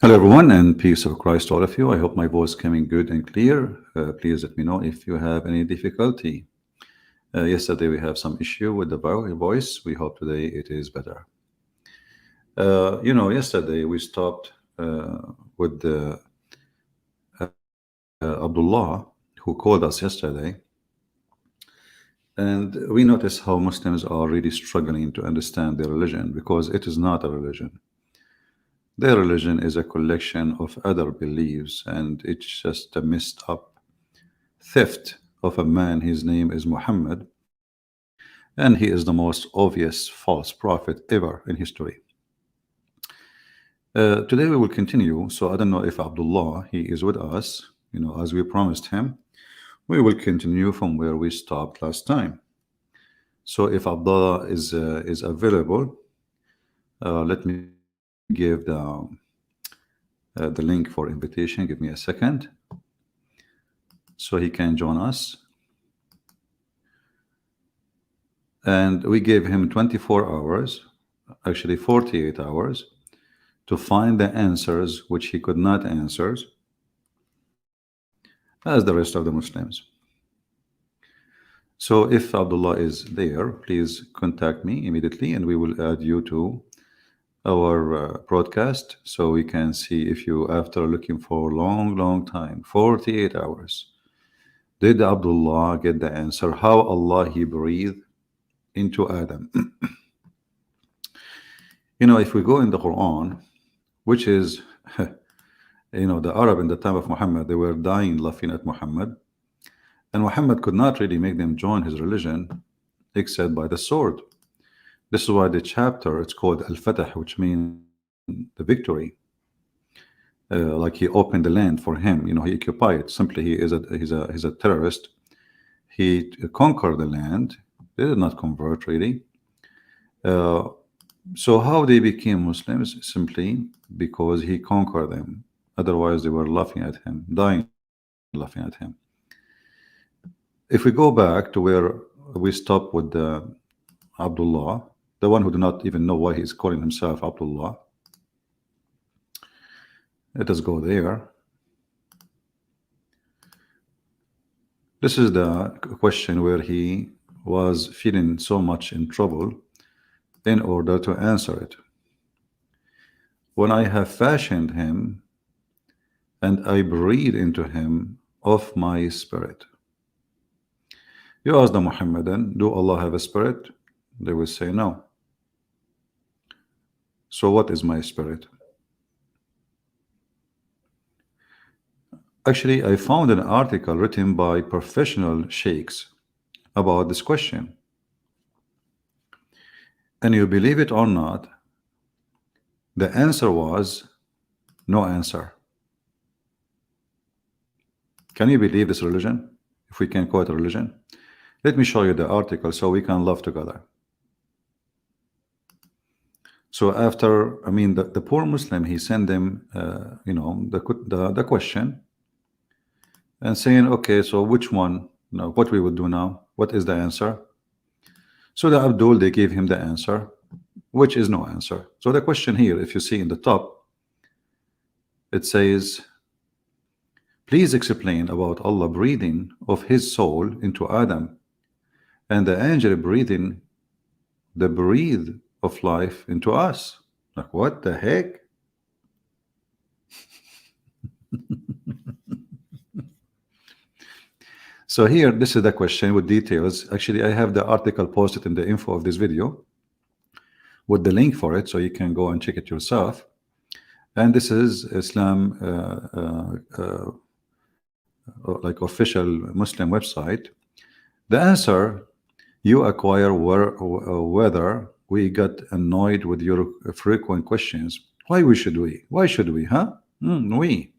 Hello, everyone, and peace of Christ to all of you. I hope my voice coming good and clear. Please let me know if you have any difficulty. Yesterday we have some issue with the voice. We hope today it is better. Yesterday we stopped with Abdullah, who called us yesterday, and we noticed how Muslims are really struggling to understand their religion because it is not a religion. Their religion is a collection of other beliefs, and it's just a messed up theft of a man. His name is Mohammed, and he is the most obvious false prophet ever in history. Today we will continue. So I don't know if Abdullah, he is with us, as we promised him. We will continue from where we stopped last time. So if Abdullah is available, let me give the link for invitation. Give me a second so he can join us. And we gave him 24 hours, actually 48 hours, to find the answers which he could not answer, as the rest of the Muslims. So if Abdullah is there, please contact me immediately and we will add you to our broadcast so we can see if you, after looking for a long time, 48 hours, did Abdullah get the answer how Allah he breathed into Adam. If we go in the Quran, which is the Arab in the time of Muhammad, they were dying laughing at Muhammad, and Muhammad could not really make them join his religion except by the sword. This is why the chapter, it's called Al-Fatah, which means the victory. Like he opened the land for him, he occupied it. Simply, he's a terrorist. He conquered the land. They did not convert really. So how they became Muslims? Simply because he conquered them. Otherwise, they were laughing at him, dying laughing at him. If we go back to where we stopped with Abdullah, the one who do not even know why he's calling himself Abdullah. Let us go there. This is the question where he was feeling so much in trouble in order to answer it. When I have fashioned him and I breathe into him of my spirit. You ask the Muhammadan, do Allah have a spirit? They will say no. So what is my spirit? Actually, I found an article written by professional sheikhs about this question. And you believe it or not, the answer was no answer. Can you believe this religion? If we can call it a religion? Let me show you the article so we can love together. So after, the poor Muslim, he sent them, the question and saying, okay, so which one, what we would do now? What is the answer? So the Abdul, they gave him the answer, which is no answer. So the question here, if you see in the top, it says, please explain about Allah breathing of his soul into Adam and the angel breathing the breathe of life into us. Like, what the heck? So here, this is the question with details. Actually, I have the article posted in the info of this video with the link for it, so you can go and check it yourself. And this is Islam, like official Muslim website. The answer you acquire whether we got annoyed with your frequent questions. Why should we? Why should we? Huh? We,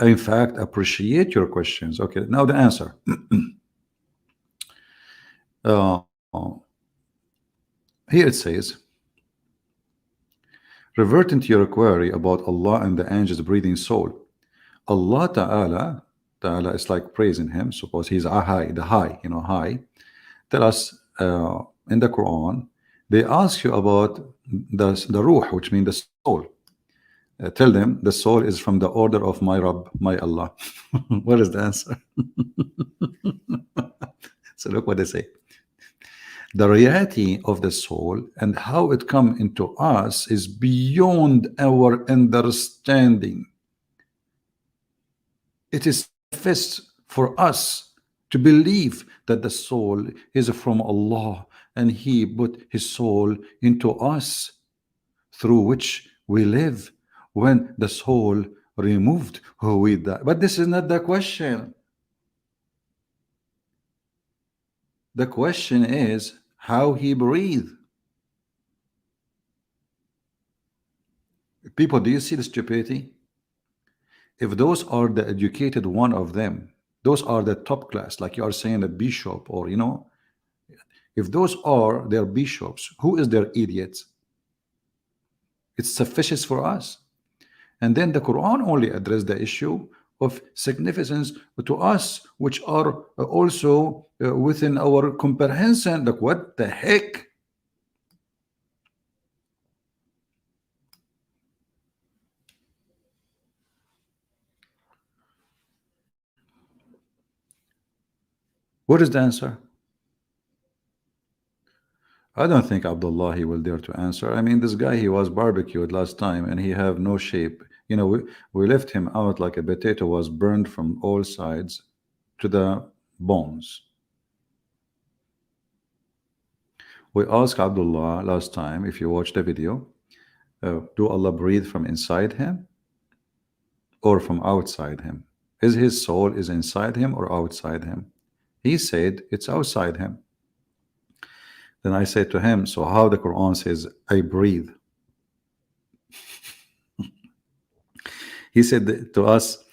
in fact, appreciate your questions. Okay, now the answer. Here it says, reverting to your query about Allah and the angel's breathing soul. Allah Ta'ala is like praising him. Suppose he's high, the high, high. Tell us in the Quran, they ask you about the ruh, which means the soul. Tell them the soul is from the order of my Rabb, my Allah. What is the answer? So look what they say. The reality of the soul and how it come into us is beyond our understanding. It is sufficient for us to believe that the soul is from Allah and He put His soul into us, through which we live. When the soul removed, we die. But this is not the question. The question is how He breathed. People, do you see the stupidity? If those are the educated one of them, those are the top class, like you are saying a bishop, or if those are their bishops, who is their idiots? It's sufficient for us. And then the Quran only addressed the issue of significance to us, which are also within our comprehension. Like, what the heck? What is the answer? I don't think Abdullah he will dare to answer. I mean, this guy, he was barbecued last time and he have no shape. We left him out like a potato was burned from all sides to the bones. We asked Abdullah last time, if you watched the video, do Allah breathe from inside him or from outside him? Is his soul is inside him or outside him? He said it's outside him. Then I said to him, so how the Quran says I breathe? He said to us,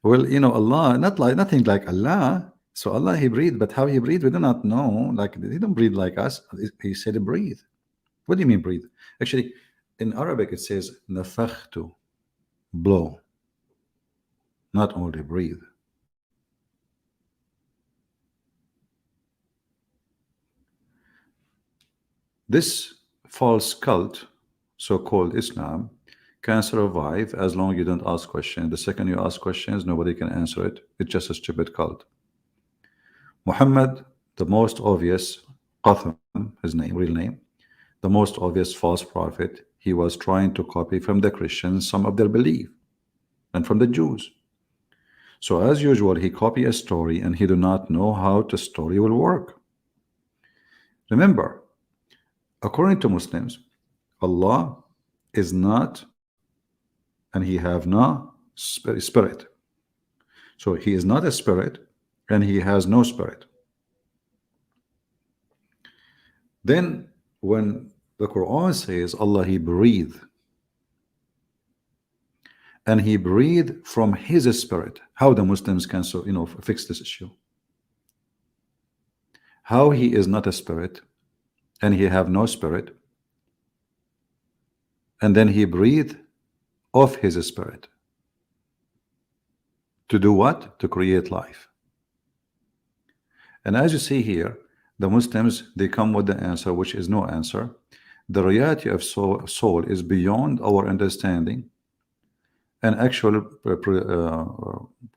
well, Allah, nothing like Allah. So Allah, He breathed, but how He breathed, we do not know. Like, He don't breathe like us. He said breathe. What do you mean breathe? Actually, in Arabic it says nafakhtu, blow, not only breathe. This false cult, so-called Islam, can survive as long as you don't ask questions. The second you ask questions, nobody can answer it. It's just a stupid cult. Muhammad, the most obvious, Qatham, his name, real name, the most obvious false prophet, he was trying to copy from the Christians some of their belief and from the Jews. So as usual, he copy a story and he do not know how the story will work. Remember, according to Muslims, Allah is not, and He have no spirit. So He is not a spirit and He has no spirit. Then when the Quran says Allah, He breathed, and He breathed from His spirit, how the Muslims can fix this issue? How He is not a spirit and He have no spirit, and then He breathed of His spirit to do what? To create life. And as you see here, the Muslims, they come with the answer, which is no answer. The reality of soul is beyond our understanding, an actual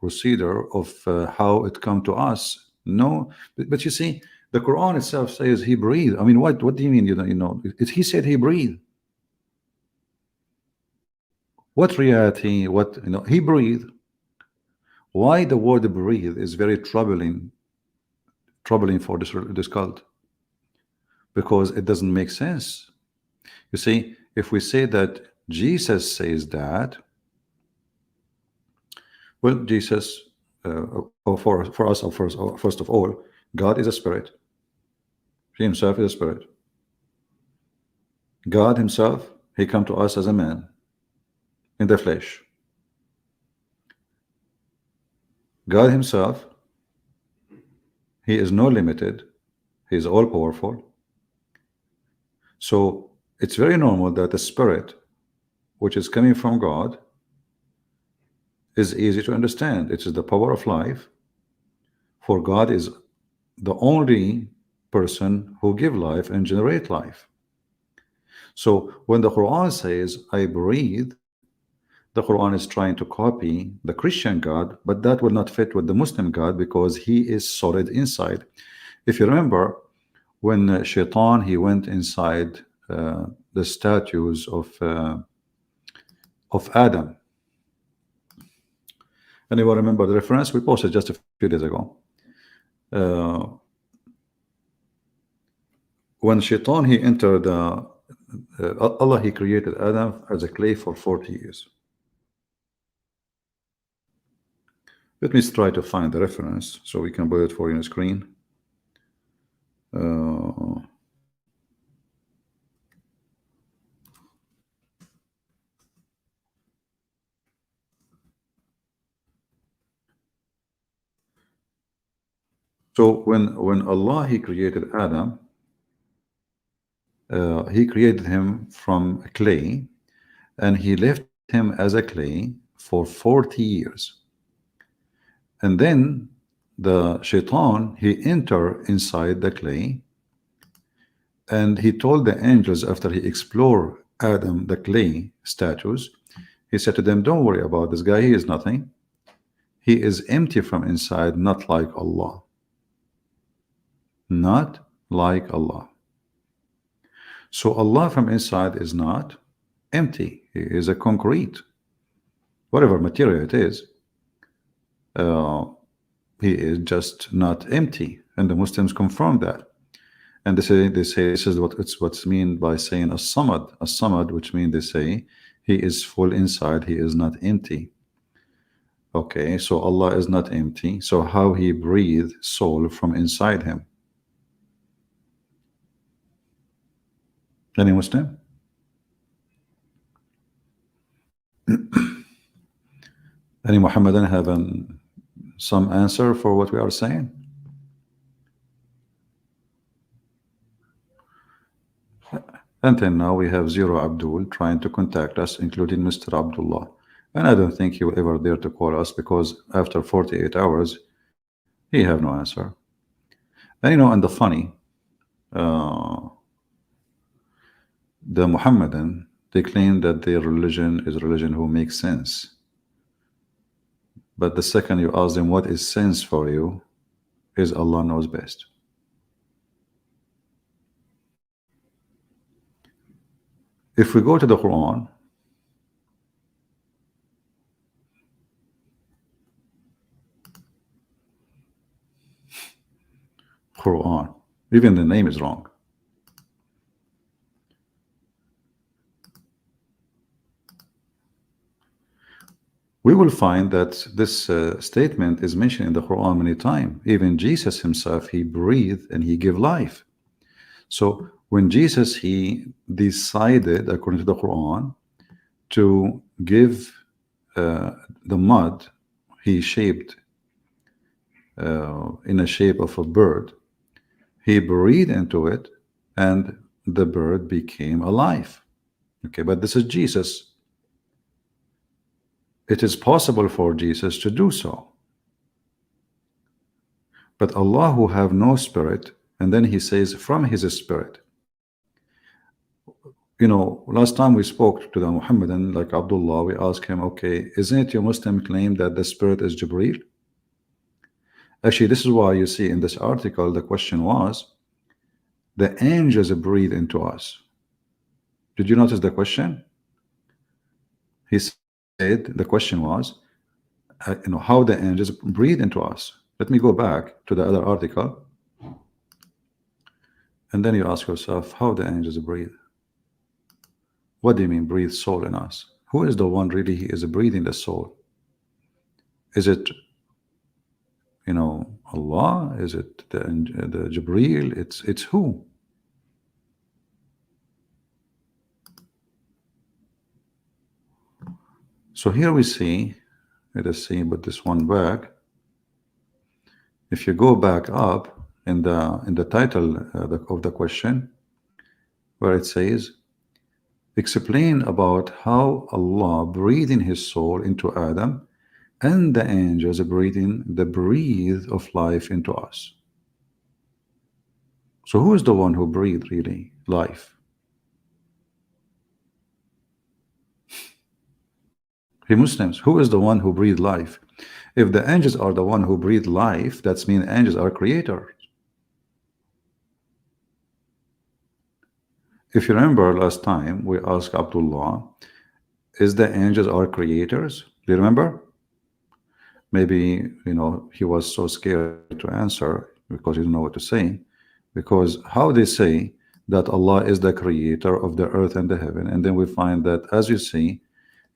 procedure of how it come to us. No, but you see, the Quran itself says He breathed. I mean, what do you mean? He said He breathed. What reality? What He breathed. Why the word breathe is very troubling for this cult, because it doesn't make sense. You see, if we say that Jesus says that, well, Jesus, for us, first of all, God is a spirit. He Himself is a spirit. God Himself, He come to us as a man in the flesh. God Himself, He is no limited. He is all powerful. So it's very normal that the spirit, which is coming from God, is easy to understand. It is the power of life. For God is the only person who give life and generate life. So when the Quran says I breathe, The Quran is trying to copy the Christian God, but that will not fit with the Muslim God because he is solid inside. If you remember, when Shaitan, he went inside the statues of Adam. Anyone remember the reference? We posted just a few days ago. When Shaitan, he entered Allah, he created Adam as a clay for 40 years. Let me try to find the reference so we can put it for you on the screen. So when Allah, he created Adam, he created him from clay, and he left him as a clay for 40 years. And then the Shaitan, he entered inside the clay, and he told the angels after he explored Adam, the clay statues, he said to them, don't worry about this guy, he is nothing. He is empty from inside, not like Allah. Not like Allah. So Allah from inside is not empty. He is a concrete. Whatever material it is, he is just not empty. And the Muslims confirm that. And they say this is what's mean by saying as-Somad, which means they say he is full inside, he is not empty. Okay, so Allah is not empty. So how he breathed soul from inside him? Any Muslim? Any Mohammedan have some answer for what we are saying? Until now, we have zero Abdul trying to contact us, including Mr. Abdullah. And I don't think he will ever dare to call us because after 48 hours, he have no answer. And you know, and the funny, the Muhammadan, they claim that their religion is a religion who makes sense. But the second you ask them what is sense for you, is Allah knows best. If we go to the Quran, even the name is wrong. We will find that this statement is mentioned in the Quran many times. Even Jesus himself, he breathed and he gave life. So when Jesus, he decided, according to the Quran, to give the mud, he shaped in a shape of a bird, he breathed into it and the bird became alive. Okay, but this is Jesus. It is possible for Jesus to do so. But Allah, who have no spirit, and then he says from his spirit. You know, last time we spoke to the Muhammadan, like Abdullah, we asked him, okay, isn't it your Muslim claim that the spirit is Jibreel? Actually, this is why you see in this article, the question was, the angels breathe into us. Did you notice the question? He said, the question was, you know, how the angels breathe into us. Let me go back to the other article. And then you ask yourself, how the angels breathe? What do you mean breathe soul in us? Who is the one really he is breathing the soul? Is it, you know, Allah? Is it the Jibreel? It's who? So here we see, let us see, put this one back. If you go back up in the title of the question, where it says, explain about how Allah breathing his soul into Adam and the angels breathing the breathe of life into us. So who is the one who breathed really life? Hey Muslims, who is the one who breathed life? If the angels are the one who breathed life, that's mean angels are creators. If you remember last time we asked Abdullah, is the angels are creators? Do you remember? Maybe he was so scared to answer because he didn't know what to say. Because how they say that Allah is the creator of the earth and the heaven, and then we find that, as you see,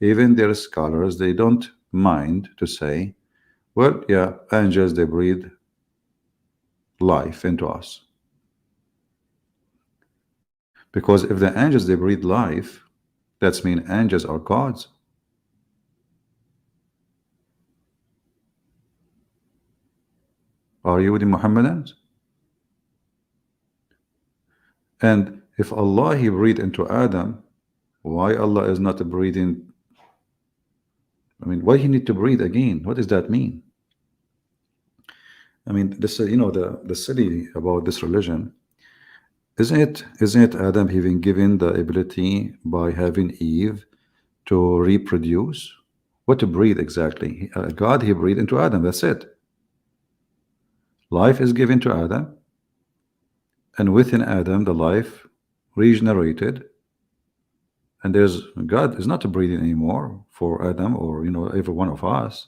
even their scholars, they don't mind to say, well, yeah, angels, they breathe life into us. Because if the angels, they breathe life, that's mean angels are gods. Are you with the Muhammadans? And if Allah, he breathed into Adam, why Allah is not breathing? I mean, why he need to breathe again? What does that mean? I mean, this the silly about this religion, isn't it Adam having given the ability by having Eve to reproduce? What to breathe exactly? God, he breathed into Adam, that's it. Life is given to Adam, and within Adam the life regenerated, and there's God is not breathing anymore for Adam or every one of us.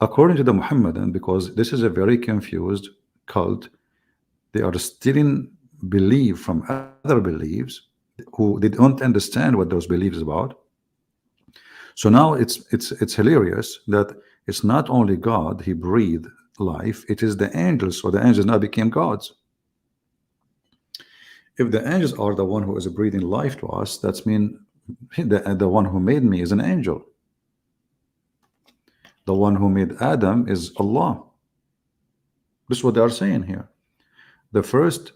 According to the Muhammadan, because this is a very confused cult, they are stealing belief from other beliefs who they don't understand what those beliefs about. So now it's hilarious that it's not only God he breathed life, it is the angels. So the angels now became gods. If the angels are the one who is breathing life to us, that's mean the one who made me is an angel. The one who made Adam is Allah. This is what they are saying here. The first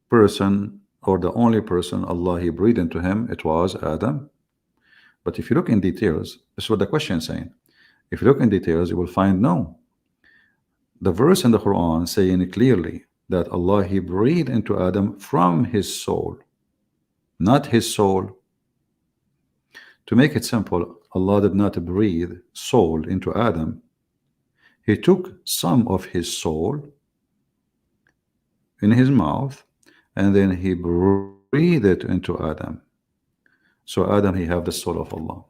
person or the only person Allah he breathed into him, it was Adam. But if you look in details, this is what the question is saying. If you look in details, you will find no. The verse in the Quran saying clearly that Allah he breathed into Adam from his soul, not his soul. To make it simple, Allah did not breathe soul into Adam. He took some of his soul in his mouth and then he breathed it into Adam. So Adam, he have the soul of Allah,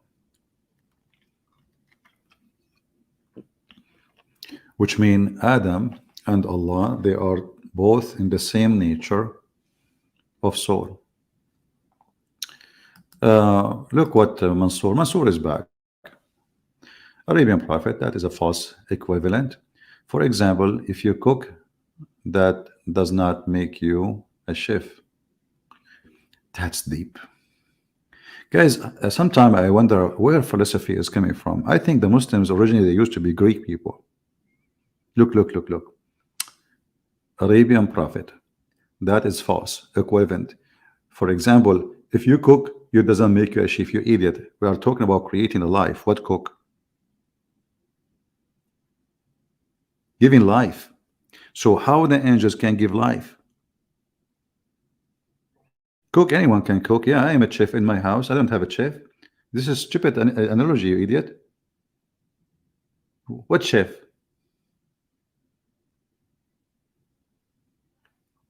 which mean Adam and Allah, they are both in the same nature of soul. Look what Masood is back. Arabian prophet, that is a false equivalent. For example, if you cook, that does not make you a chef. That's deep. Guys, sometimes I wonder where philosophy is coming from. I think the Muslims originally, they used to be Greek people. Look. Arabian prophet, that is false equivalent. For example, if you cook, it doesn't make you a chef, you idiot. We are talking about creating a life. What cook? Giving life. So how the angels can give life? Cook, anyone can cook. Yeah, I am a chef in my house. I don't have a chef. This is stupid analogy, you idiot. What chef?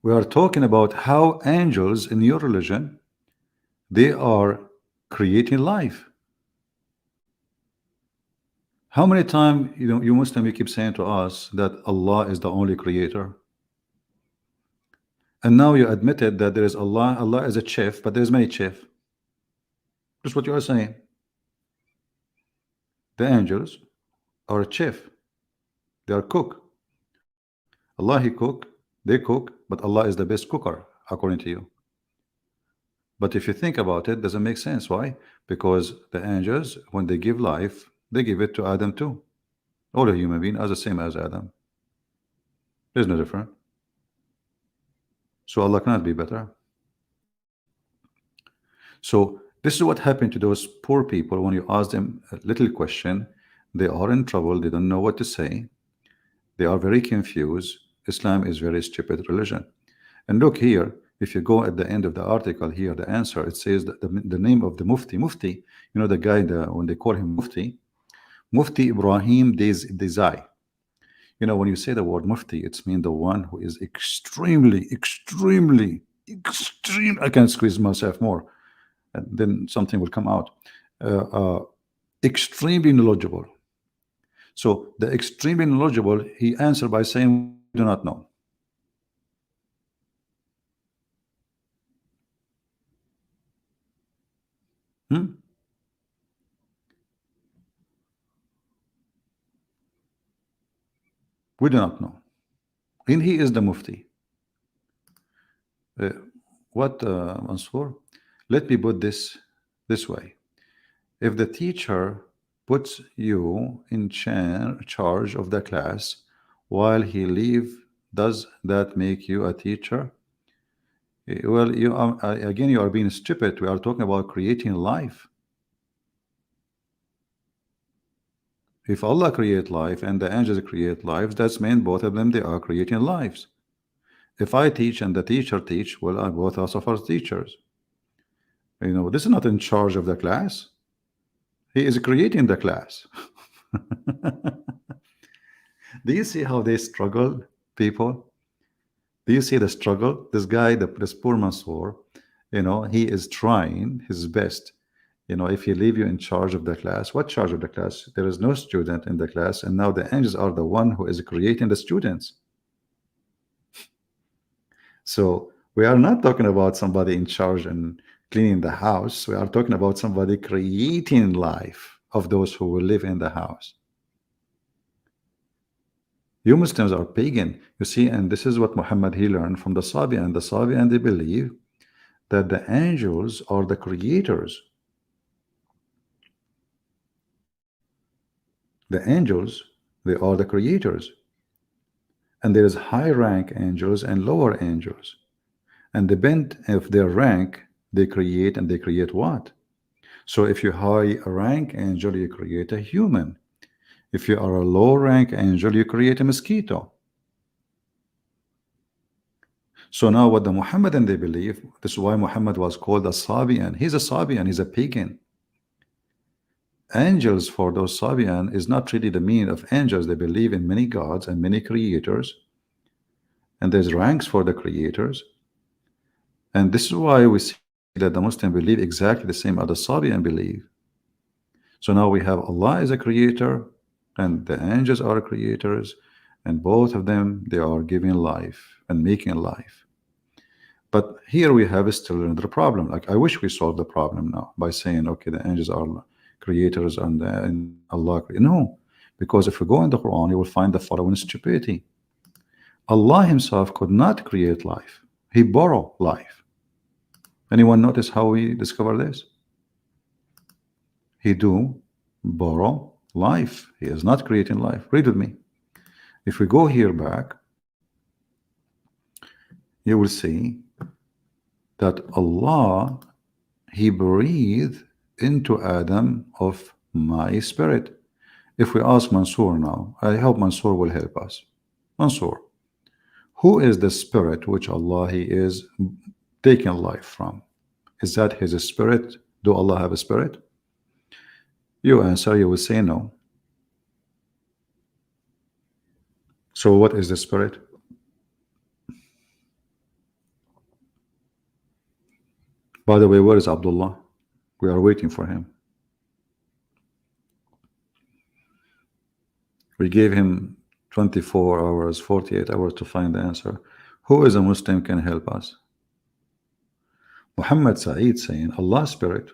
We are talking about how angels in your religion, they are creating life. How many times you Muslim, you keep saying to us that Allah is the only creator, and now you admitted that there is Allah is a chef, but there's many chefs. That's what you are saying. The angels are a chef, they are cook. Allah he cook, they cook, but Allah is the best cooker according to you. But if you think about it, doesn't make sense. Why? Because the angels, when they give life, they give it to Adam too. All a human being are the same as Adam. There's no difference. So Allah cannot be better. So this is what happened to those poor people. When you ask them a little question, they are in trouble, they don't know what to say, they are very confused. Islam is very stupid religion. And look here, If you go at the end of the article here, the answer, it says that the name of the Mufti, you know, the guy, when they call him Mufti Ibrahim Desai. You know, when you say the word Mufti, it's mean the one who is extremely, extremely, extreme. I can squeeze myself more, and then something will come out. Uh, uh, Extremely knowledgeable. So the extremely knowledgeable, he answered by saying, "We do not know." Hmm? We do not know. And he is the Mufti. Uh, what, Mansoor? Let me put this way. If the teacher puts you in charge of the class while he leave, does that make you a teacher? Well, you are, again, you are being stupid. We are talking about creating life. If Allah create life and the angels create lives, that's mean both of them, they are creating lives. If I teach and the teacher teach, well, I both also are teachers. You know, this is not in charge of the class. He is creating the class. Do you see how they struggle, people? Do you see the struggle? This guy, this poor Mansoor, you know, he is trying his best. You know, if he leave you in charge of the class, what charge of the class? There is no student in the class, and now the angels are the one who is creating the students. So we are not talking about somebody in charge and cleaning the house. We are talking about somebody creating life of those who will live in the house. You Muslims are pagan, you see, and this is what Muhammad he learned from the Sabi, and the Sabi, and they believe that the angels are the creators. The angels, they are the creators. And there is high rank angels and lower angels. And depend of their rank, they create, and they create what? So if you high rank angel, you create a human. If you are a low rank angel, you create a mosquito. So now what the Muhammadan they believe, this is why Muhammad was called a Sabian. He's a Sabian, he's a pagan. Angels for those Sabian is not really the meaning of angels. They believe in many gods and many creators. And there's ranks for the creators. And this is why we see that the Muslim believe exactly the same as the Sabian believe. So now we have Allah as a creator and the angels are creators, and both of them, they are giving life and making life. But here we have still another problem. Like, I wish we solved the problem now by saying, okay, the angels are creators and Allah. No, because if we go in the Quran, you will find the following stupidity. Allah himself could not create life. He borrowed life. Anyone notice how we discover this? He do borrow life. He is not creating life. Read with me. If we go here back, you will see that Allah, he breathed into Adam of my spirit. If we ask Mansoor now, I hope Mansoor will help us. Mansoor, who is the spirit which Allah he is taking life from? Is that his spirit? Do Allah have a spirit? You answer, you will say no. So what is the spirit? By the way, where is Abdullah? We are waiting for him. We gave him 24 hours, 48 hours to find the answer. Who is a Muslim can help us? Muhammad Saeed saying Allah's spirit.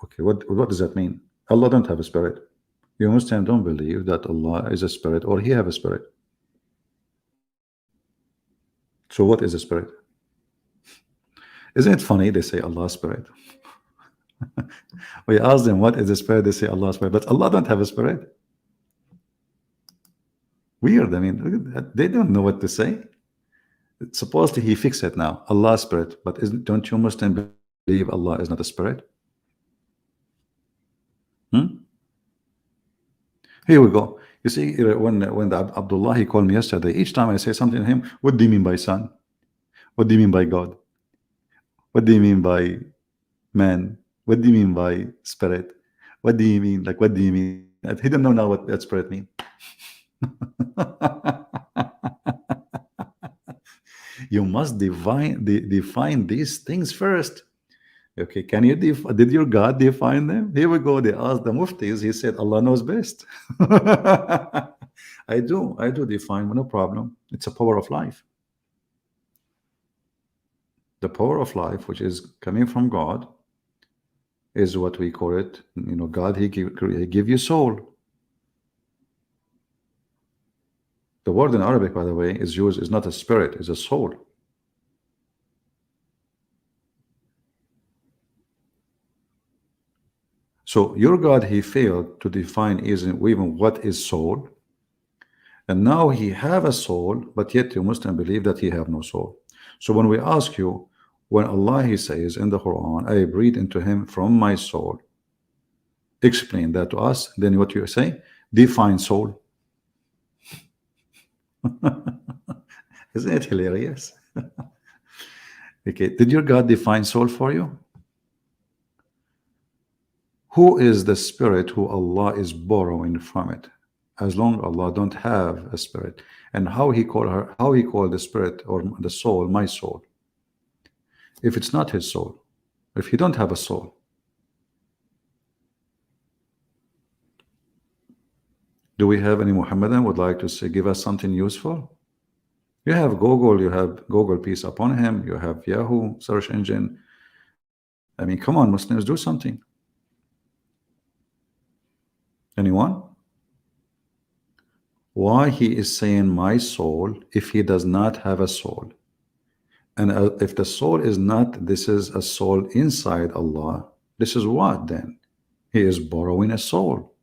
Okay, what does that mean? Allah don't have a spirit. You Muslims don't believe that Allah is a spirit or he have a spirit. So what is a spirit? Isn't it funny? They say Allah's spirit. We ask them what is the spirit, they say Allah's spirit, but Allah don't have a spirit. Weird. I mean, look at that. They don't know what to say. Supposedly he fixed it now, Allah's spirit, but don't you Muslims believe Allah is not a spirit? Here we go. You see, when the Abdullah he called me yesterday, each time I say something to him, what do you mean by son? What do you mean by God? What do you mean by man? What do you mean by spirit? What do you mean? Like, what do you mean? He don't know now what that spirit means. You must define these things first. Okay, can you did your God define them? Here we go. They asked the muftis. He said, Allah knows best. I do define, no problem. It's a power of life. The power of life, which is coming from God, is what we call it. God, he give you soul. The word in Arabic, by the way, is used, is not a spirit, it's a soul. So your God, he failed to define even what is soul. And now he have a soul, but yet you Muslim believe that he have no soul. So when we ask you, when Allah, he says in the Quran, I breathe into him from my soul, explain that to us. Then what you say? Define soul. Isn't it hilarious? Okay, did your God define soul for you? Who is the spirit who Allah is borrowing from it? As long Allah don't have a spirit. And how he called the spirit or the soul, my soul, if it's not his soul, if he don't have a soul. Do we have any Muhammadan would like to say, give us something useful? You have Google, you have Google, peace upon him, you have Yahoo search engine. I mean, come on, Muslims, do something. Anyone? Why he is saying my soul if he does not have a soul? And if the soul is not, this is a soul inside Allah, this is what then? He is borrowing a soul.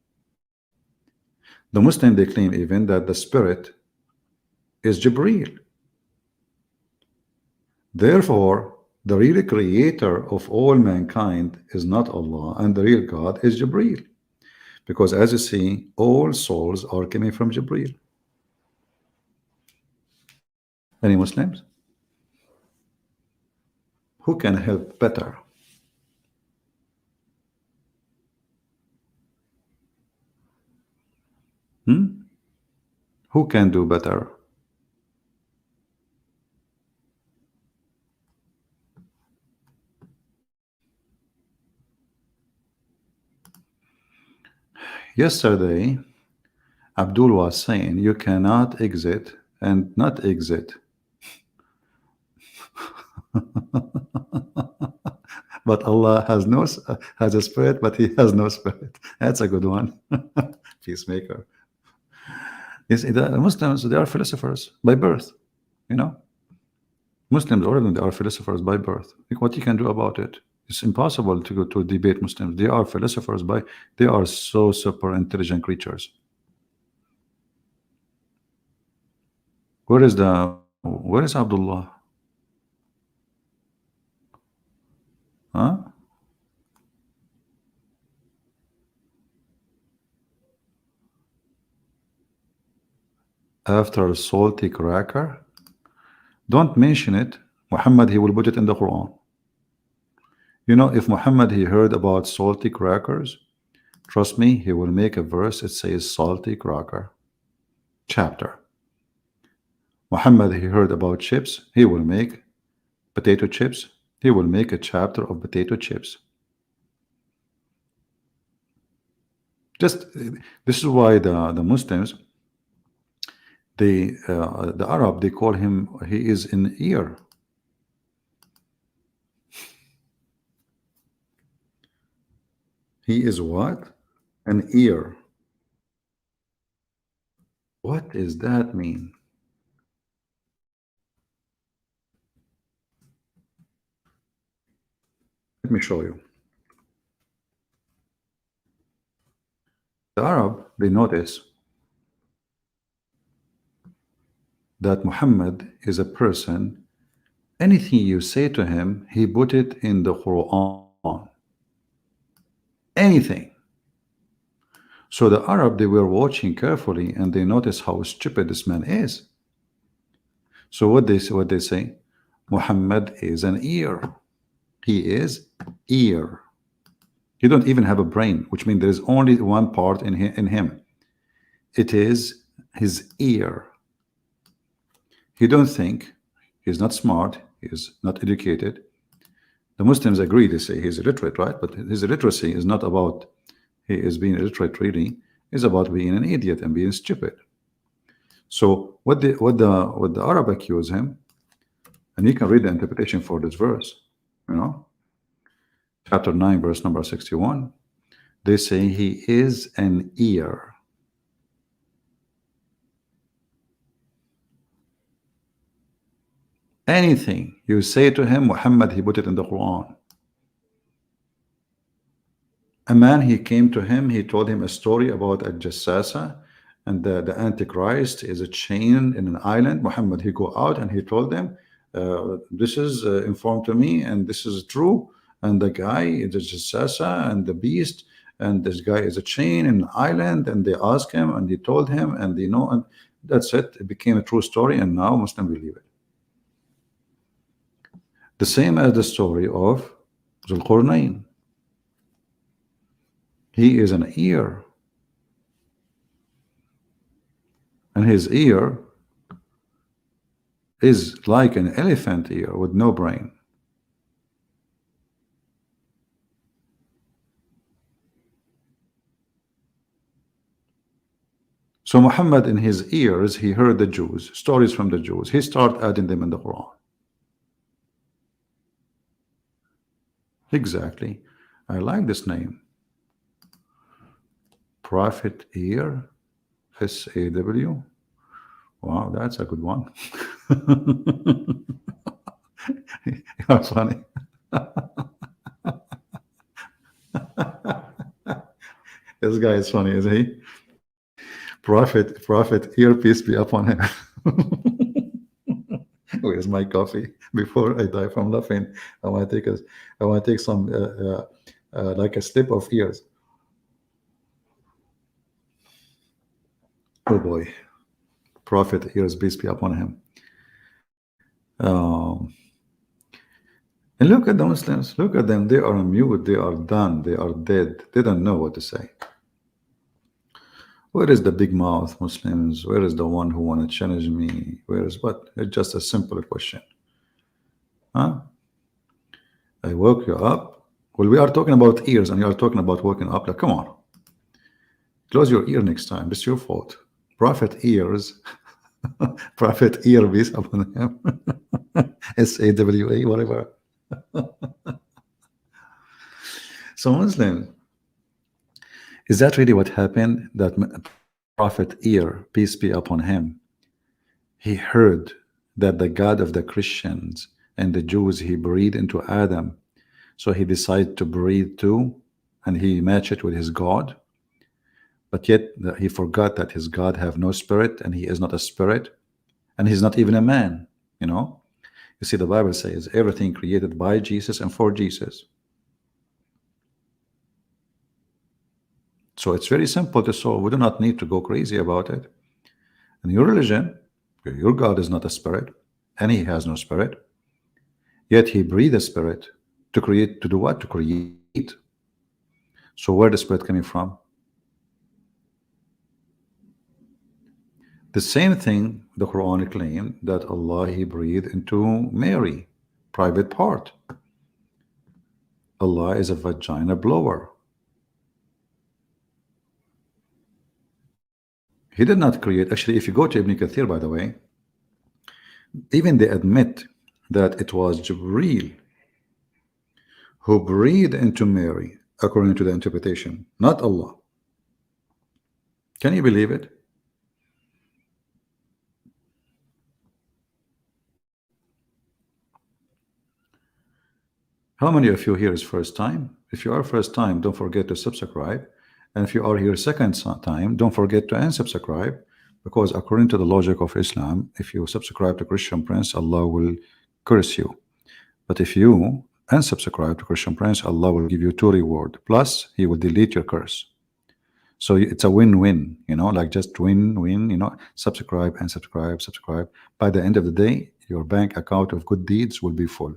The Muslim, they claim even that the spirit is Jibreel. Therefore, the real creator of all mankind is not Allah, and the real God is Jibreel. Because as you see, all souls are coming from Jibreel. Any Muslims? Who can help better? Who can do better? Yesterday, Abdul was saying you cannot exit and not exit. But Allah has a spirit, but he has no spirit. That's a good one. Peacemaker. Yes, the Muslims, they are philosophers by birth. Muslims already, they are philosophers by birth. What you can do about it? It's impossible to go to debate Muslims. They are philosophers they are so super intelligent creatures. Where is Abdullah? Huh? After a salty cracker? Don't mention it. Muhammad, he will put it in the Quran. If Muhammad, he heard about salty crackers, trust me, he will make a verse. It says salty cracker chapter. Muhammad, he heard about chips, he will make potato chips. He will make a chapter of potato chips. This is why the Muslims, the Arab, they call him, he is an ear. He is what? An ear. What does that mean? Let me show you. The Arab, they notice that Muhammad is a person, anything you say to him, he put it in the Quran. Anything. So the Arab, they were watching carefully and they noticed how stupid this man is. So what they say? Muhammad is an ear. He is ear. He don't even have a brain, which means there is only one part in him. It is his ear. He don't think. He's not smart. He's not educated. The Muslims agree. They say he's illiterate, right? But his illiteracy is not about he is being illiterate. Really, is about being an idiot and being stupid. So what the Arab accuse him, and you can read the interpretation for this verse. You know, chapter 9, verse number 61. They say he is an ear. Anything you say to him, Muhammad, he put it in the Quran. A man, he came to him, he told him a story about a jassasa, and the Antichrist is a chain in an island. Muhammad, he go out and he told them, this is informed to me, and this is true. And the guy is a jassasa and the beast, and this guy is a chain in an island. And they asked him, and he told him, and they know, and that's it. It became a true story, and now Muslims believe it. The same as the story of Zulqarnain. He is an ear, and his ear is like an elephant ear with no brain. So Muhammad, in his ears, he heard the Jews, stories from the Jews. He started adding them in the Quran. Exactly. I like this name. Prophet ear, SAW. Wow, that's a good one. You're funny. This guy is funny, isn't he? Prophet ear, peace be upon him. Where's my coffee? Before I die from laughing, I want to take some like a slip of ears. Oh boy, Prophet ears, peace be upon him. And look at the Muslims. Look at them. They are mute. They are done. They are dead. They don't know what to say. Where is the big mouth Muslims? Where is the one who want to challenge me? Where is what? It's just a simple question. Huh? I woke you up. Well, we are talking about ears, and you are talking about waking up. Like, come on. Close your ear next time. It's your fault. Prophet ears. Prophet ear, peace upon him. SAW, whatever. So Muslims, is that really what happened? That Prophet ear, peace be upon him, he heard that the God of the Christians and the Jews, he breathed into Adam, so he decided to breathe too, and he matched it with his God. But yet he forgot that his God have no spirit, and he is not a spirit, and he's not even a man. You know, you see, the Bible says everything created by Jesus and for Jesus. So it's very simple to solve. We do not need to go crazy about it. In your religion, your God is not a spirit, and he has no spirit. Yet he breathed a spirit to create, to do what? To create. So where the spirit coming from? The same thing the Quran claimed, that Allah, he breathed into Mary, private part. Allah is a vagina blower. He did not create. Actually, if you go to Ibn Kathir, by the way, even they admit that it was Jibreel who breathed into Mary, according to the interpretation, not Allah. Can you believe it? How many of you here is first time? If you are first time, don't forget to subscribe. And if you are here second time, don't forget to unsubscribe, because according to the logic of Islam, if you subscribe to Christian Prince, Allah will curse you. But if you unsubscribe to Christian Prince, Allah will give you 2 rewards. Plus, he will delete your curse. So it's a win-win, like just win-win, subscribe and subscribe, subscribe. By the end of the day, your bank account of good deeds will be full.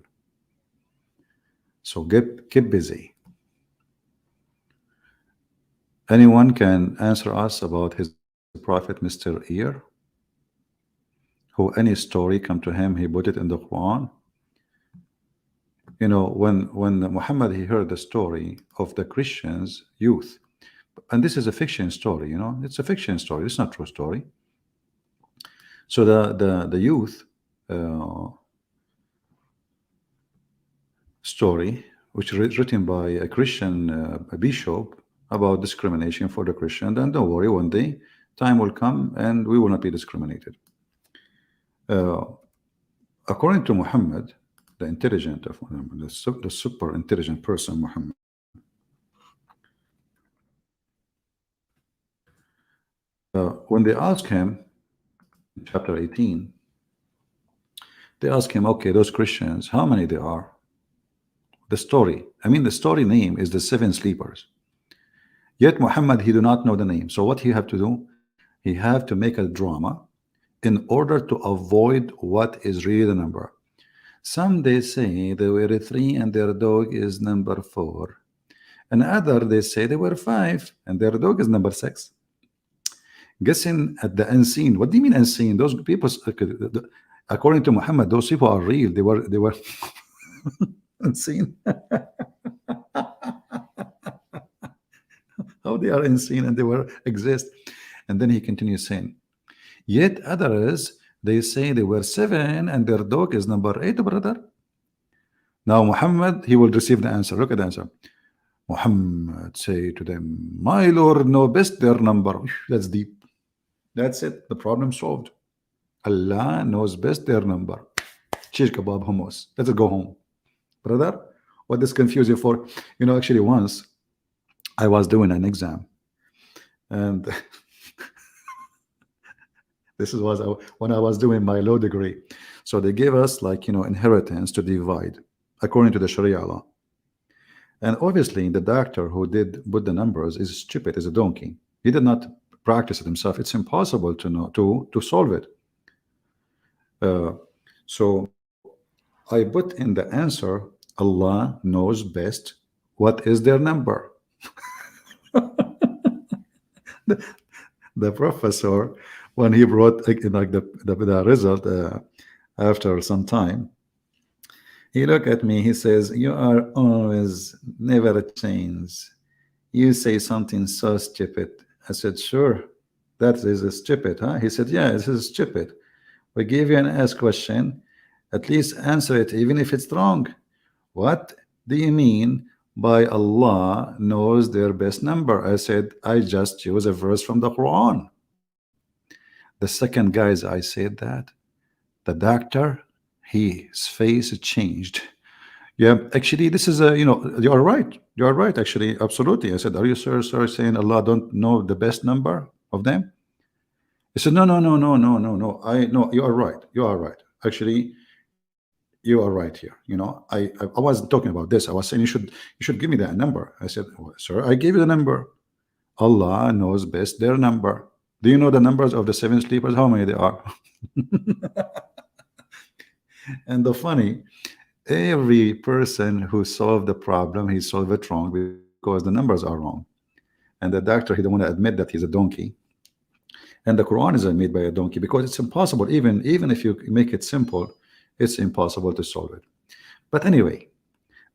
So keep busy. Anyone can answer us about his prophet, Mr. Ear? Who any story come to him, he put it in the Quran. When Muhammad, he heard the story of the Christians youth, and this is a fiction story, it's a fiction story, it's not true story. So the youth story, which is written by a Christian a bishop about discrimination for the Christian. Then don't worry, one day time will come and we will not be discriminated. According to Muhammad, the intelligent of Muhammad, the super intelligent person, Muhammad, when they ask him in chapter 18, they ask him, okay, those Christians, how many they are? The story, the story name is the seven sleepers. Yet Muhammad, he do not know the name. So what he have to do? He have to make a drama in order to avoid what is really the number. Some they say they were 3 and their dog is number 4. And other they say they were 5 and their dog is number 6. Guessing at the unseen. What do you mean unseen? Those people, according to Muhammad, those people are real. They were unseen. How they are unseen and they were exist. And then he continues saying, yet others they say they were 7 and their dog is number 8, brother. Now Muhammad, he will receive the answer. Look at the answer. Muhammad say to them, my Lord know best their number. That's deep. That's it. The problem solved. Allah knows best their number. Shish kebab hummus. Let's go home. Brother, what does confuse you for? Actually once I was doing an exam and this was when I was doing my law degree. So they gave us inheritance to divide according to the Sharia law. And obviously the doctor who did put the numbers is stupid, is a donkey. He did not practice it himself. It's impossible to know to solve it. So I put in the answer, Allah knows best what is their number. the professor, when he brought the result after some time, he looked at me, he says, you are always never change. You say something so stupid. I said, sure, that is stupid, huh? He said, yeah, this is stupid. We give you an ask question, at least answer it even if it's wrong. What do you mean by Allah knows their best number? I said, I just use a verse from the Quran. The second, guys, I said that, the doctor, his face changed. Yeah, actually, this is a, you are right. You are right, actually, absolutely. I said, are you sir saying Allah don't know the best number of them? He said, no. No, you are right. You are right. Actually, you are right here. I wasn't talking about this. I was saying you should give me that number. I said, well, sir, I gave you the number. Allah knows best their number. Do you know the numbers of the 7 sleepers? How many they are? And the funny, every person who solved the problem, he solved it wrong because the numbers are wrong. And the doctor, he don't want to admit that he's a donkey. And the Quran is made by a donkey because it's impossible. Even if you make it simple, it's impossible to solve it. But anyway,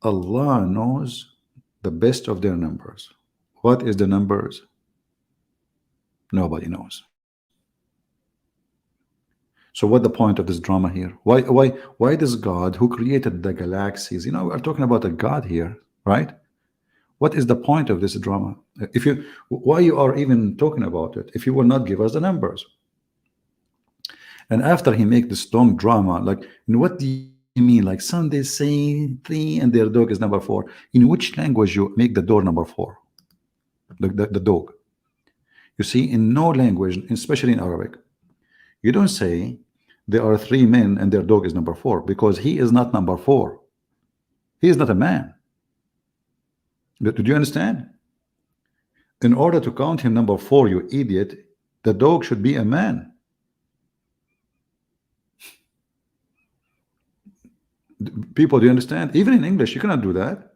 Allah knows the best of their numbers. What is the numbers? Nobody knows. So what the point of this drama here? Why does God, who created the galaxies, we're talking about a God here, right? What is the point of this drama? Why you are even talking about it if you will not give us the numbers? And after he make this long drama, what do you mean? Like some they say 3 and their dog is number 4. In which language you make the door number 4? The dog. You see, in no language, especially in Arabic, you don't say there are 3 men and their dog is number 4, because he is not number 4. He is not a man. Do you understand? In order to count him number 4, you idiot, the dog should be a man. People, do you understand? Even in English, you cannot do that.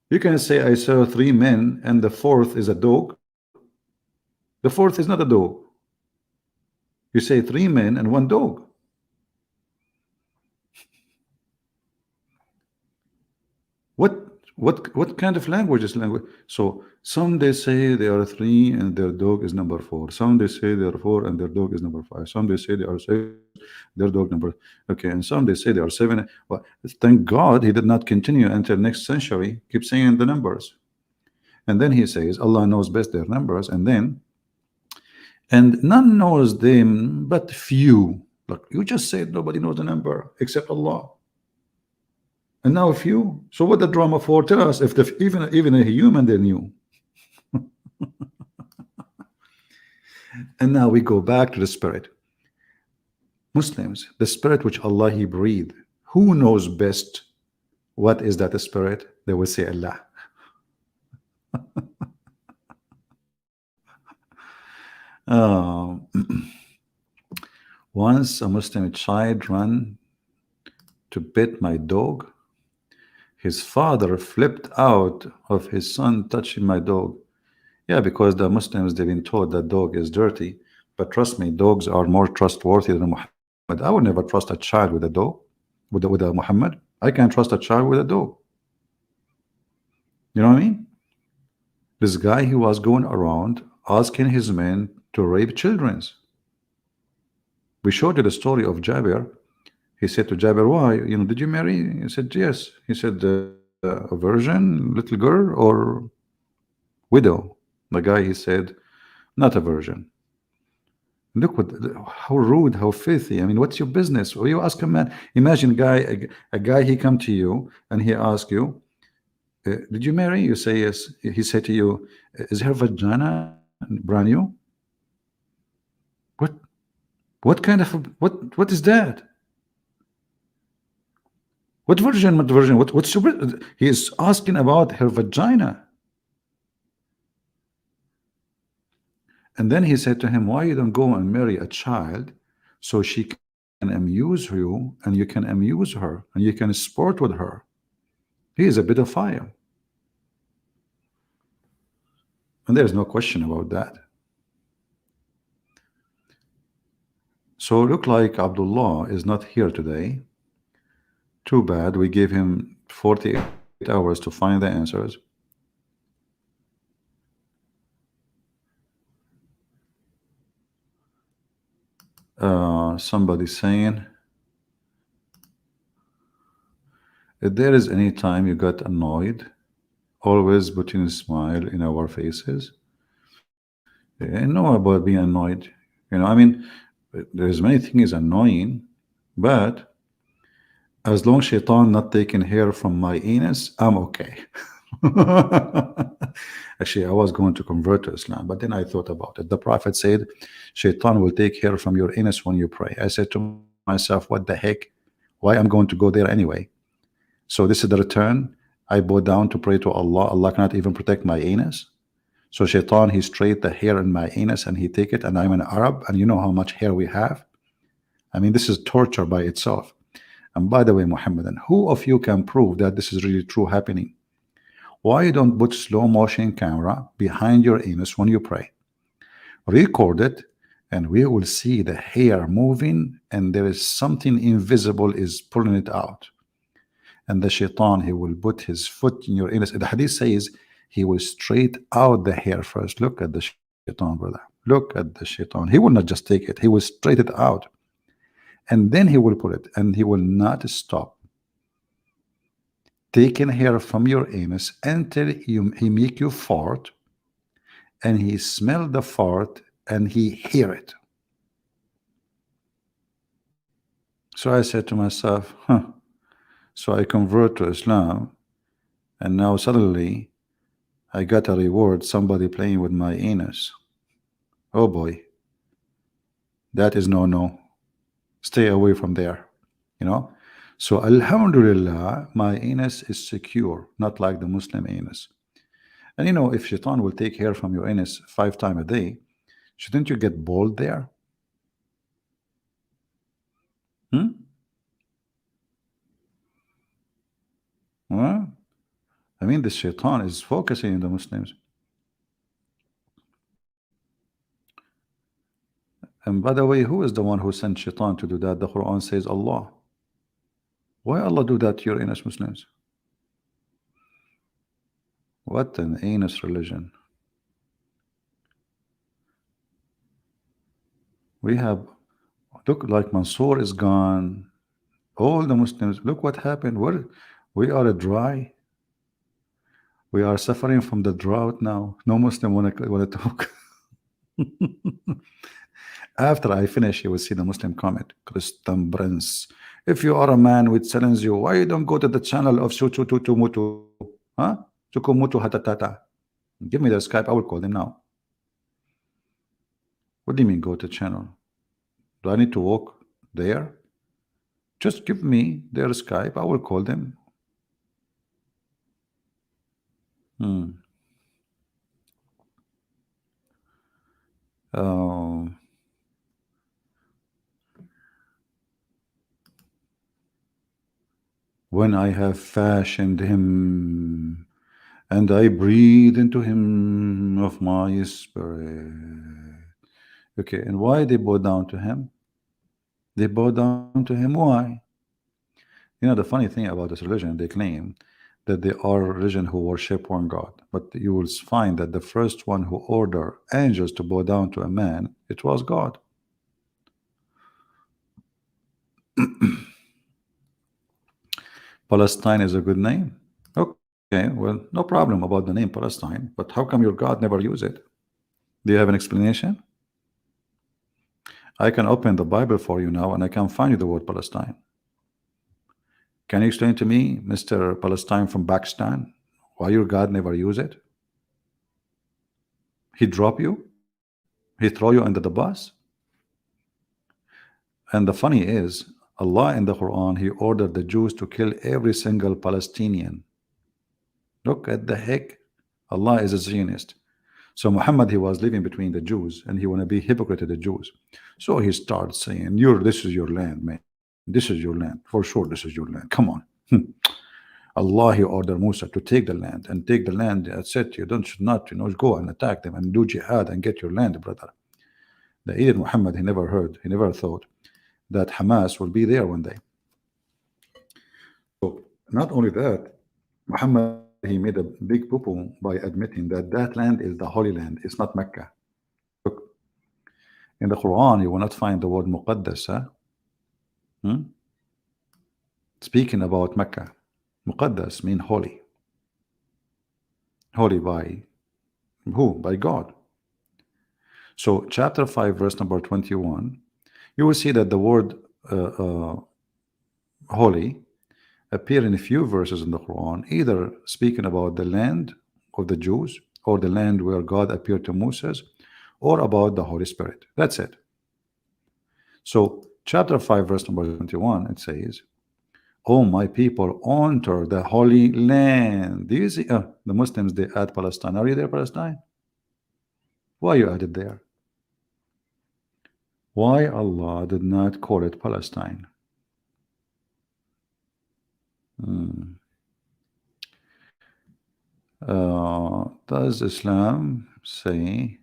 You can say, I saw 3 men and the 4th is a dog. The 4th is not a dog. You say 3 men and 1 dog. What kind of language is language? So some they say they are 3 and their dog is number 4. Some they say they are 4 and their dog is number 5. Some they say they are 6, their dog number. Okay, and some they say they are 7. Well, thank God he did not continue until next century. Keep saying the numbers, and then he says Allah knows best their numbers, and none knows them but few. Look, you just said nobody knows the number except Allah. And now a few. So what the drama for? Tell us if even a human they knew. And now we go back to the spirit. Muslims, the spirit which Allah He breathed. Who knows best what is that spirit? They will say Allah. Once a Muslim child ran to pet my dog. His father flipped out of his son touching my dog. Yeah, because the Muslims, they've been told that dog is dirty. But trust me, dogs are more trustworthy than Muhammad. I would never trust a child with a dog, with a Muhammad. I can't trust a child with a dog. You know what I mean? This guy, he was going around asking his men to rape children. We showed you the story of Jabir. He said to Jabir, why? Did you marry? He said, yes. He said, a virgin, little girl, or widow? The guy, he said, not a virgin. Look how rude, how filthy. I mean, what's your business? Or you ask a man, imagine a guy, he come to you and he ask you, did you marry? You say yes. He said to you, is her vagina brand new? What kind of what is that? What virgin? What virgin? What's your? He is asking about her vagina. And then he said to him, why you don't go and marry a child so she can amuse you and you can amuse her and you can sport with her? He is a pedophile. And there's no question about that. So look like Abdullah is not here today. Too bad. We gave him 48 hours to find the answers. Somebody saying, if there is any time you got annoyed, always putting a smile in our faces. I know about being annoyed. I mean, there's many things annoying, but as long as shaitan not taking hair from my anus, I'm okay. Actually, I was going to convert to Islam, but then I thought about it. The Prophet said, shaitan will take hair from your anus when you pray. I said to myself, what the heck? Why I'm going to go there anyway? So this is the return. I bow down to pray to Allah. Allah cannot even protect my anus. So shaitan, he straight the hair in my anus and he take it, and I'm an Arab, and you know how much hair we have. I mean, this is torture by itself. And by the way, Mohammedan, who of you can prove that this is really true happening? Why you don't put slow motion camera behind your anus when you pray? Record it, and we will see the hair moving, and there is something invisible is pulling it out. And the shaitan, he will put his foot in your anus. The hadith says he will straight out the hair first. Look at the shaitan, brother. Look at the shaitan. He will not just take it. He will straight it out. And then he will put it, and he will not stop taking hair from your anus until he make you fart, and he smell the fart, and he hear it. So I said to myself, so I convert to Islam, and now suddenly I got a reward, somebody playing with my anus. Oh boy, that is no. Stay away from there, So Alhamdulillah, my anus is secure, not like the Muslim anus. And if shaitan will take hair from your anus 5 times a day, shouldn't you get bald there? Hmm? Huh? I mean, the shaitan is focusing on the Muslims. And by the way, who is the one who sent shaitan to do that? The Quran says Allah. Why Allah do that to your anus Muslims? What an anus religion. We have, look, like Mansour is gone. All the Muslims, look what happened. We are dry. We are suffering from the drought now. No Muslim want to talk. After I finish, you will see the Muslim comment. Christian Prince. If you are a man which challenge you, why you don't go to the channel of Mutu? Huh? Mutu Hatatata. Give me the Skype, I will call them now. What do you mean go to channel? Do I need to walk there? Just give me their Skype, I will call them. When I have fashioned him and I breathe into him of my spirit. Okay, and why they bow down to him? They bow down to him. Why? The funny thing about this religion, they claim that they are a religion who worship one God. But you will find that the first one who ordered angels to bow down to a man, it was God. Palestine is a good name. Okay, well, no problem about the name Palestine, but how come your God never use it? Do you have an explanation? I can open the Bible for you now and I can find you the word Palestine. Can you explain to me, Mr. Palestine from Pakistan, why your God never use it? He drop you? He throw you under the bus? And the funny is, Allah in the Quran, He ordered the Jews to kill every single Palestinian. Look at the heck. Allah is a Zionist. So Muhammad, he was living between the Jews and he want to be hypocrite to the Jews. So he starts saying, this is your land, man. This is your land. For sure, this is your land. Come on. Allah, he ordered Musa to take the land and take the land. That's it. You should not, go and attack them and do jihad and get your land, brother. The idiot Muhammad, he never heard, he never thought that Hamas will be there one day. So not only that, Muhammad, he made a big poo-poo by admitting that that land is the Holy Land. It's not Mecca. Look, in the Quran, you will not find the word Muqaddas. Speaking about Mecca, Muqaddas mean holy. Holy by who? By God. So chapter 5, verse number 21, you will see that the word holy appear in a few verses in the Quran, either speaking about the land of the Jews or the land where God appeared to Moses, or about the Holy Spirit. That's it. So chapter 5, verse number 21, it says, "Oh, my people, enter the Holy Land." Do you see the Muslims, they add Palestine. Are you there, Palestine? Why you added there? Why Allah did not call it Palestine? Does Islam say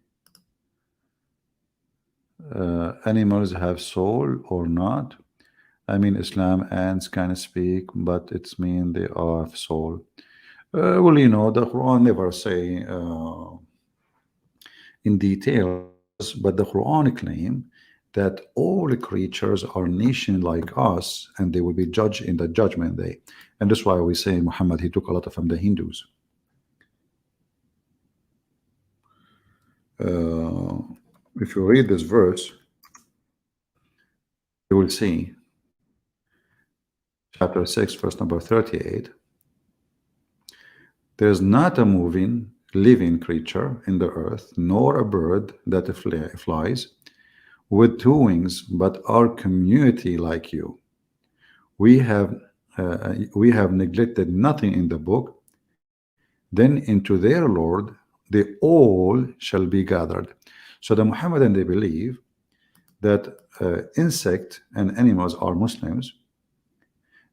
animals have soul or not? I mean, Islam ants can speak, but it's mean they have soul. Well, the Quran never say in details, but the Quran claim that all creatures are nation like us, and they will be judged in the judgment day. And that's why we say Muhammad, he took a lot from the Hindus. If you read this verse, you will see chapter 6, verse number 38. There's not a moving, living creature in the earth, nor a bird that flies with 2 wings, but our community like you. We have we have neglected nothing in the book, then into their Lord they all shall be gathered. So the Muhammadan, they believe that insect and animals are Muslims,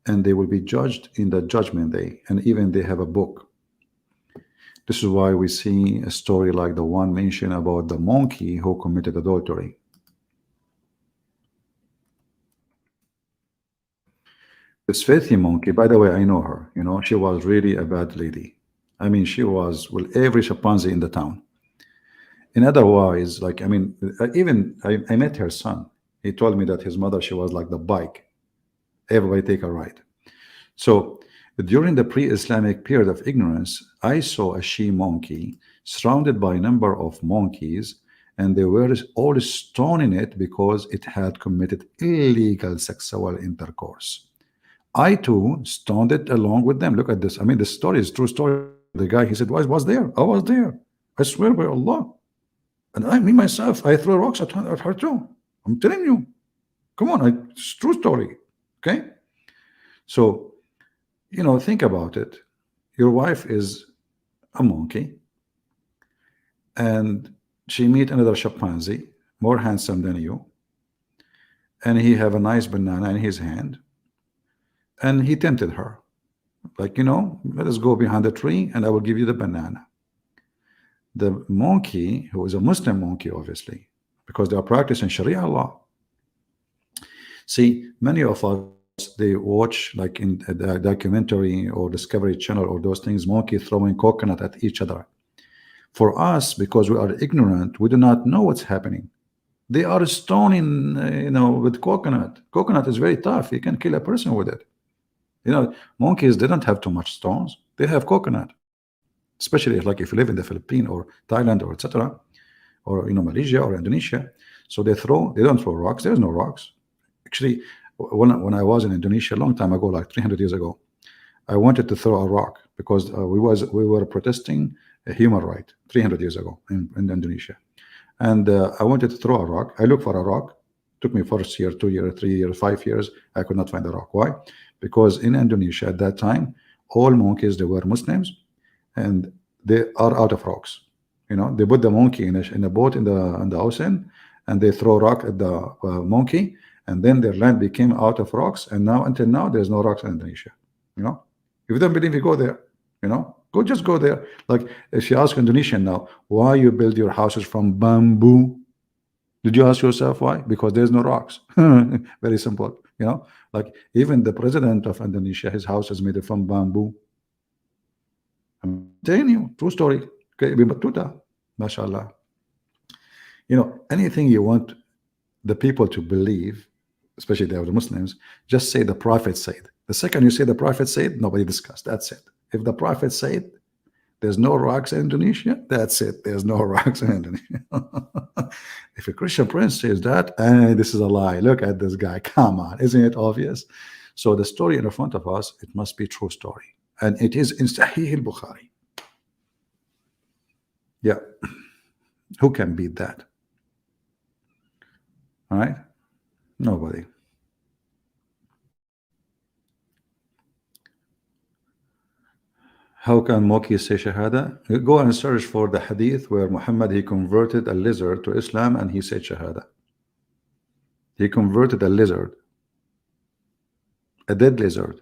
and they will be judged in the judgment day, and even they have a book. This is why we see a story like the one mentioned about the monkey who committed adultery. This Faithy monkey, by the way, I know her. You know, she was really a bad lady. I mean, she was with every chimpanzee in the town. In otherwise, like, I mean, even I met her son. He told me that his mother, she was like the bike. Everybody take a ride. So during the pre-Islamic period of ignorance, I saw a she monkey surrounded by a number of monkeys, and they were all stoning it because it had committed illegal sexual intercourse. I too stoned it along with them. Look at this. I mean, the story is true story. The guy, he said, was there. I was there. I swear by Allah. And I, me myself, I threw rocks at her too. I'm telling you. Come on, it's true story. Okay? So, you know, think about it. Your wife is a monkey, and she meet another chimpanzee, more handsome than you, and he have a nice banana in his hand, and he tempted her. Like, you know, let us go behind the tree and I will give you the banana. The monkey, who is a Muslim monkey, obviously, because they are practicing Sharia law. See, many of us, they watch like in the documentary or Discovery Channel or those things, monkey throwing coconut at each other. For us, because we are ignorant, we do not know what's happening. They are stoning, you know, with coconut. Coconut is very tough. You can kill a person with it. You know, monkeys, they don't have too much stones. They have coconut, especially like if you live in the Philippines or Thailand or etc., or you know, Malaysia or Indonesia. So they don't throw rocks. There's no rocks. Actually, when I was in Indonesia a long time ago, like 300 years ago, I wanted to throw a rock because we were protesting a human right 300 years ago in Indonesia, and I wanted to throw a rock. I looked for a rock. Took me first year, 2 years, 3 years, 5 years. I could not find a rock. Why? Because in Indonesia at that time, all monkeys, they were Muslims, and they are out of rocks. You know, they put the monkey in a boat in the ocean, and they throw rock at the monkey, and then their land became out of rocks. And now, until now, there's no rocks in Indonesia. You know, if you don't believe me, go there. You know, just go there. Like if you ask Indonesian now, why you build your houses from bamboo? Did you ask yourself why? Because there's no rocks. Very simple. You know, like even the president of Indonesia, his house is made from bamboo. I'm telling you, true story. Okay, batuta, mashallah. You know, anything you want the people to believe, especially the Muslims, just say the Prophet said. The second you say the Prophet said, nobody discussed. That's it. If the Prophet said there's no rocks in Indonesia, that's it. There's no rocks in Indonesia. If a Christian prince says that, this is a lie. Look at this guy. Come on, isn't it obvious? So the story in front of us, it must be true story, and it is in Sahih al-Bukhari. Yeah, who can beat that? All right, nobody. How can Moki say Shahada? You go and search for the hadith where Muhammad, he converted a lizard to Islam and he said Shahada. He converted a lizard, a dead lizard.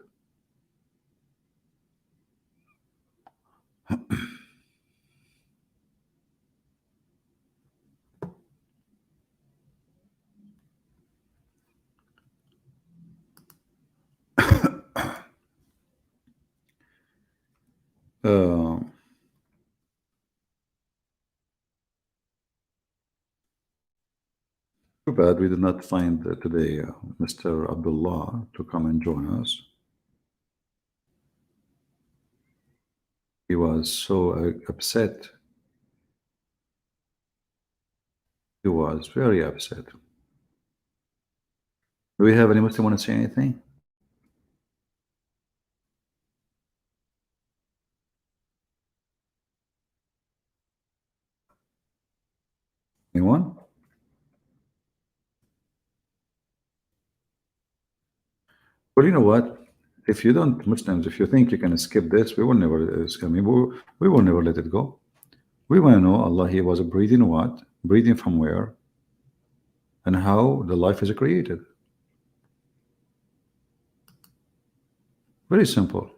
Uh, Too bad we did not find today Mr. Abdullah to come and join us. He was so upset. He was very upset. Do we have any Muslim want to say anything? Anyone? Well, you know what? If you don't, Muslims, if you think you can skip this, we will never, I mean, we will never let it go. We want to know Allah, He was breathing what? Breathing from where? And how the life is created. Very simple.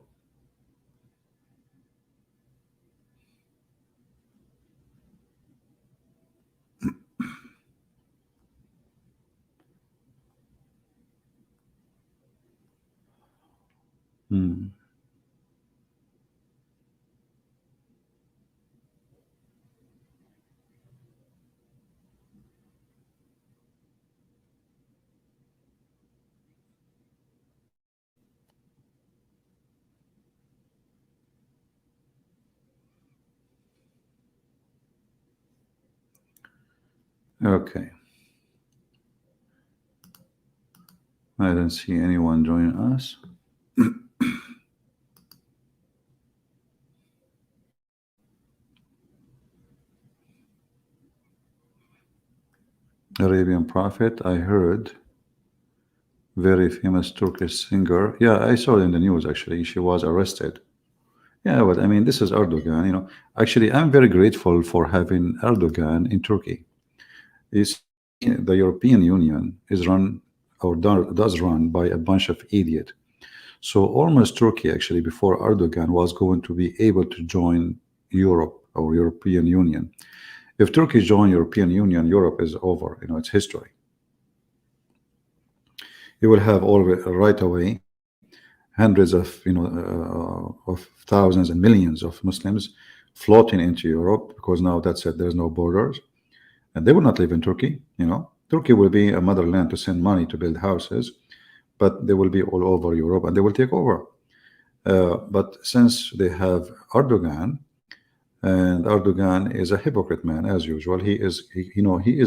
Hmm. Okay. I don't see anyone joining us. Arabian Prophet, I heard, very famous Turkish singer. Yeah, I saw it in the news actually. She was arrested. Yeah, but I mean, this is Erdogan. Actually, I'm very grateful for having Erdogan in Turkey. Is the European Union is run or does run by a bunch of idiots. So almost Turkey actually before Erdogan was going to be able to join Europe or European Union. If Turkey join European Union, Europe is over. It's history. You will have all right away hundreds of thousands and millions of Muslims floating into Europe because now that's it. There's no borders, and they will not live in Turkey. Turkey will be a motherland to send money to build houses, but they will be all over Europe and they will take over. But since they have Erdogan, and Erdogan is a hypocrite man as usual. He is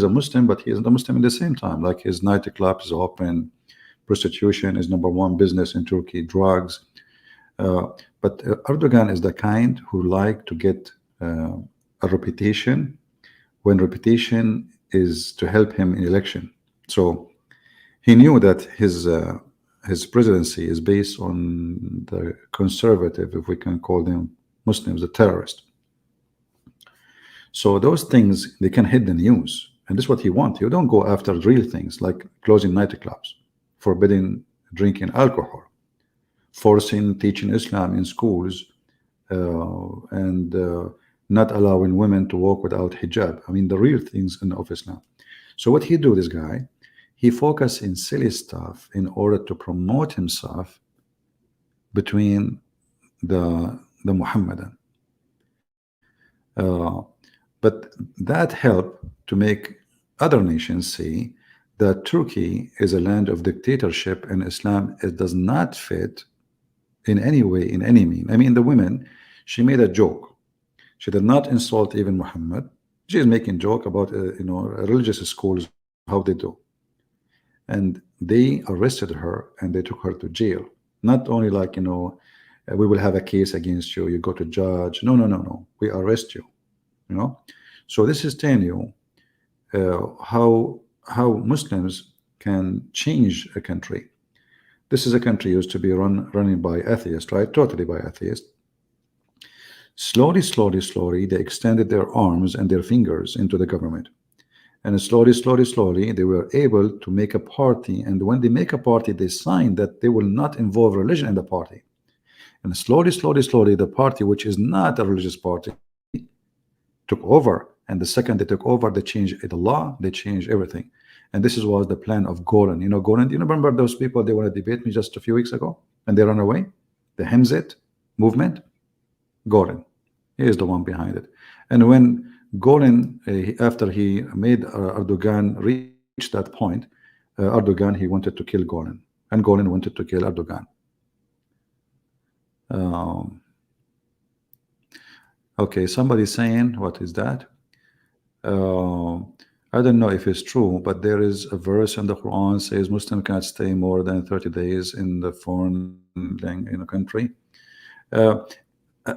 a Muslim, but he isn't a Muslim at the same time. Like his nightclub is open, prostitution is #1 business in Turkey, drugs. But Erdogan is the kind who like to get a reputation when reputation is to help him in election. So he knew that his presidency is based on the conservative, if we can call them Muslims, the terrorists. So those things, they can hit the news. And this is what he wants. You don't go after real things like closing nightclubs, forbidding drinking alcohol, forcing teaching Islam in schools, and not allowing women to walk without hijab. I mean, the real things of Islam. So what he do, this guy, he focus in silly stuff in order to promote himself between the Muhammadan. But that helped to make other nations see that Turkey is a land of dictatorship and Islam, it does not fit in any way, in any mean. I mean, the women, she made a joke. She did not insult even Muhammad. She is making joke about religious schools, how they do. And they arrested her and they took her to jail. Not only like, we will have a case against you, you go to judge. No. We arrest you. So this is telling you how Muslims can change a country. This is a country used to be running by atheists, right? Totally by atheists. Slowly, they extended their arms and their fingers into the government. And slowly, they were able to make a party. And when they make a party, they sign that they will not involve religion in the party. And slowly, the party, which is not a religious party, took over. And the second they took over, they changed the law, they changed everything. And this was the plan of Golan. Golan, you remember those people, they want to debate me just a few weeks ago, and they run away? The Hemzit movement, Golan, he is the one behind it. And when Golan, after he made Erdogan reach that point, Erdogan, he wanted to kill Golan, and Golan wanted to kill Erdogan. Okay, somebody's saying, what is that? I don't know if it's true, but there is a verse in the Quran says Muslim cannot stay more than 30 days in the foreign country.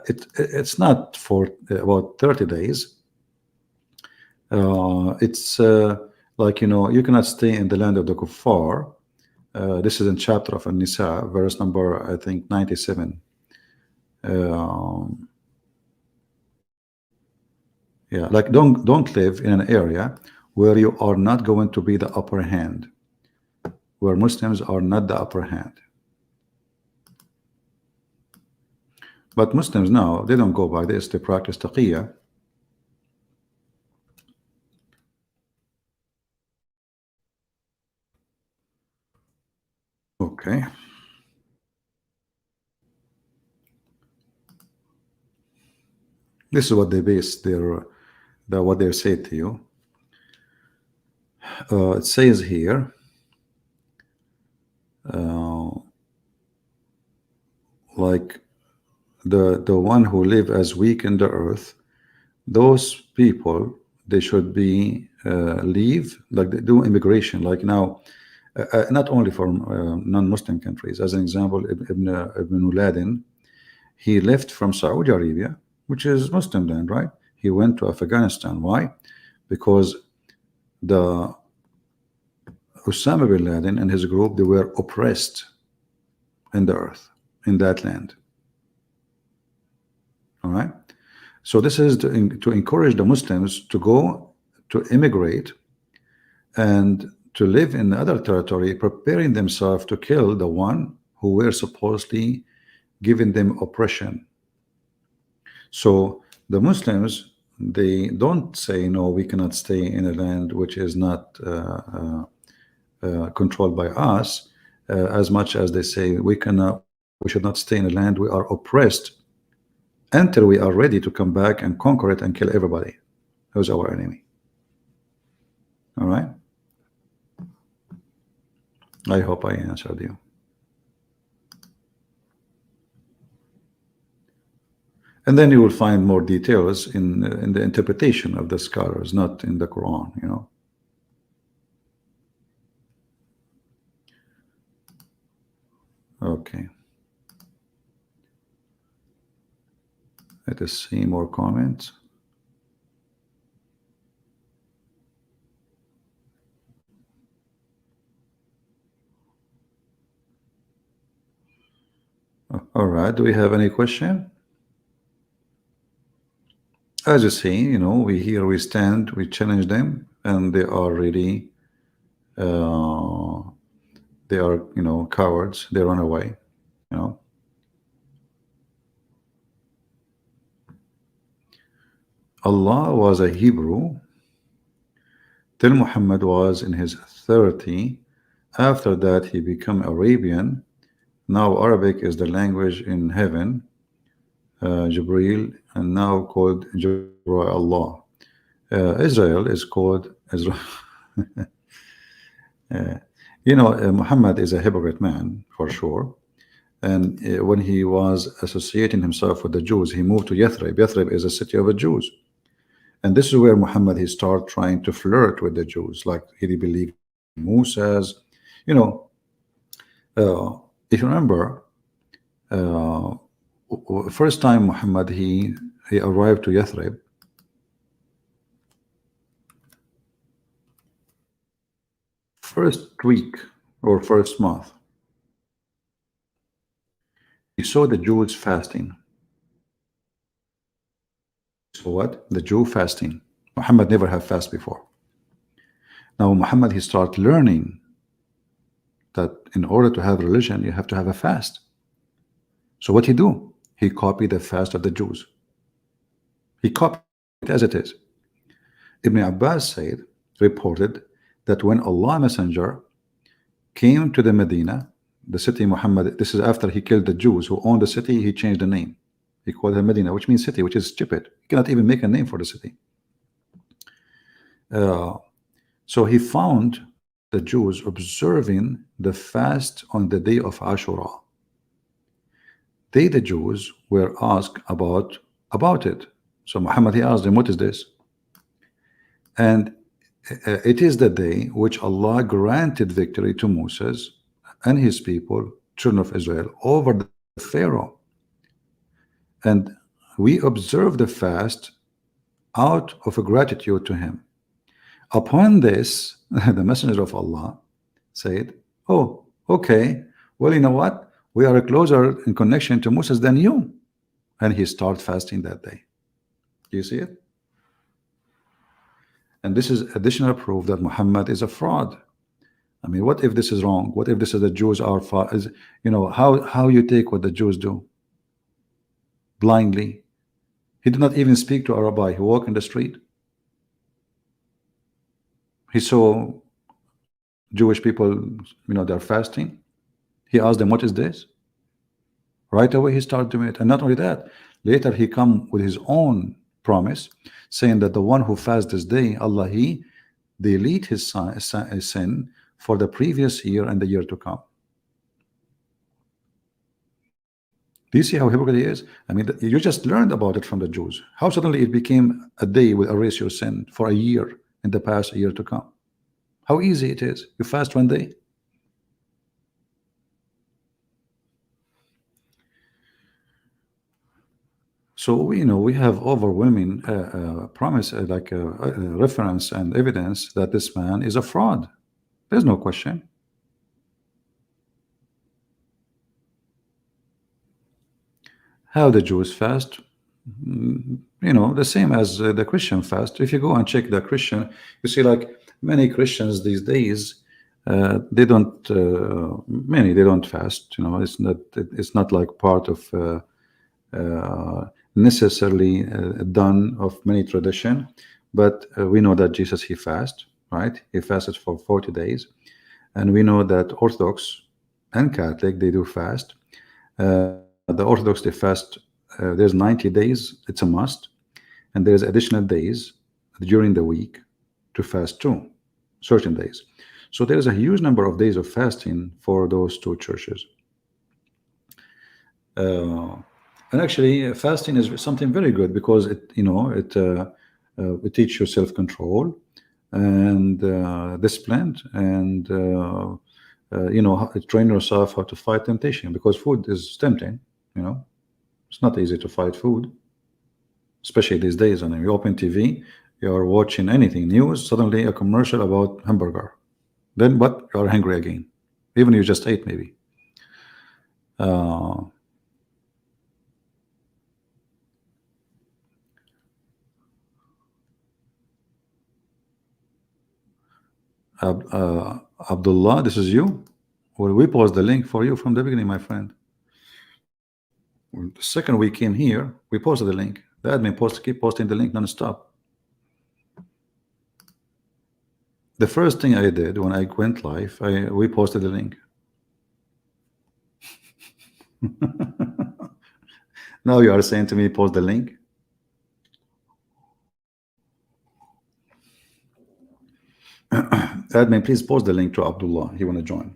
It's not for about 30 days. It's like you cannot stay in the land of the kuffar This is in chapter of An-Nisa, verse number, I think, 97. Yeah, like don't live in an area where you are not going to be the upper hand, where Muslims are not the upper hand. But Muslims now, they don't go by this, they practice taqiyya. Okay. This is what they base what they say to you. It says here, like the one who live as weak in the earth, those people, they should be leave, like they do immigration, like now, not only from non-Muslim countries. As an example, Ibn Laden, he left from Saudi Arabia, which is Muslim land, right? He went to Afghanistan. Why? Because the Osama bin Laden and his group, they were oppressed in the earth, in that land. All right. So this is to encourage the Muslims to go to immigrate and to live in other territory, preparing themselves to kill the one who were supposedly giving them oppression. So the Muslims, they don't say, no, we cannot stay in a land which is not controlled by us, as much as they say we should not stay in a land we are oppressed until we are ready to come back and conquer it and kill everybody who's our enemy. All right. I hope I answered you. And then you will find more details in the interpretation of the scholars, not in the Quran, you know. Okay. Let us see more comments. All right. Do we have any question? As you see, you know, we stand, we challenge them, and they are really, they are, you know, cowards. They run away, you know. Allah was a Hebrew till Muhammad was in his 30. After that, he became Arabian. Now Arabic is the language in heaven, Jibreel, and now called Allah. Israel is called Israel. You know, Muhammad is a hypocrite man for sure. And when he was associating himself with the Jews, he moved to Yathrib. Yathrib is a city of the Jews. And this is where Muhammad, he started trying to flirt with the Jews, like he believed Musa's, you know. If you remember, first time Muhammad he arrived to Yathrib, first week or first month, he saw the Jews fasting. So what? The Jew fasting. Muhammad never had fast before. Now Muhammad, he started learning that in order to have religion, you have to have a fast. So what he do? He copied the fast of the Jews. He copied it as it is. Ibn Abbas reported that when Allah Messenger came to the Medina, the city Muhammad, this is after he killed the Jews who owned the city, he changed the name. He called it Medina, which means city, which is stupid. You cannot even make a name for the city. So he found the Jews observing the fast on the day of Ashura. They, the Jews, were asked about it. So Muhammad, he asked them, what is this? And it is the day which Allah granted victory to Moses and his people, children of Israel, over the Pharaoh. And we observe the fast out of a gratitude to him. Upon this, the messenger of Allah said, oh, Okay, well, you know what? We are closer in connection to Moses than you. And he started fasting that day. Do you see it? And this is additional proof that Muhammad is a fraud. I mean, what if this is wrong? What if this is the Jews are is, how you take what the Jews do blindly? He did not even speak to a rabbi. He walked in the street. He saw Jewish people, they're fasting. He asked them, "What is this?" Right away, he started doing it. And not only that, later he come with his own promise, saying that the one who fasts this day, Allah, He delete his sin for the previous year and the year to come. Do you see how hypocrite he is? I mean, you just learned about it from the Jews. How suddenly it became a day will erase your sin for a year in the past, a year to come. How easy it is. You fast one day. So we have overwhelming promise, reference and evidence that this man is a fraud. There's no question. How the Jews fast? The same as the Christian fast. If you go and check the Christian, you see like many Christians these days, they don't. Many they don't fast. It's not like part of necessarily done of many tradition, but we know that Jesus he fasted, right? He fasted for 40 days, and we know that Orthodox and Catholic they do fast. The Orthodox they fast. There's 90 days. It's a must, and there's additional days during the week to fast too, certain days. So there is a huge number of days of fasting for those two churches. And actually, fasting is something very good because it teaches you self-control and discipline, and train yourself how to fight temptation, because food is tempting. It's not easy to fight food, especially these days. And you open TV, you're watching anything news, suddenly a commercial about hamburger. Then what? You're hungry again, even you just ate maybe. Abdullah, this is you. Well, we post the link for you from the beginning, my friend. The second we came here, we posted the link. The admin keep posting the link non-stop. The first thing I did when I went live, we posted the link. Now you are saying to me, post the link. Admin, please post the link to Abdullah. He want to join.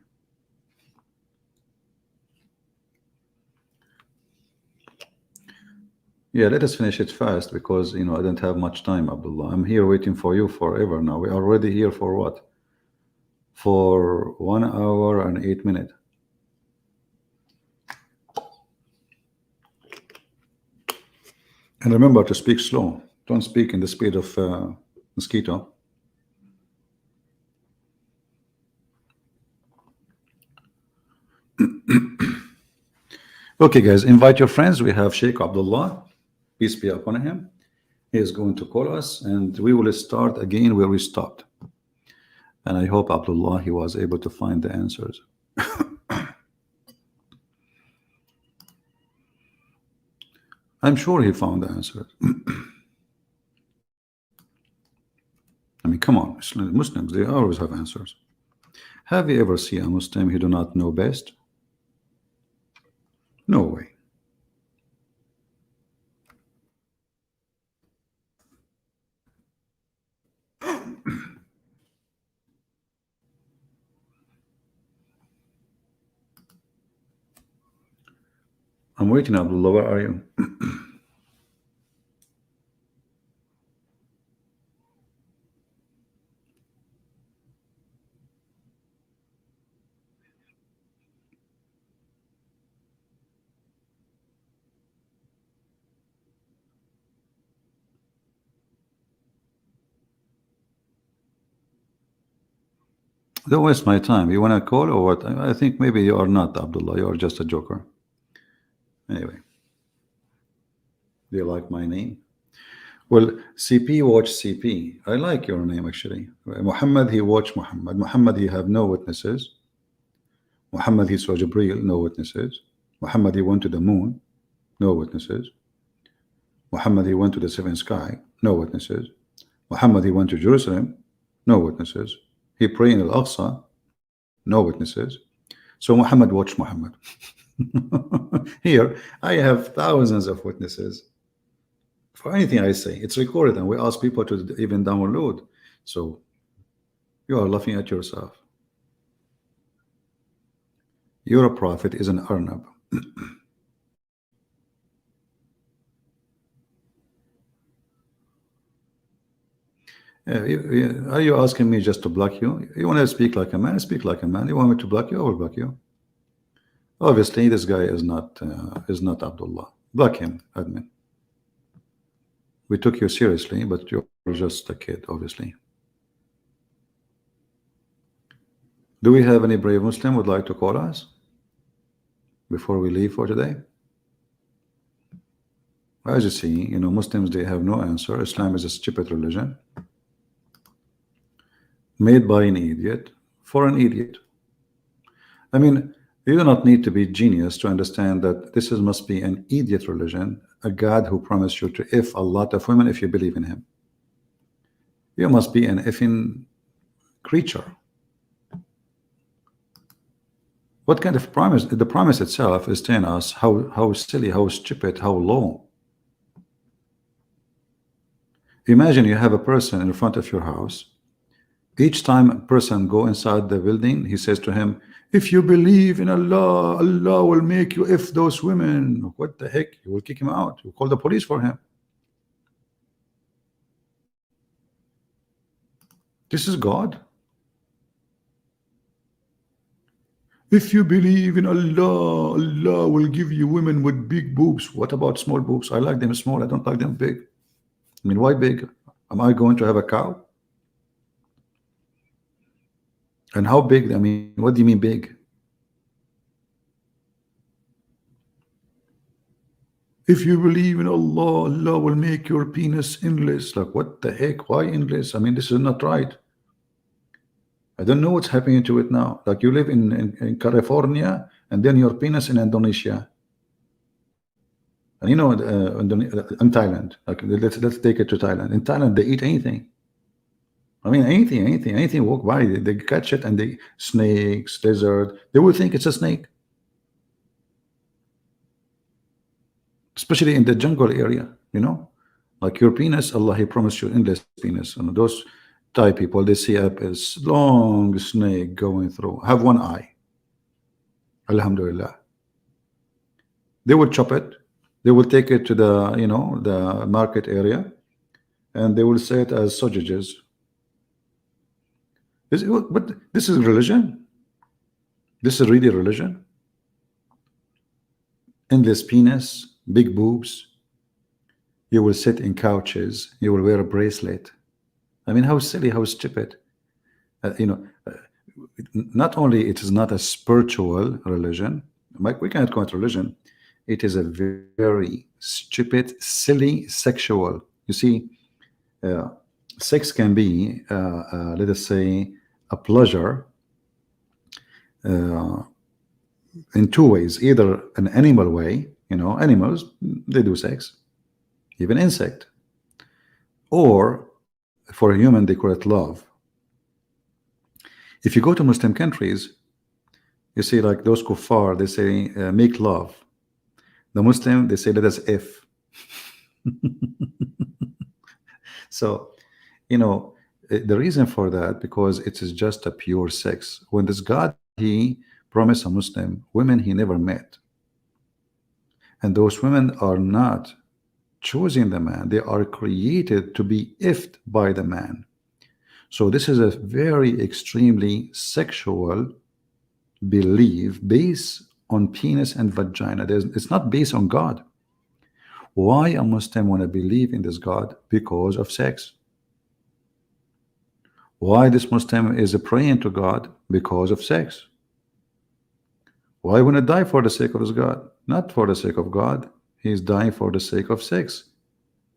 Yeah, let us finish it fast because I don't have much time, Abdullah. I'm here waiting for you forever now. We are already here for what? For 1 hour and 8 minutes. And remember to speak slow. Don't speak in the speed of mosquito. Okay, guys, invite your friends. We have Sheikh Abdullah, peace be upon him. He is going to call us, and we will start again where we stopped. And I hope Abdullah he was able to find the answers. I'm sure he found the answers. I mean, come on, Muslims, they always have answers. Have you ever seen a Muslim who do not know best? No way. I'm waiting, Abdullah. Where are you? Don't waste my time. You want to call or what? I think maybe you are not Abdullah. You are just a joker. Anyway, do you like my name? Well, CP watch CP. I like your name actually. Muhammad, he watch Muhammad. Muhammad, he have no witnesses. Muhammad, he saw Jibreel, no witnesses. Muhammad, he went to the moon, no witnesses. Muhammad, he went to the seventh sky, no witnesses. Muhammad, he went to Jerusalem, no witnesses. He prayed in Al-Aqsa, no witnesses. So Muhammad watched Muhammad. Here, I have thousands of witnesses. For anything I say, it's recorded, and we ask people to even download. So you are laughing at yourself. Your prophet is an Arnab. Are you asking me just to block you? You want to speak like a man? Speak like a man. You want me to block you? I will block you. Obviously, this guy is not Abdullah. Block him, admin. We took you seriously, but you're just a kid, obviously. Do we have any brave Muslim would like to call us before we leave for today? As you see, Muslims, they have no answer. Islam is a stupid religion made by an idiot for an idiot. I mean, you do not need to be genius to understand that this must be an idiot religion, a God who promised you to if a lot of women if you believe in him. You must be an effing creature. What kind of promise? The promise itself is telling us how silly, how stupid, how low. Imagine you have a person in front of your house. Each time a person go inside the building, he says to him, if you believe in Allah, Allah will make you if those women. What the heck? You will kick him out. You call the police for him. This is God. If you believe in Allah, Allah will give you women with big boobs. What about small boobs? I like them small. I don't like them big. I mean, why big? Am I going to have a cow? And how big? I mean, what do you mean big? If you believe in Allah, Allah will make your penis endless. Like, what the heck? Why endless? I mean, this is not right. I don't know what's happening to it now. Like, you live in California, and then your penis in Indonesia. And in Thailand. Like, let's take it to Thailand. In Thailand, they eat anything. I mean, anything walk by, they catch it, and they snakes, lizard, they will think it's a snake. Especially in the jungle area, like your penis, Allah, he promised you endless penis. And those Thai people, they see up as long snake going through, have one eye. Alhamdulillah. They will chop it, they will take it to the the market area, and they will say it as sausages. But this is religion. This is really religion. Endless penis, big boobs. You will sit in couches. You will wear a bracelet. I mean, how silly, how stupid. Not only it is not a spiritual religion. We cannot call it religion. It is a very stupid, silly, sexual. You see, sex can be, let us say, a pleasure in two ways. Either an animal way, animals, they do sex, even insect, or for a human, they call it love. If you go to Muslim countries, you see, like those kuffar, they say make love. The Muslim, they say let us if. So, the reason for that, because it is just a pure sex. When this God, he promised a Muslim women he never met, and those women are not choosing the man, they are created to be ifed by the man. So this is a very extremely sexual belief based on penis and vagina. It's not based on God. Why a Muslim want to believe in this God? Because of sex. Why this Muslim is praying to God? Because of sex. Why wanna die for the sake of his God? Not for the sake of God. He's dying for the sake of sex.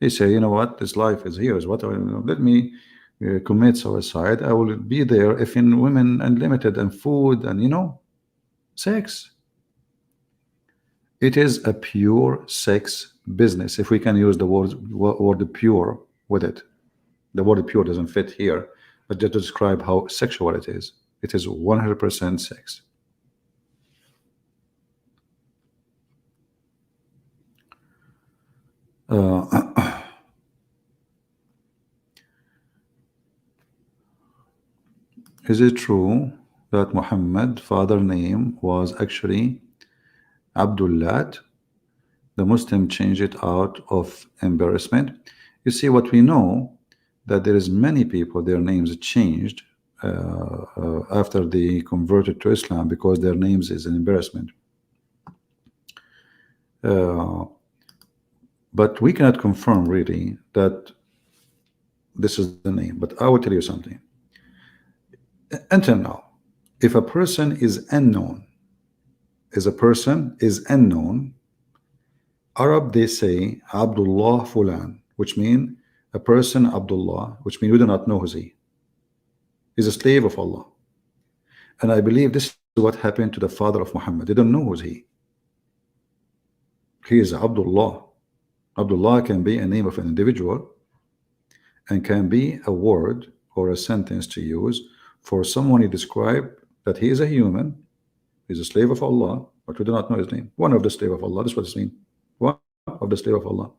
He say, you know what, this life is here. Is what let me commit suicide. I will be there if in women unlimited and food and sex. It is a pure sex business. If we can use the word pure with it, the word pure doesn't fit here, but just to describe how sexual it is. It is 100% sex. Is it true that Muhammad father name was actually Abdullah? The Muslim changed it out of embarrassment. You see, what we know that there is many people their names changed after they converted to Islam because their names is an embarrassment. But we cannot confirm really that this is the name. But I will tell you something. Until now, if a person is unknown, Arab they say Abdullah Fulan, which mean a person Abdullah, which mean we do not know who's he. He's a slave of Allah. And I believe this is what happened to the father of Muhammad. They don't know who's he. He is Abdullah. Abdullah can be a name of an individual and can be a word or a sentence to use for someone you describe that he is a human, he's a slave of Allah, but we do not know his name. One of the slave of Allah, that's what it means. One of the slave of Allah.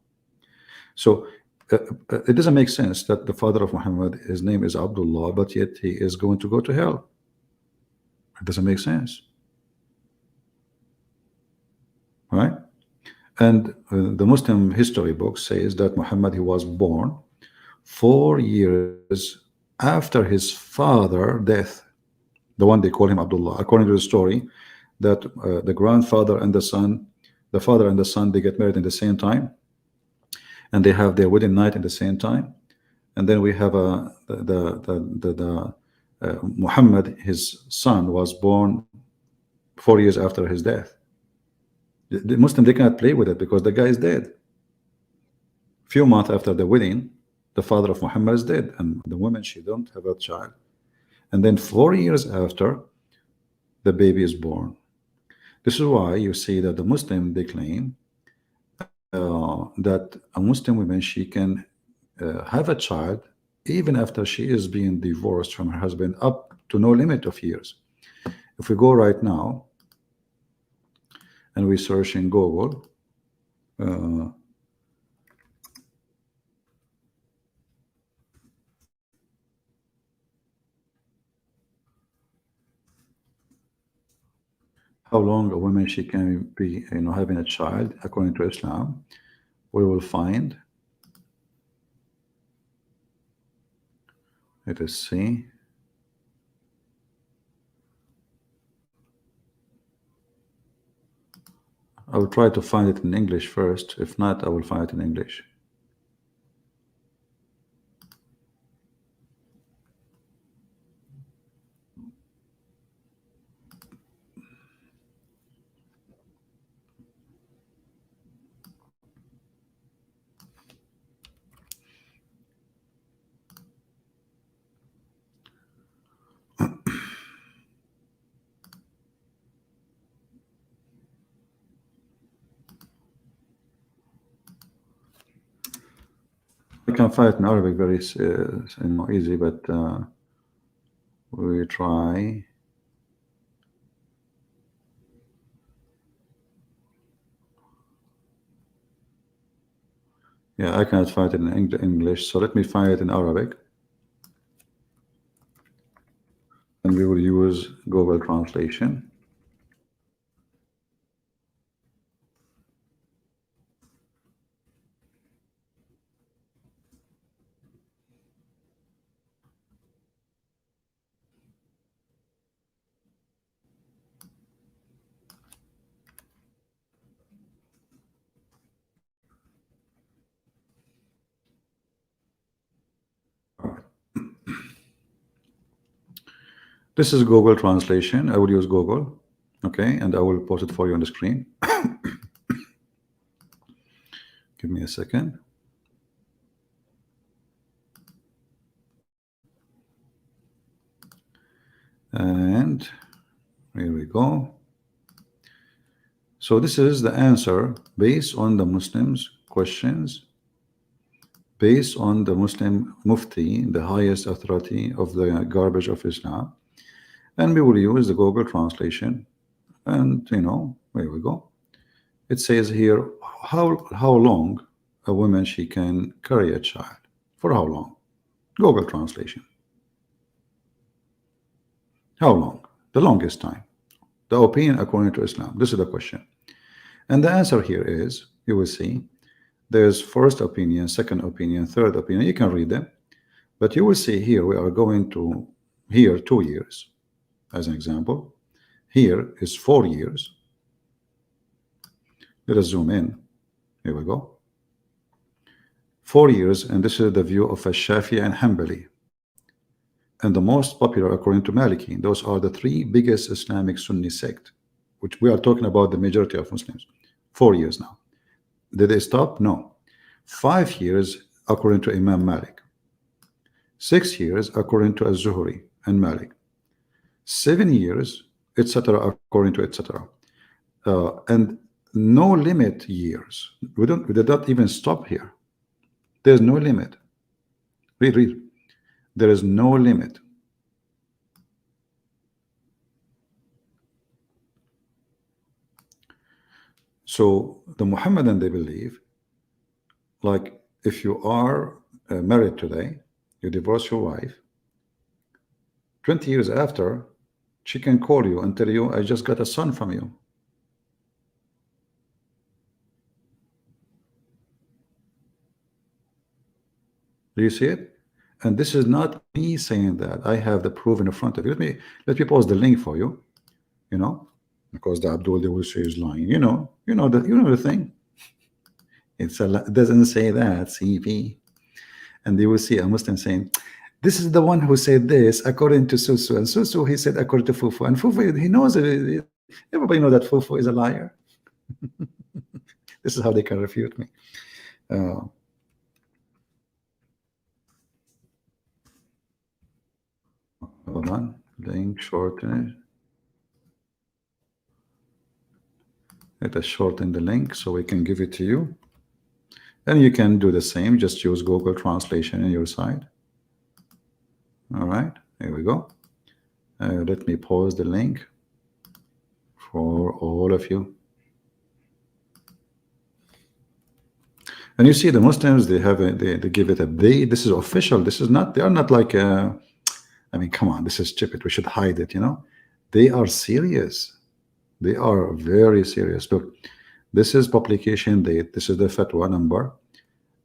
So it doesn't make sense that the father of Muhammad, his name is Abdullah, but yet he is going to go to hell. It doesn't make sense. Right? And the Muslim history book says that Muhammad, he was born 4 years after his father death, the one they call him Abdullah, according to the story that the grandfather and the son, the father and the son, they get married in the same time and they have their wedding night in the same time. And then we have Muhammad, his son, was born 4 years after his death. The Muslim, they cannot play with it because the guy is dead. Few months after the wedding, the father of Muhammad is dead, and the woman, she don't have a child. And then 4 years after, the baby is born. This is why you see that the Muslim, they claim that a Muslim woman, she can have a child even after she is being divorced from her husband up to no limit of years. If we go right now and we search in Google, how long a woman she can be, having a child according to Islam, we will find. Let us see. I will try to find it in English first. If not, I will find it in English. I can find it in Arabic very easy, but we try. Yeah, I cannot find it in English, so let me find it in Arabic. And we will use Google Translation. This is Google translation. I will use Google, okay, and I will post it for you on the screen. Give me a second. And here we go. So this is the answer based on the Muslims' questions, based on the Muslim Mufti, the highest authority of the garbage of Islam. And we will use the Google translation. And here we go. It says here how long a woman she can carry a child. For how long? Google translation. How long? The longest time. The opinion according to Islam. This is the question. And the answer here is, you will see, there's first opinion, second opinion, third opinion. You can read them. But you will see here, we are going to, here, 2 years, as an example. Here is 4 years. Let us zoom in. Here we go. 4 years, and this is the view of a Shafi'i and Hanbali. And the most popular according to Maliki. Those are the 3 biggest Islamic Sunni sect, which we are talking about the majority of Muslims. 4 years now. Did they stop? No. 5 years according to Imam Malik. 6 years according to Az-Zuhri and Malik. 7 years, etc. according to etc. And no limit years. We did not even stop here. There's no limit. Read. There is no limit. So the Muhammadan, they believe, like if you are married today, you divorce your wife, 20 years after, she can call you and tell you, I just got a son from you. Do you see it? And this is not me saying that. I have the proof in front of you. Let me post the link for you. Because the Abdul, they will say is lying. You know the thing. It doesn't say that, CP. And you will see a Muslim saying, this is the one who said this according to Susu, and Susu he said according to Fufu, and Fufu he knows it. Everybody knows that Fufu is a liar. This is how they can refute me. Hold on, link shorten. Let us shorten the link so we can give it to you. And you can do the same, just use Google translation on your side. All right, here we go. Let me pause the link for all of you. And you see the Muslims, they give it a they. This is official. This is not, they are not like I mean, come on, this is stupid. We should hide it, They are serious. They are very serious. Look, this is publication date. This is the fatwa number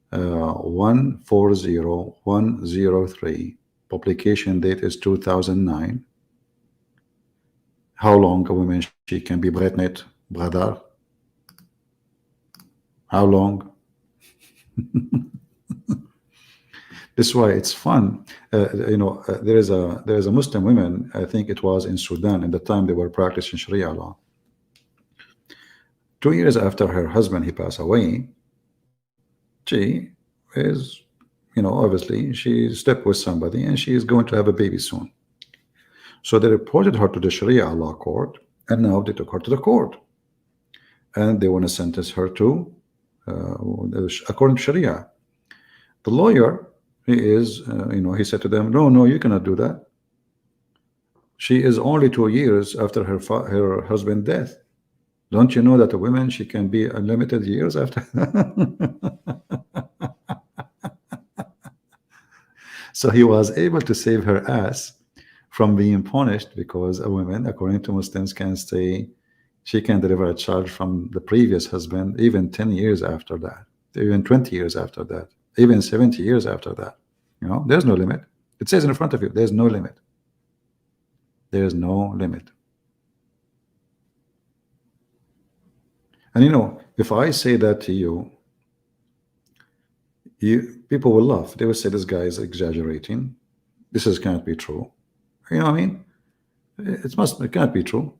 140103. Publication date is 2009. How long a woman she can be pregnant, brother? How long? This is why it's fun. There is a Muslim woman, I think it was in Sudan, at the time they were practicing Sharia law. 2 years after her husband, he passed away, she is, obviously she slept with somebody and she is going to have a baby soon. So they reported her to the Sharia law court, and now they took her to the court. And they want to sentence her to, according to Sharia. The lawyer, he said to them, no, you cannot do that. She is only 2 years after her husband's death. Don't you know that a woman, she can be unlimited years after? So he was able to save her ass from being punished, because a woman, according to Muslims, can stay, she can deliver a child from the previous husband even 10 years after that, even 20 years after that, even 70 years after that. There's no limit. It says in front of you, there's no limit. There's no limit. And if I say that to you, people will laugh. They will say this guy is exaggerating. This can't be true. You know what I mean? It can't be true.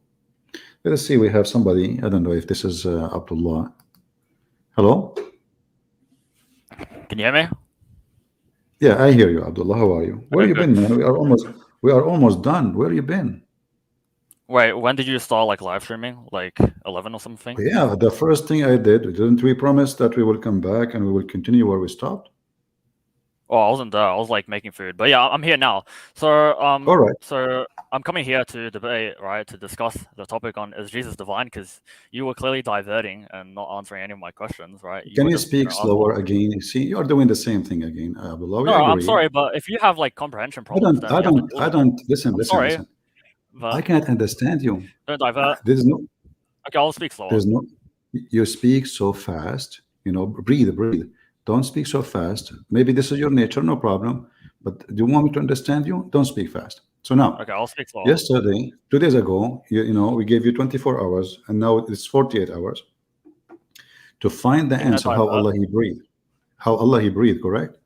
Let us see. We have somebody. I don't know if this is Abdullah. Hello. Can you hear me? Yeah, I hear you, Abdullah. How are you? Where Okay, you good. been, man? We are almost done. Where you been? Wait, when did you start like live streaming? Like 11 or something? Yeah, the first thing I did, didn't we promise that we will come back and we will continue where we stopped? Oh, I wasn't there. I was like making food. But yeah, I'm here now. All right. So I'm coming here to debate, right, to discuss the topic on is Jesus divine? Because you were clearly diverting and not answering any of my questions, right? You Can were you just, speak asking. slower again? You see, you are doing the same thing again, Abdullah. We No, I'm agreed. sorry, but if you have like comprehension problems, then you have to deal I with it. don't, listen, I'm listen, sorry, listen. I but can't understand you. don't divert. There's no, Okay, I'll speak slower. there's no, you speak so fast, breathe, breathe. Don't speak so fast. Maybe this is your nature, no problem. But do you want me to understand you? Don't speak fast. So now, Okay, I'll speak slower. yesterday, 2 days ago, we gave you 24 hours, and now it's 48 hours to find the Are you gonna answer how divert? Allah He breathed. How Allah He breathed, correct?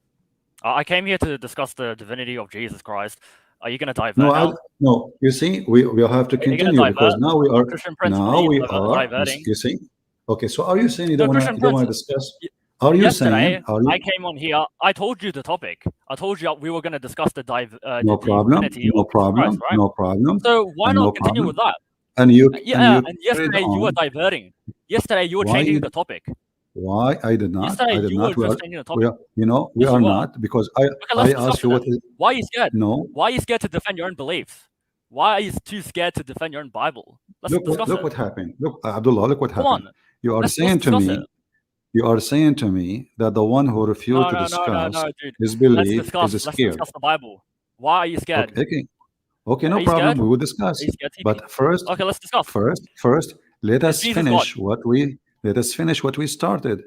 I came here to discuss the divinity of Jesus Christ. Are you gonna No, divert now? no. You see, we will have to Are you gonna continue because divert? Christian Prince, are you diverting? you see. Okay, so are you saying No, Christian you don't Prince. want to discuss? y- Are you Yesterday, saying are I you came on here. I told you the topic. I told you we were gonna discuss no the problem, divinity no of Jesus Christ, problem, right? no problem, So why and not no continue with problem, that? and you Yeah, and carried yesterday you were on. diverting. Yesterday you were Why changing you the topic. why I did not? Yesterday I did you were not. just changing the We topic. are we Yes, you are were. not because Okay, I let's discuss asked it you then. what is Why are you scared? no. Why are you scared to defend your own beliefs? Why are you too scared to defend your own Bible? Let's discuss Look it. what happened. Look, Abdullah, look what Come happened. on, You are let's saying to discuss it. me, you are saying to me that the one who refused No, to no, no, no, discuss no, dude. his belief is Let's scared. discuss the Bible. Why are you scared? Okay, okay, okay, Are no you problem. scared? We will Are discuss. you scared, TP? But first, Okay, let's discuss. let Is us Jesus God? finish what we started.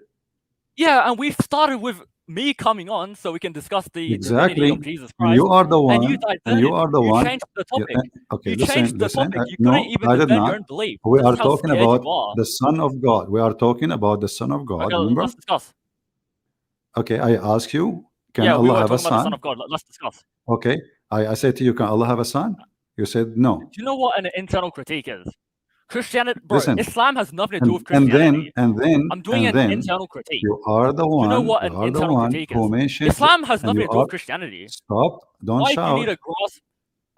Yeah, and we started with me coming on so we can discuss the divinity Exactly. of Jesus And you Christ, are the and you one, and you diverted. are the You one. changed the Yeah, topic. okay, You changed the listen. topic. You couldn't No, even I did defend not. your own belief. We This are is how talking scared about you are. the Son of God. We are talking about the Son of God. Okay, let's Remember? discuss. Okay, I ask you, can Yeah, we Allah were have a talking about the Son son? of God. Let's discuss. Okay, I said to you, can Allah have a son? You said Do no. you know what an internal critique is? Christianity, bro, Listen, Islam has nothing to do with and then Christianity. I'm doing an internal critique. Do you know what you an are the internal one critique who is? mentioned, Islam has and nothing you to do are with Christianity. stop. Don't Why do you need shout. a grasp?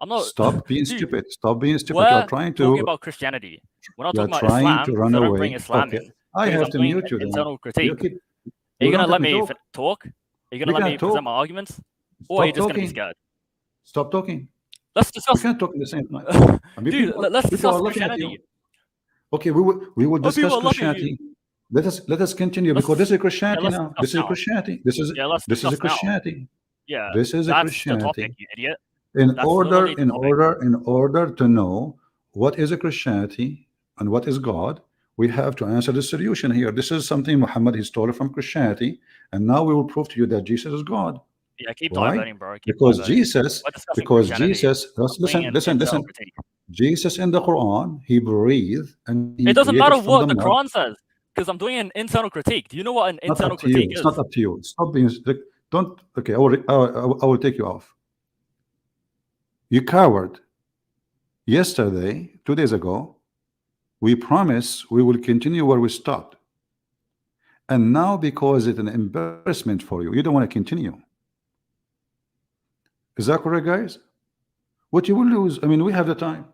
I'm not, Stop being dude. stupid. Stop being stupid. We're talking about Christianity. We're not You are talking about trying Islam to because run I don't bring away. Islam Okay, in I because have I'm to doing mute an you then. internal You critique. keep. Are you You gonna don't let let me me talk. talk? Are you gonna You let me can't present talk. my arguments, or are you Stop just gonna be talking. scared? Stop talking. Let's We discuss, can't talk at the same time. I mean, dude. Let's people discuss are looking at you. Christianity. Okay, we will Oh, discuss people are laughing at you. Christianity. Let us continue because Let's this is okay. Christianity Let's now. discuss This is now. Christianity. Yeah, let's This is a discuss now. Christianity. Yeah, This is a that's the topic, Christianity. you idiot. That's literally the topic. In order to know what is a Christianity and what is God, we have to answer the solution here. This is something Muhammad he stole from Christianity, and now we will prove to you that Jesus is God. Yeah, keep Why? diverting, bro. Keep Because diverting. Jesus, We're discussing Christianity. I'm doing an internal listen. critique. Jesus in the Quran, he breathed and he It doesn't created matter from the what the mud. Quran says because I'm doing an internal critique. Do you know what an Not internal up to you. critique It's not is? up to you. Stop being strict. Don't. Okay, I will take you off. You coward. Yesterday, 2 days ago, we promised we will continue where we stopped. And now, because it's an embarrassment for you, you don't want to continue. Is that correct, guys? What you will lose, I mean, we have the time.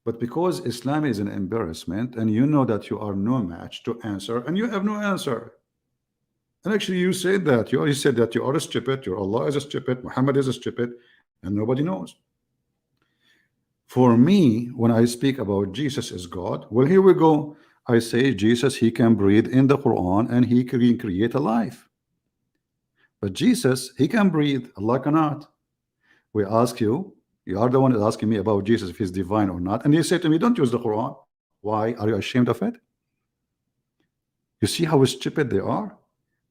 But because Islam is an embarrassment and you know that you are no match to answer and you have no answer. And actually, you said that. You already said that you are a stupid, your Allah is a stupid, Muhammad is a stupid, and nobody knows. For me, when I speak about Jesus is God, well, here we go. I say Jesus, he can breathe in the Quran and he can create a life. But Jesus, he can breathe, Allah cannot. We ask you, you are the one that's asking me about Jesus, if he's divine or not. And you say to me, don't use the Quran. Why? Are you ashamed of it? You see how stupid they are?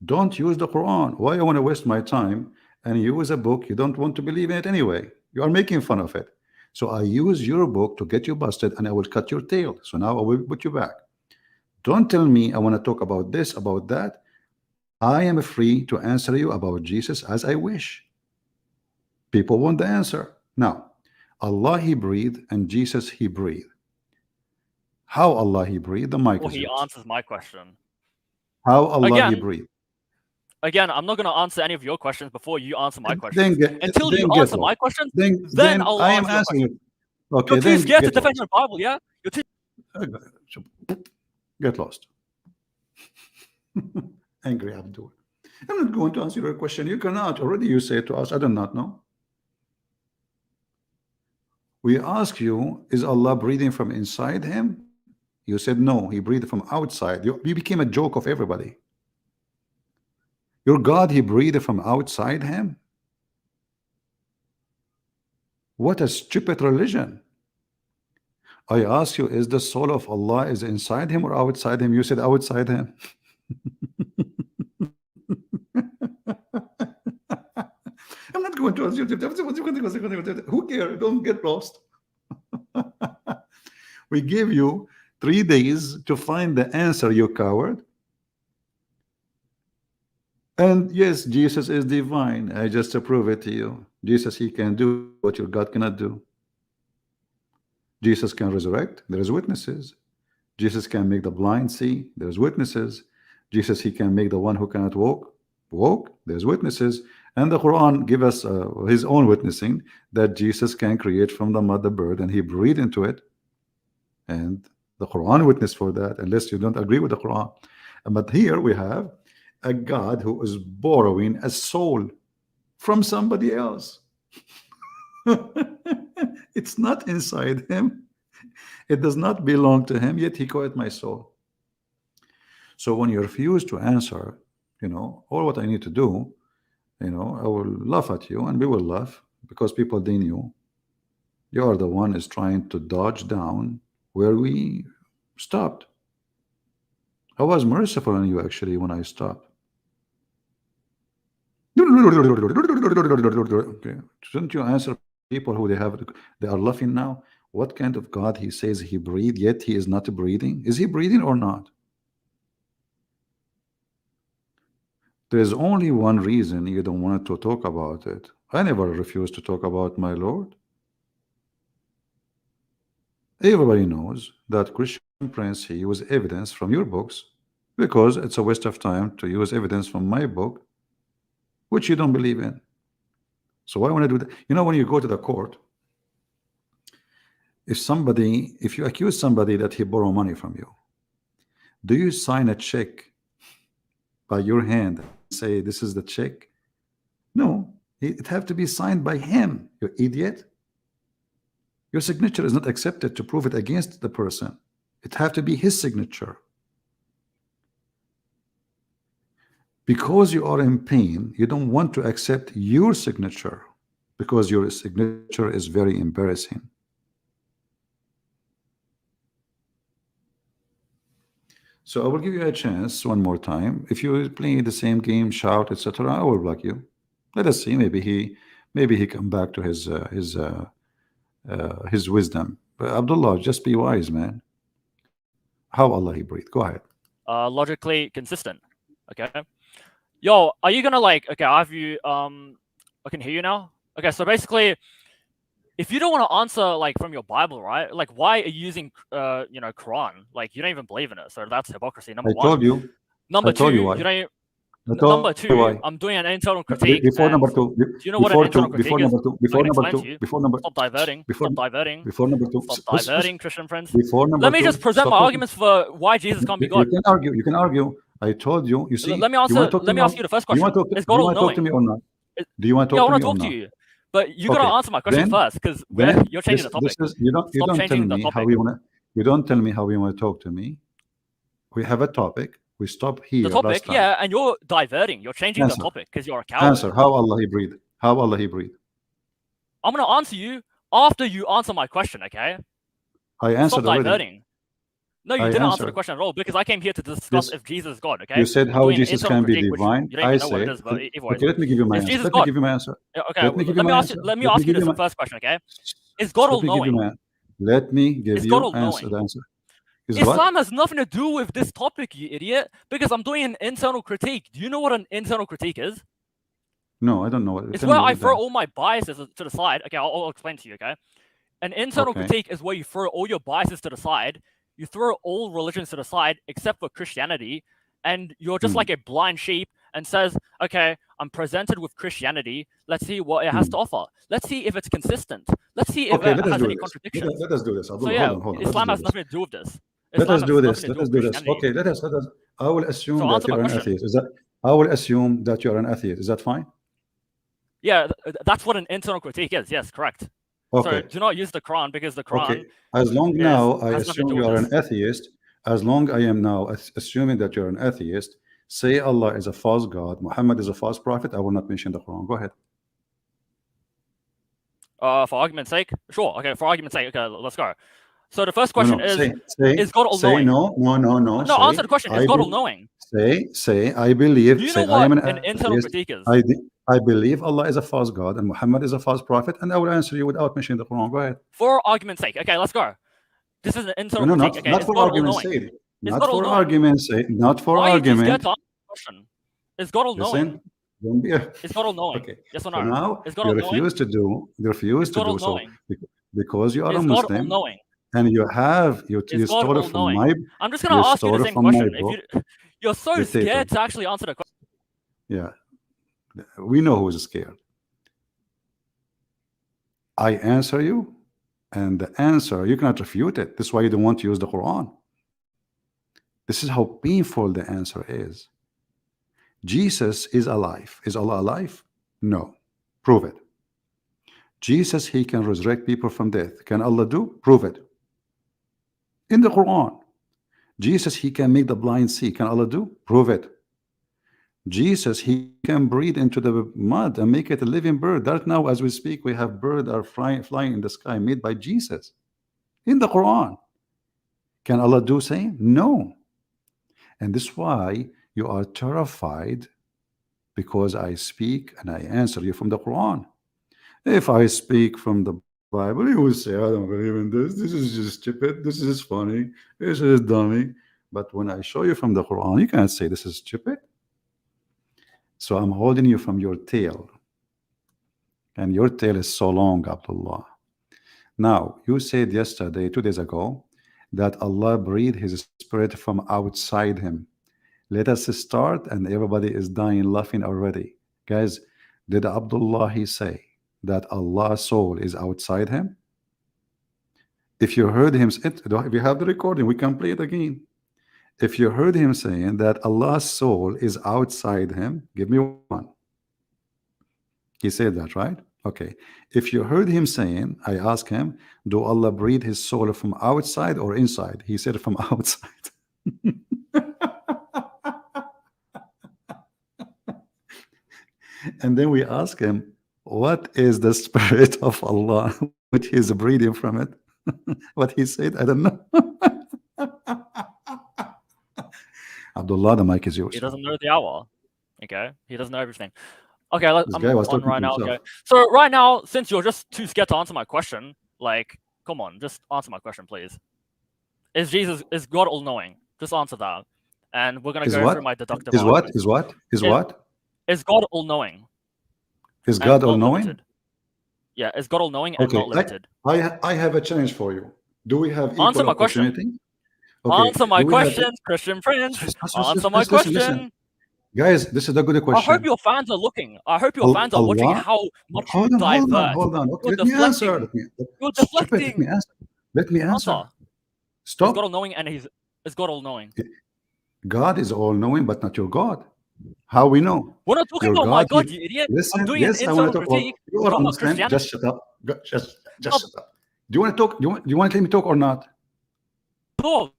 Don't use the Quran. Why I want to waste my time and use a book you don't want to believe in it anyway? You are making fun of it. So I use your book to get you busted and I will cut your tail. So now I will put you back. Don't tell me I want to talk about this, about that. I am free to answer you about Jesus as I wish. People want the answer. Now, Allah He breathed and Jesus He breathed. How Allah He breathed? The mic Well, is he yours. answers my question. How Allah He Again, breathed? Again, I'm not going to answer any of your questions before you answer my Then questions. get Until you get answer lost. my questions, Then then I'll I am answer your answering question. it. Okay, You're too then scared to get defend lost. your Bible, yeah? You're too. Get lost. Angry Abdul. I'm not going to answer your question. You cannot. Already you say to us, I do not know. We ask you, is Allah breathing from inside him? You said no, he breathed from outside. You became a joke of everybody. Your God, he breathed from outside him? What a stupid religion. I ask you, is the soul of Allah is inside him or outside him? You said outside him. I'm not going to ask you. Who cares? Don't get lost. We give you 3 days to find the answer, you coward. And yes, Jesus is divine. I just approve it to you. Jesus, he can do what your God cannot do. Jesus can resurrect. There is witnesses. Jesus can make the blind see. There's witnesses. Jesus, he can make the one who cannot walk. There's witnesses. And the Quran give us his own witnessing that Jesus can create from the mud the bird and he breathed into it. And the Quran witness for that, unless you don't agree with the Quran. But here we have a God who is borrowing a soul from somebody else. It's not inside him. It does not belong to him, yet he called it my soul. So when you refuse to answer, all what I need to do, I will laugh at you and we will laugh because people, they knew you are the one is trying to dodge down where we stopped. I was merciful on you actually when I stopped. Okay. Shouldn't you answer people who they are laughing now? What kind of God he says he breathed, yet he is not breathing? Is he breathing or not? There is only one reason you don't want to talk about it. I never refuse to talk about my Lord. Everybody knows that Christian Prince, he use evidence from your books because it's a waste of time to use evidence from my book, which you don't believe in. So why want to do that? When you go to the court, if you accuse somebody that he borrowed money from you, do you sign a check by your hand and say this is the check? No, it have to be signed by him, you idiot. Your signature is not accepted to prove it against the person. It have to be his signature. Because you are in pain, you don't want to accept your signature because your signature is very embarrassing. So I will give you a chance one more time. If you play the same game, shout, etc., I will block you. Let us see. Maybe he come back to his wisdom. But Abdullah, just be wise, man. How Allah he breathed? Go ahead. Logically consistent. Okay. Yo, are you gonna okay, I have you I can hear you now. Okay, so basically if you don't want to answer from your Bible, right? Why are you using Quran? You don't even believe in it. So that's hypocrisy, number one. I told you. Number two, you why. you don't number two, why. I'm doing an internal critique. Before number two, do you know what an internal critique is? Before number two, Stop diverting. Stop diverting. Before number two, stop diverting, Christian friends. Let me just present my arguments for why Jesus can't be God. You can argue. I told you. You see. Let me ask you the first question. Is God all knowing? To me or not? Do you want to talk to me or not? I want to talk to you. But you gotta answer my question first, because you're changing the topic. You don't tell me how we want to. You don't tell me how we want to talk to me. We have a topic. We stop here. The topic, yeah, and you're diverting. You're changing the topic because you're a coward. Answer. How Allah he breathed? How Allah he breathed? I'm gonna answer you after you answer my question. Okay. I answered Stop diverting. Already. No, you didn't answer the question at all because I came here to discuss if Jesus is God. Okay. You said how Jesus can be divine. I said. Okay, let me give you my answer. Let me give you my answer. Okay. Let me ask you this first question. Okay. Is God all knowing? Let me give you the answer. Islam has nothing to do with this topic, you idiot, because I'm doing an internal critique. Do you know what an internal critique is? No, I don't know. It's where I throw all my biases to the side. Okay, I'll explain to you, okay? An internal Okay. critique is where you throw all your biases to the side, you throw all religions to the side except for Christianity, and you're just like a blind sheep and says, okay, I'm presented with Christianity, let's see what it has to offer. Let's see if it's consistent. Let's see if Okay, it let us has do any this. contradictions. Let us do this. So Abdullah, yeah, hold on. Islam Let us has do this. nothing to do with this. Let us Islam do has this. nothing to Let do us with do this. Christianity. Okay, let us. I will assume So that answer you're my an question. atheist. I will assume that you're an atheist. Is that fine? Yeah, that's what an internal critique is. Yes, correct. Okay. So do not use the Quran because the Quran Okay. As long now I has nothing to assume do you with are this. an atheist, as long I am now assuming that you're an atheist, say Allah is a false God, Muhammad is a false prophet, I will not mention the Quran. Go ahead. For argument's sake, sure. Okay, for argument's sake, okay, let's go. So the first No, question no. is God Say all-knowing? no. No, Say answer the question. Is God all-knowing? say I believe. Do you Say know I am what an an internal atheist. critique is? I believe Allah is a false God and Muhammad is a false prophet, and I will answer you without mentioning the Quran. Go ahead. For argument's sake, okay, let's go. This is an internal No, critique. Okay, not is for God argument's all-knowing? sake. Is Not God for all-knowing? argument's sake. Not for Why are you too scared argument. to answer the question? Is God all-knowing? Listen. Don't be Is God all-knowing? okay. Yes or So no? now Is God you all-knowing? refuse to do. You refuse Is to God do so all-knowing? because you are a Is God Muslim all-knowing? and you Is God stole it from all-knowing? my. I'm just gonna You ask you the stole it same from my question. book. You're so Dictator. scared to actually answer the question. Yeah, we know who's scared. I answer you, and the answer you cannot refute it. This is why you don't want to use the Quran. This is how painful the answer is. Jesus is alive. Is Allah alive? No. Prove it. Jesus, he can resurrect people from death. Can Allah do? Prove it. In the Quran. Jesus, he can make the blind see. Can Allah do? Prove it. Jesus, he can breathe into the mud and make it a living bird. Right now, as we speak, we have birds are flying in the sky made by Jesus. In the Quran. Can Allah do same? No. And this is why you are terrified, because I speak and I answer you from the Quran. If I speak from the Bible, you will say, I don't believe in this. This is just stupid. This is funny. This is dummy. But when I show you from the Quran, you can't say this is stupid. So I'm holding you from your tail. And your tail is so long, Abdullah. Now, you said yesterday, 2 days ago, that Allah breathed his spirit from outside him. Let us start, and everybody is dying laughing already. Guys, did Abdullah he say that Allah's soul is outside him? If you heard him, if you have the recording, we can play it again. If you heard him saying that Allah's soul is outside him, give me one. He said that, right? Okay. If you heard him saying, I asked him, do Allah breathe his soul from outside or inside? He said from outside. And then we ask him, what is the spirit of Allah, which he is breathing from it? What he said, I don't know. Abdullah, the mic is yours. He doesn't know the hour. Okay, he doesn't know everything. Okay, This I'm guy was on talking right to now. himself. Okay, so right now, since you're just too scared to answer my question, like, come on, just answer my question, please. Is God all-knowing? Just answer that, and we're gonna Is go what? through my deductive Is what? argument. Is what? Is what? Is God all-knowing? Is and God not all-knowing? limited? Yeah, is God all-knowing and Okay, not limited? I have a challenge for you. Do we have equal Answer my question. opportunity? Okay. Answer my Do we have questions, Christian Prince. Just Answer my listen. question. Guys, this is a good I question. hope your fans are looking. I hope your fans are watching Allah, how much you hold divert. on. Okay, You're let me answer. deflecting. You're Stupid, let me deflecting. answer. Let me answer. Answer. Is Stop. God all-knowing and is God all-knowing? God is all-knowing, but not your God. How we know? We're not talking Your about my God, God, you idiot. listen, I'm doing yes, an I want internal to talk about. critique. You We're are a talking about Muslim. Christianity. Just shut up. Just Stop. shut up. Do you want to talk? Do you want to let me talk or not? Talk.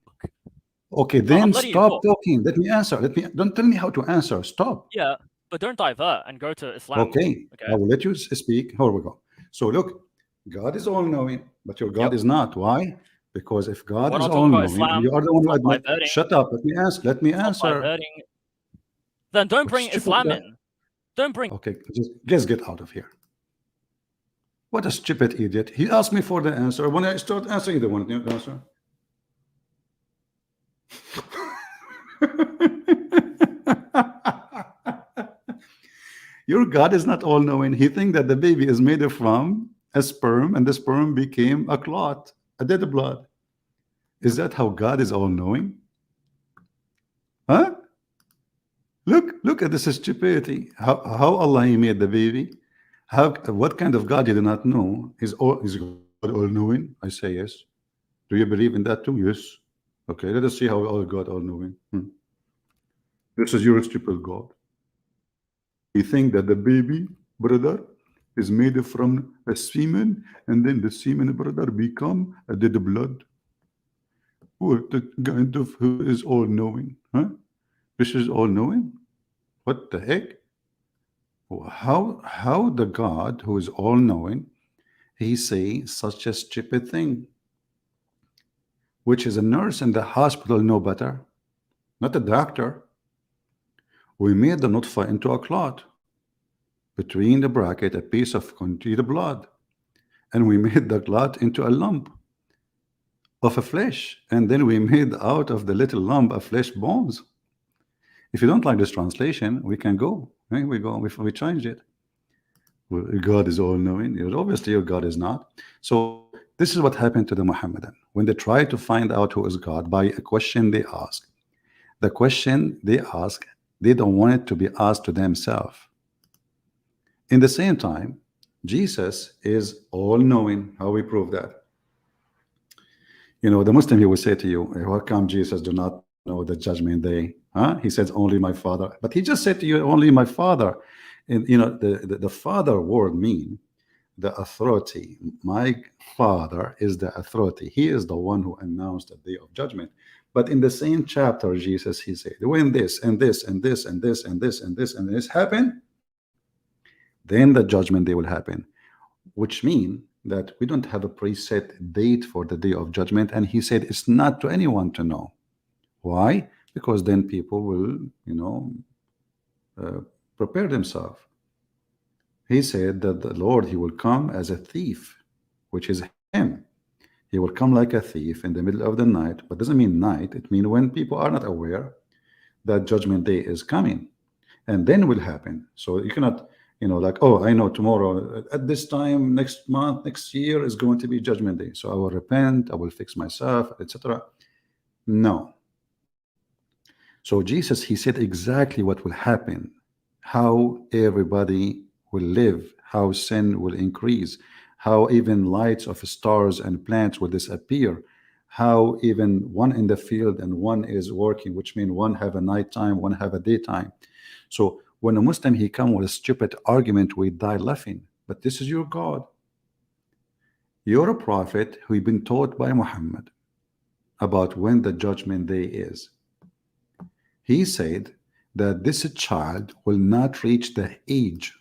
Okay, then letting you stop talk. talking. Let me answer. Don't tell me how to answer. Stop. Yeah, but don't divert and go to Islam. Okay, I will let you speak. Here we go. So look, God is all-knowing, but your God is not. Why? Because if God We're is not talking about all-knowing, and Islam. you are the one who Stop admit. diverting. Shut up. Let me ask. Let me Stop answer. diverting. Then don't bring Stupid Islam guy. in. Don't bring. Okay, just get out of here. What a stupid idiot. He asked me for the answer. When I start answering, the one answer. Your God is not all-knowing. He thinks that the baby is made from a sperm, and the sperm became a clot, a dead blood. Is that how God is all knowing? Huh? Look at this stupidity. How Allah He made the baby? How, what kind of God you do not know? Is God all knowing? I say yes. Do you believe in that too? Yes. Okay, let us see how all God all knowing. This is your stupid God. You think that the baby brother is made from a semen, and then the semen brother become a dead blood? What the kind of who is all knowing? Huh? This is all knowing? What the heck? How the God who is all knowing, he say such a stupid thing, which is a nurse in the hospital know better, not a doctor. We made the nutfa into a clot, between the bracket a piece of congealed blood, and we made the clot into a lump of a flesh, and then we made out of the little lump of flesh bones. If you don't like this translation, we can go. Right? We change it. Well, God is all knowing. Obviously, your God is not. So this is what happened to the Muhammadan when they try to find out who is God by a question they ask. The question they ask, they don't want it to be asked to themselves. In the same time, Jesus is all knowing. How we prove that? The Muslim, he will say to you, how come Jesus do not know the judgment day? Huh? He says only my Father. But he just said to you, only my Father. And the Father word mean the authority. My Father is the authority. He is the one who announced the day of judgment. But in the same chapter, Jesus, he said, when this and this and this and this and this and this and this happen, then the judgment day will happen. Which means that we don't have a preset date for the day of judgment. And he said it's not to anyone to know. Why? Because then people will, prepare themselves. He said that the Lord, he will come as a thief, which is him. He will come like a thief in the middle of the night, but doesn't mean night. It means when people are not aware that judgment day is coming, and then will happen. So you cannot, like, oh, I know tomorrow at this time, next month, next year is going to be judgment day. So I will repent, I will fix myself, etc. No. So Jesus, he said exactly what will happen, how everybody will live, how sin will increase, how even lights of stars and planets will disappear, how even one in the field and one is working, which means one have a nighttime, one have a daytime. So when a Muslim, he come with a stupid argument, we die laughing. But this is your God. You're a prophet who been taught by Muhammad about when the judgment day is. He said that this child will not reach the age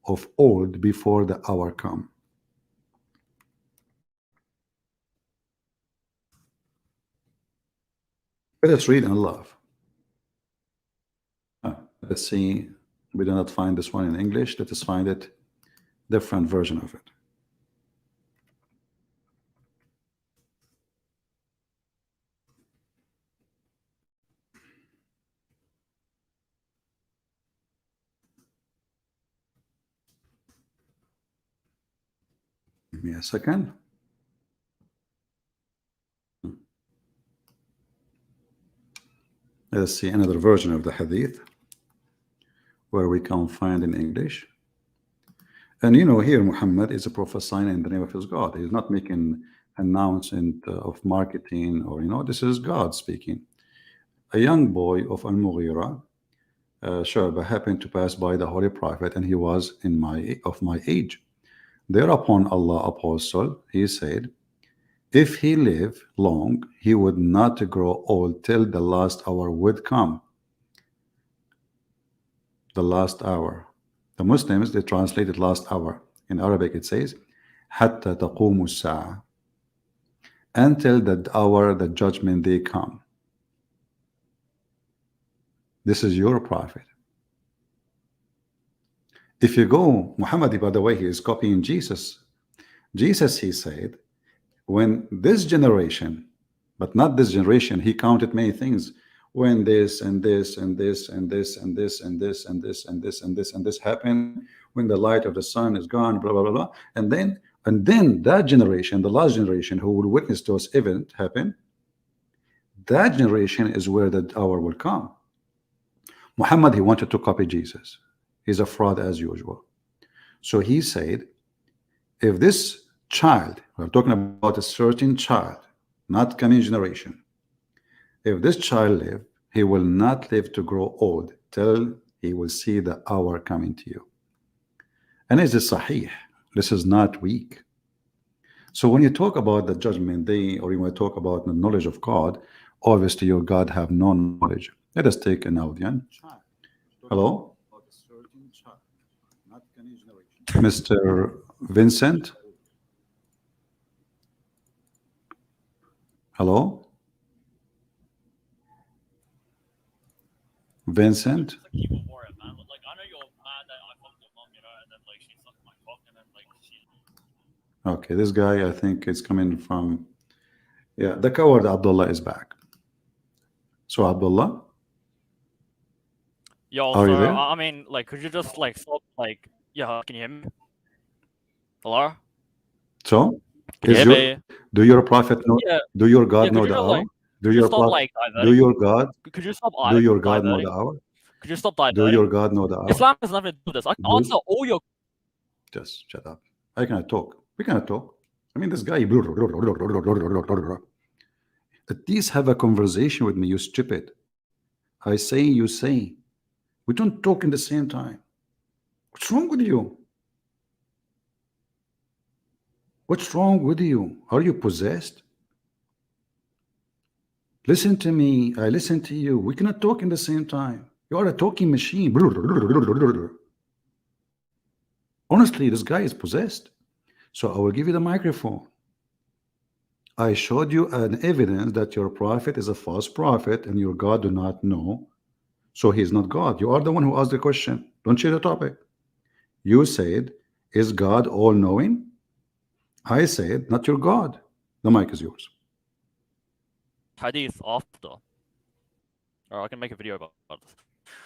of old before the hour come. Let us read and love. Let's see. We do not find this one in English. Let us find it, different version of it. Give me a second. Let us see another version of the hadith where we can find in English. And here Muhammad is a prophesying in the name of his God. He's not making announcement of marketing or this is God speaking. A young boy of Al-Mughira, Shihab, happened to pass by the Holy Prophet, and he was of my age. Thereupon Allah apostle, he said, if he lived long, he would not grow old till the last hour would come. The last hour. The Muslims, they translated last hour. In Arabic it says, حَتَّى تَقُومُ السَّاعَةِ, until the hour, the judgment day come. This is your prophet. If you go, Muhammad, by the way, he is copying Jesus. Jesus, he said, when this generation, but not this generation, he counted many things. When this and this and this and this and this and this and this and this and this and this happened, when the light of the sun is gone, blah blah blah blah, and then And then that generation, the last generation who will witness those events happen, that generation is where the hour will come. Muhammad, he wanted to copy Jesus. He's a fraud as usual. So he said, if this child, we're talking about a certain child, not coming generation, if this child live, he will not live to grow old till he will see the hour coming to you. And is this sahih? This is not weak. So when you talk about the judgment day, or you want to talk about the knowledge of God, obviously your God have no knowledge. Let us take an audience. Hello? Mr. Vincent? Hello? Vincent? It's like evil warrior, man. Like, I know you're mad that I fucked your mom, you know, and then like she sucked my cock, and then like she. Okay, this guy, I think it's coming from, yeah, the coward Abdullah is back. So Abdullah, Yo, are you so there? I mean, like, could you just like stop? Like, yeah, can you hear me? Hello? So, Can you is hear your, me? do your prophet know, Yeah, do your yeah. God Could know you the just hour? like, Do could you your stop prophet, like do diverting? your God, Could you stop do your God know diverting? the hour? Could you stop Do your diverting? God know the hour? Islam has nothing to do with this. I can Do, answer all your. just shut up. I cannot talk. We cannot talk. I mean, this guy, at least have a conversation with me, you stupid. I say, you say. We don't talk in the same time. What's wrong with you? What's wrong with you? Are you possessed? Listen to me. I listen to you. We cannot talk in the same time. You are a talking machine. Honestly, this guy is possessed. So I will give you the microphone. I showed you an evidence that your prophet is a false prophet and your God do not know. So he is not God. You are the one who asked the question. Don't change the topic. You said, is God all knowing? I said, not your God. The mic is yours. Hadith after. Or I can make a video about this.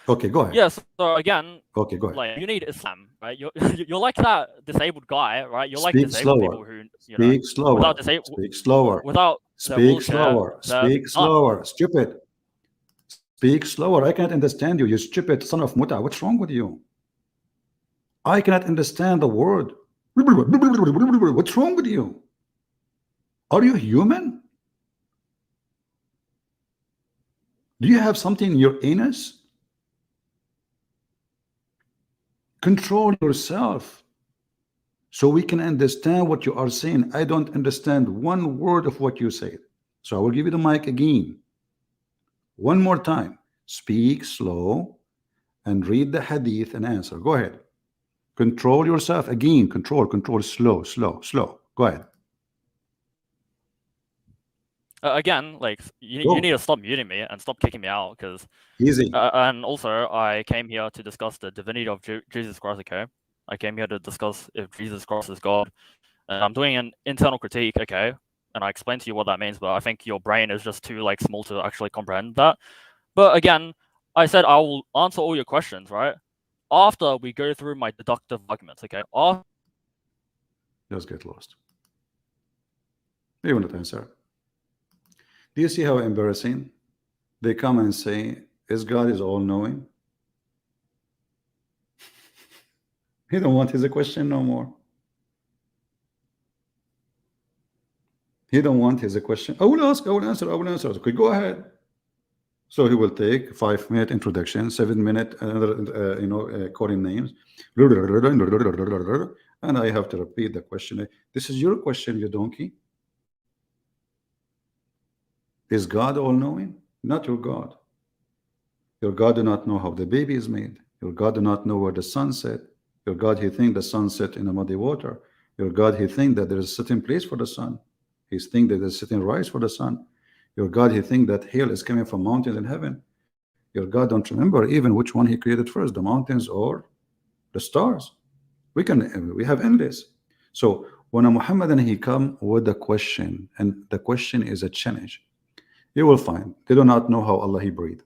Okay, go ahead. Yeah, so again, Okay, go ahead. like you need Islam, right? You're like that disabled guy, right? You're like Speak disabled slower. people who, you know, Speak slower. without disabled, Speak slower. without their Speak wheelchair, slower. they're Speak done. slower. Stupid. Speak slower. I cannot understand you, you stupid son of Muta. What's wrong with you? I cannot understand the word. What's wrong with you? Are you human? Do you have something in your anus? Control yourself so we can understand what you are saying. I don't understand one word of what you said. So I will give you the mic again. One more time. Speak slow and read the hadith and answer. Go ahead. Control yourself again. Control. Slow. Go ahead. Again, like you need to stop muting me and stop kicking me out, because easy. And also, I came here to discuss the divinity of Jesus Christ. Okay, I came here to discuss if Jesus Christ is God, and I'm doing an internal critique. Okay, and I explained to you what that means, but I think your brain is just too like small to actually comprehend that. But again, I said I will answer all your questions, right? After we go through my deductive arguments, okay? Just get lost. You will not answer. Do you see how embarrassing? They come and say, is God is all-knowing? He don't want his question no more. He don't want his question. I will ask, I will answer, I will answer. Okay, go ahead. So he will take 5-minute introduction, 7-minute calling names, and I have to repeat the question. This is your question, you donkey. Is God all-knowing? Not your God. Your God do not know how the baby is made. Your God do not know where the sun set. Your God, he think the sun set in the muddy water. Your God, he think that there is a certain place for the sun. He think that there's a certain rise for the sun. Your God, he think that hail is coming from mountains in heaven. Your God don't remember even which one he created first, the mountains or the stars. We have endless. So when a Muhammadan he come with the question, and the question is a challenge, you will find they do not know how Allah he breathed.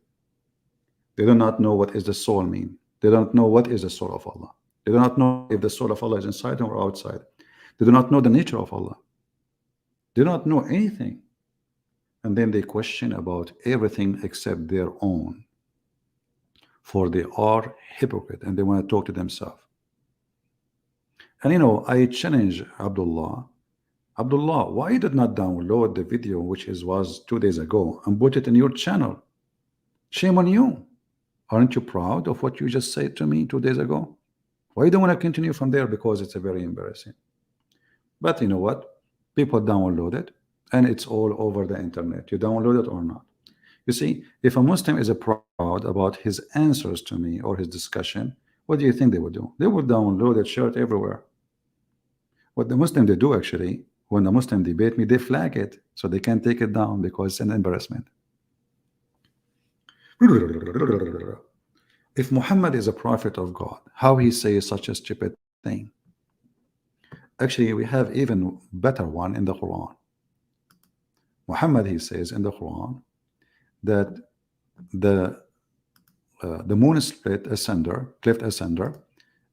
They do not know what is the soul mean. They don't know what is the soul of Allah. They do not know if the soul of Allah is inside them or outside. They do not know the nature of Allah. They do not know anything. And then they question about everything except their own. For they are hypocrite and they want to talk to themselves. And I challenge Abdullah. Abdullah, why you did not download the video which was 2 days ago and put it in your channel? Shame on you. Aren't you proud of what you just said to me 2 days ago? Why you don't want to continue from there? Because it's a very embarrassing. But you know what? People download it and it's all over the internet. You download it or not. You see, if a Muslim is proud about his answers to me or his discussion, what do you think they would do? They would download it, share it everywhere. What the Muslim they do actually, when the Muslim debate me, they flag it so they can take it down because it's an embarrassment. If Muhammad is a prophet of God, how he says such a stupid thing? Actually, we have even better one in the Quran. Muhammad, he says in the Quran that the moon split asunder, cleft asunder,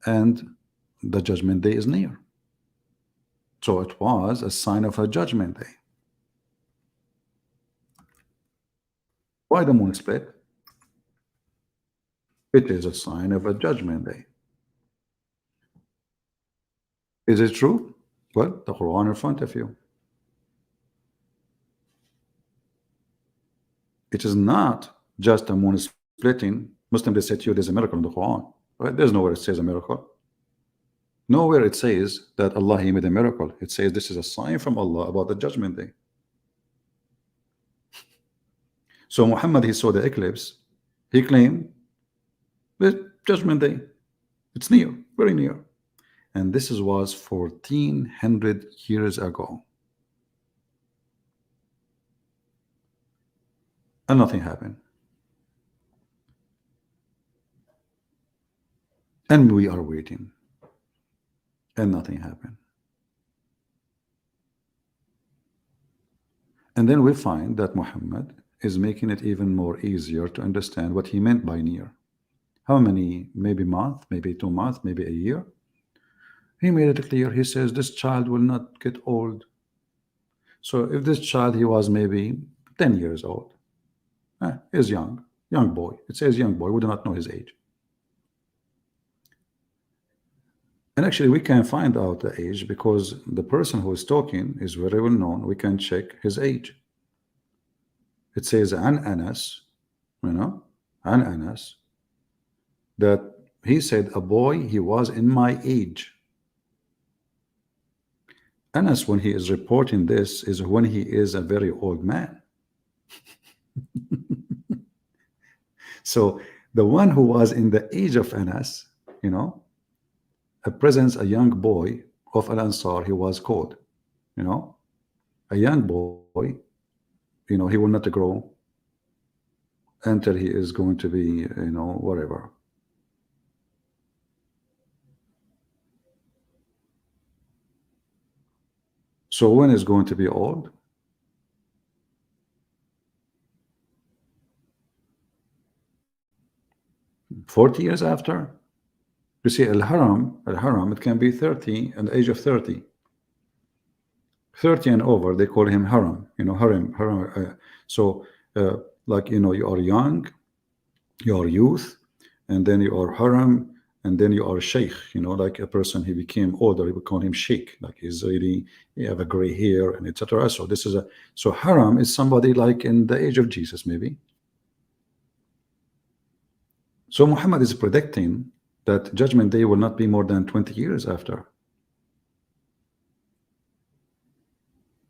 and the judgment day is near. So it was a sign of a judgment day. Why the moon split? It is a sign of a judgment day. Is it true? Well, the Quran in front of you. It is not just a moon splitting. Muslim, they say to you there's a miracle in the Quran. Right? There's nowhere it says a miracle. Nowhere it says that Allah he made a miracle. It says this is a sign from Allah about the judgment day. So Muhammad, he saw the eclipse. He claimed the judgment day. It's near, very near. And this was 1400 years ago. And nothing happened. And we are waiting. And nothing happened. And then we find that Muhammad is making it even more easier to understand what he meant by near. How many? Maybe month, maybe 2 months, maybe a year. He made it clear. He says this child will not get old. So if this child, he was maybe 10 years old, is young boy. It says young boy. We do not know his age. And actually, we can find out the age because the person who is talking is very well known. We can check his age. It says an Anas, an Anas, that he said a boy, he was in my age. Anas, when he is reporting this, is when he is a very old man. So the one who was in the age of Anas, presents a young boy of Al Ansar, he was called, a young boy, he will not grow until he is going to be, whatever. So when is going to be old? "40 years after." You see, Al-Haram, it can be 30 and the age of 30. 30 and over, they call him Haram, Haram. So, like, you are young, you are youth, and then you are Haram, and then you are Sheikh, like a person, he became older, he would call him Sheikh, like he's really, he have a gray hair, and etc. So this is so Haram is somebody like in the age of Jesus, maybe. So Muhammad is predicting that judgment day will not be more than 20 years after.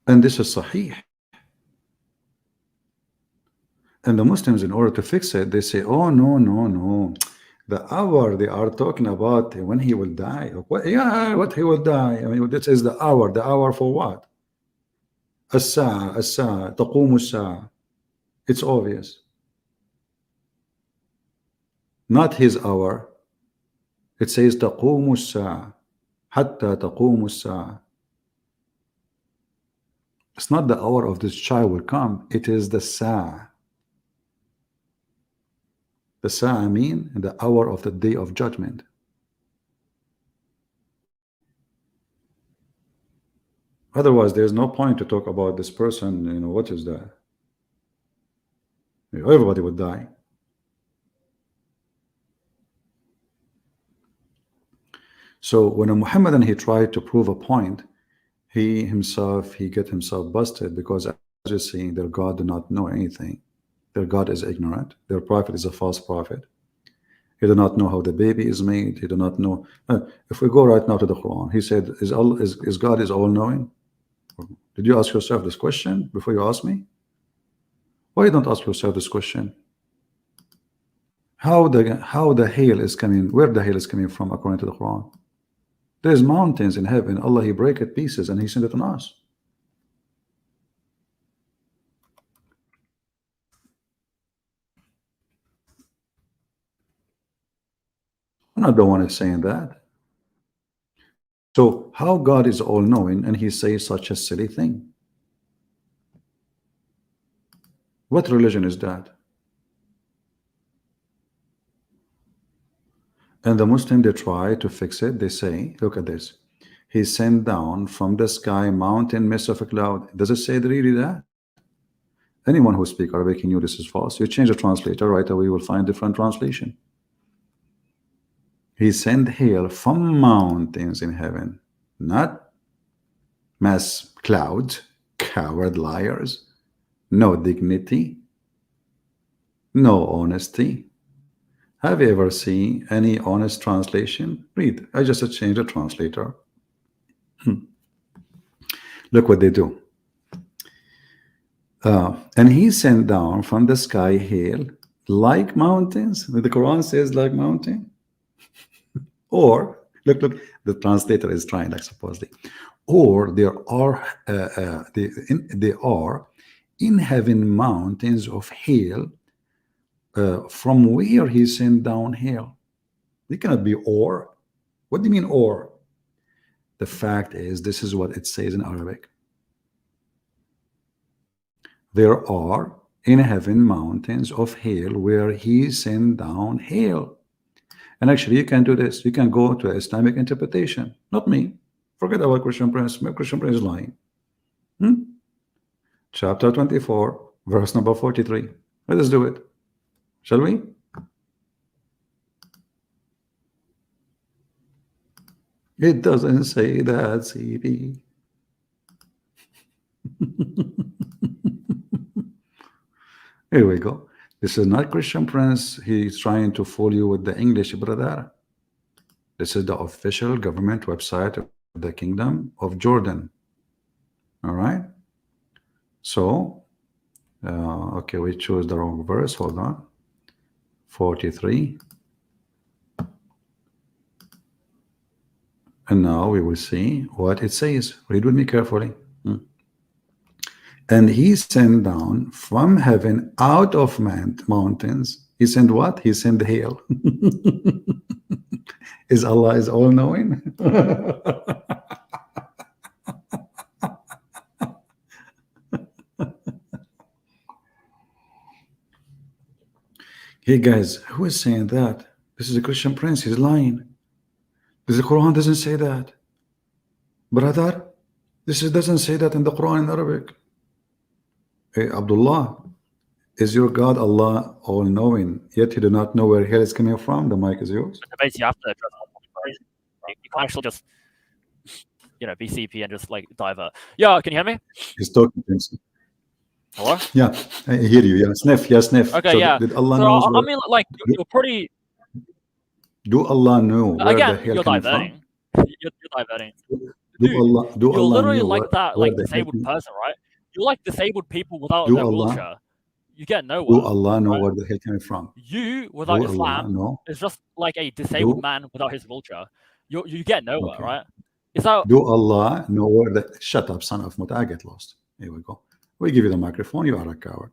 And this is sahih. And the Muslims, in order to fix it, they say, oh, no. The hour they are talking about when he will die. What he will die. I mean, this is the hour. The hour for what? As-sa'a, taqumu as-sa'a. It's obvious. Not his hour. It says taqumu as-sa'a. Hatta taqumu as-sa'a. It's not the hour of this child will come. It is the sa'a. The sa'a mean the hour of the day of judgment. Otherwise, there's no point to talk about this person. What is that? Everybody would die. So when a Muhammadan he tried to prove a point, he get himself busted, because as you're seeing, their God do not know anything. Their God is ignorant. Their prophet is a false prophet. He do not know how the baby is made. He do not know. If we go right now to the Quran, he said, is God is all knowing? Did you ask yourself this question before you ask me? Why you don't ask yourself this question? How the hail is coming? Where the hail is coming from according to the Quran? There's mountains in heaven. Allah he break it pieces and he sent it on us. I'm not the one who's saying that. So how God is all knowing and he says such a silly thing? What religion is that? And the Muslim, they try to fix it. They say, look at this. He sent down from the sky mountain mist of a cloud. Does it say really that? Anyone who speaks Arabic knew this is false. You change the translator, right away you will find different translation. He sent hail from mountains in heaven, not mass clouds, coward liars, no dignity, no honesty. Have you ever seen any honest translation? Read. I just changed the translator. Look what they do. And he sent down from the sky hail like mountains. The Quran says like mountain. Or look, the translator is trying, like supposedly. Or there are in heaven mountains of hail, from where he sent down hail. It cannot be or. What do you mean or? The fact is, this is what it says in Arabic. There are in heaven mountains of hail where he sent down hail. And actually, you can do this. You can go to Islamic interpretation. Not me. Forget about Christian Prince. Christian Prince is lying. Chapter 24, verse number 43. Let us do it. Shall we? It doesn't say that, CD. Here we go. This is not Christian Prince. He's trying to fool you with the English, brother. This is the official government website of the Kingdom of Jordan. All right. So, okay, we chose the wrong verse. Hold on. 43. And now we will see what it says. Read with me carefully. And he sent down from heaven out of mountains. He sent what? He sent hail. Is Allah is all knowing? Hey guys, who is saying that? This is a Christian Prince. He's lying. The Quran doesn't say that. Brother, doesn't say that in the Quran in Arabic. Hey, Abdullah, is your God Allah all-knowing, yet you do not know where hell is coming from? The mic is yours. Basically, you have to address you can't actually just, be CP and just like divert. Yeah, can you hear me? He's talking to himself. Hello? Yeah, I hear you. Yeah, sniff. Yeah, sniff. Okay, so yeah. Did Allah so, knows I mean, like, you're pretty... Do Allah know where Again, the hell you're coming diverting. from? You're diverting. Do Dude, Allah you're literally know like that, where like, the hell disabled person, right? You're like disabled people without Do their Allah- wheelchair. You get nowhere. Do Allah know right? where the hell coming from? You, without Do Allah Islam, know? is just like a disabled Do- man without his wheelchair. You get nowhere, Okay. right? Is that... Do Allah know where the... Shut up, son of Muta. I get lost. Here we go. We give you the microphone. You are a coward.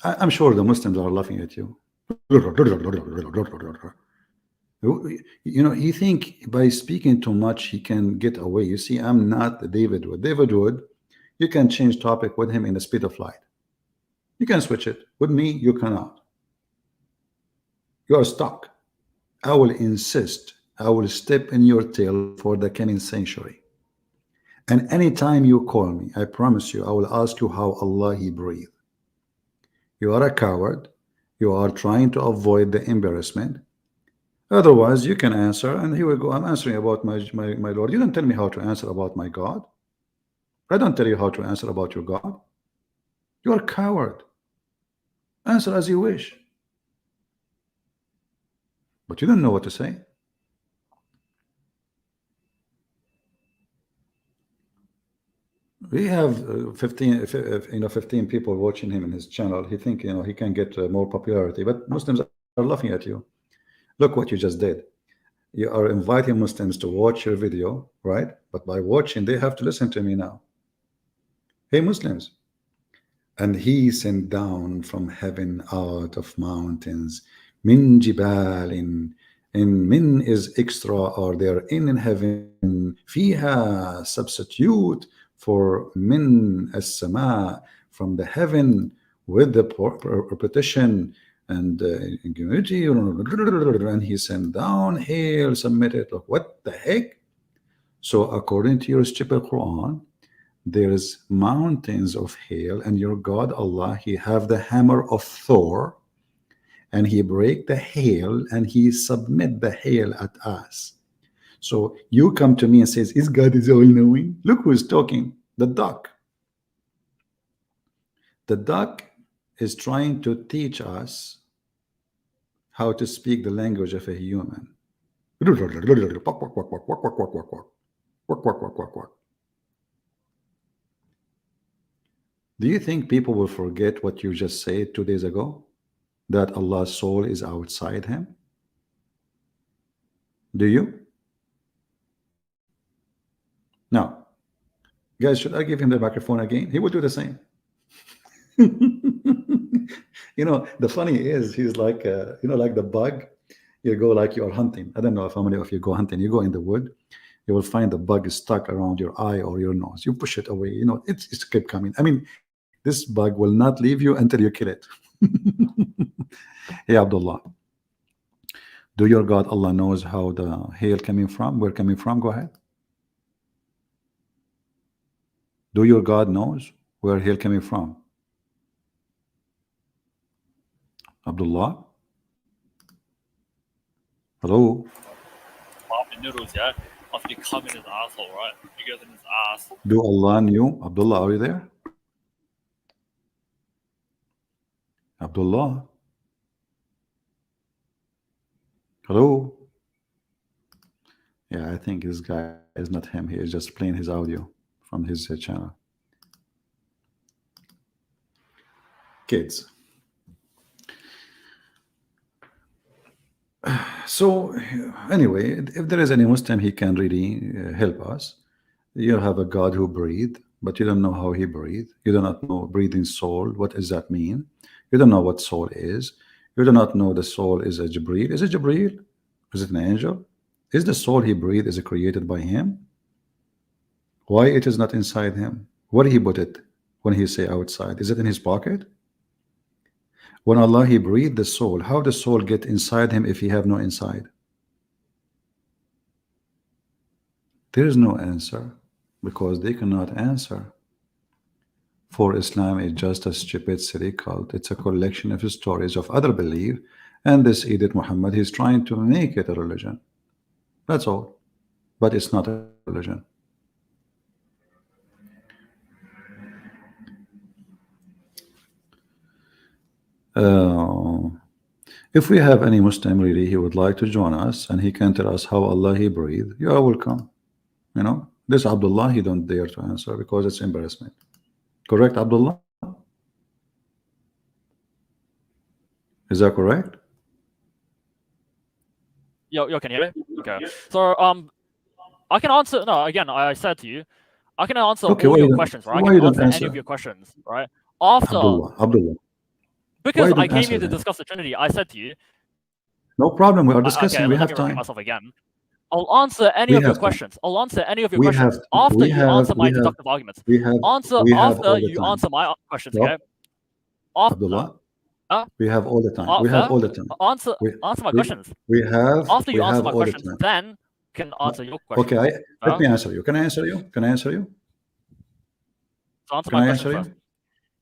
I'm sure the Muslims are laughing at you. You think by speaking too much he can get away. You see, I'm not David Wood. David Wood, you can change topic with him in the speed of light. You can switch it. With me, you cannot. You are stuck. I will insist. I will step in your tail for the coming century. And anytime you call me, I promise you, I will ask you how Allah He breathed. You are a coward. You are trying to avoid the embarrassment. Otherwise, you can answer, and here we go. I'm answering about my Lord. You don't tell me how to answer about my God. I don't tell you how to answer about your God. You are a coward. Answer as you wish. But you don't know what to say. We have 15 people watching him in his channel. He think he can get more popularity, but Muslims are laughing at you. Look what you just did. You are inviting Muslims to watch your video, right? But by watching, they have to listen to me now. Hey, Muslims. And he sent down from heaven out of mountains, min jibalin, and min is extra, or they are in heaven, fiha, substitute for min as-sama, from the heaven, with the repetition and immunity, and he sent down hail, submitted. Look, what the heck? So according to your stupid Quran, there's mountains of hail, and your God Allah, He have the hammer of Thor, and He break the hail, and He submit the hail at us. So you come to me and says, "Is God is all knowing?" Look who's talking. The duck. The duck is trying to teach us how to speak the language of a human. Do you think people will forget what you just said 2 days ago? That Allah's soul is outside him? Do you? Now, guys, should I give him the microphone again? He would do the same. The funny is, he's like, like the bug. You go like you are hunting. I don't know if how many of you go hunting. You go in the wood, you will find the bug is stuck around your eye or your nose. You push it away. It's kept coming. I mean, this bug will not leave you until you kill it. Hey, Abdullah, do your God Allah knows how the hail coming from? Where coming from? Go ahead. Do your God knows where hail coming from? Abdullah? Hello? Pop the noodles, yeah? After you come in his asshole, right? You go in his ass. Do Allah knew? Abdullah, are you there? Abdullah? Hello? Yeah, I think this guy is not him. He is just playing his audio from his channel. Kids. So anyway, if there is any Muslim, he can really help us. You have a God who breathed, but you don't know how he breathed. You do not know breathing soul. What does that mean? You don't know what soul is. You do not know the soul is a Jibreel. Is it Jibreel? Is it an angel? Is the soul he breathed, is it created by him? Why it is not inside him? Where he put it when he say outside? Is it in his pocket? When Allah he breathed the soul, how the soul get inside him if he have no inside? There is no answer, because they cannot answer. For Islam is just a stupid silly cult. It's a collection of stories of other belief, and this idiot Muhammad, he's trying to make it a religion. That's all. But it's not a religion. If we have any Muslim really, he would like to join us and he can tell us how Allah he breathed, you are welcome. This Abdullah, he don't dare to answer because it's embarrassment. Correct, Abdullah? Is that correct? Yo, can you hear me? Okay. So I can answer. No, again, I said to you, I can answer all your questions, right? I can answer any of your questions, right? After Abdullah. Because I came here to discuss the Trinity, I said to you. No problem. We are discussing. Okay, we let have me time. myself again. I'll answer any of your questions. I'll answer any of your questions after you answer my deductive arguments. Answer after you answer my questions. Okay. Abdullah. We have all the time. We have all the time. Answer my questions. We have. After you answer my all questions, the time. then can answer your question. Okay, let me answer you. Can I answer you? Can I answer you? So answer Can my I question answer first. you?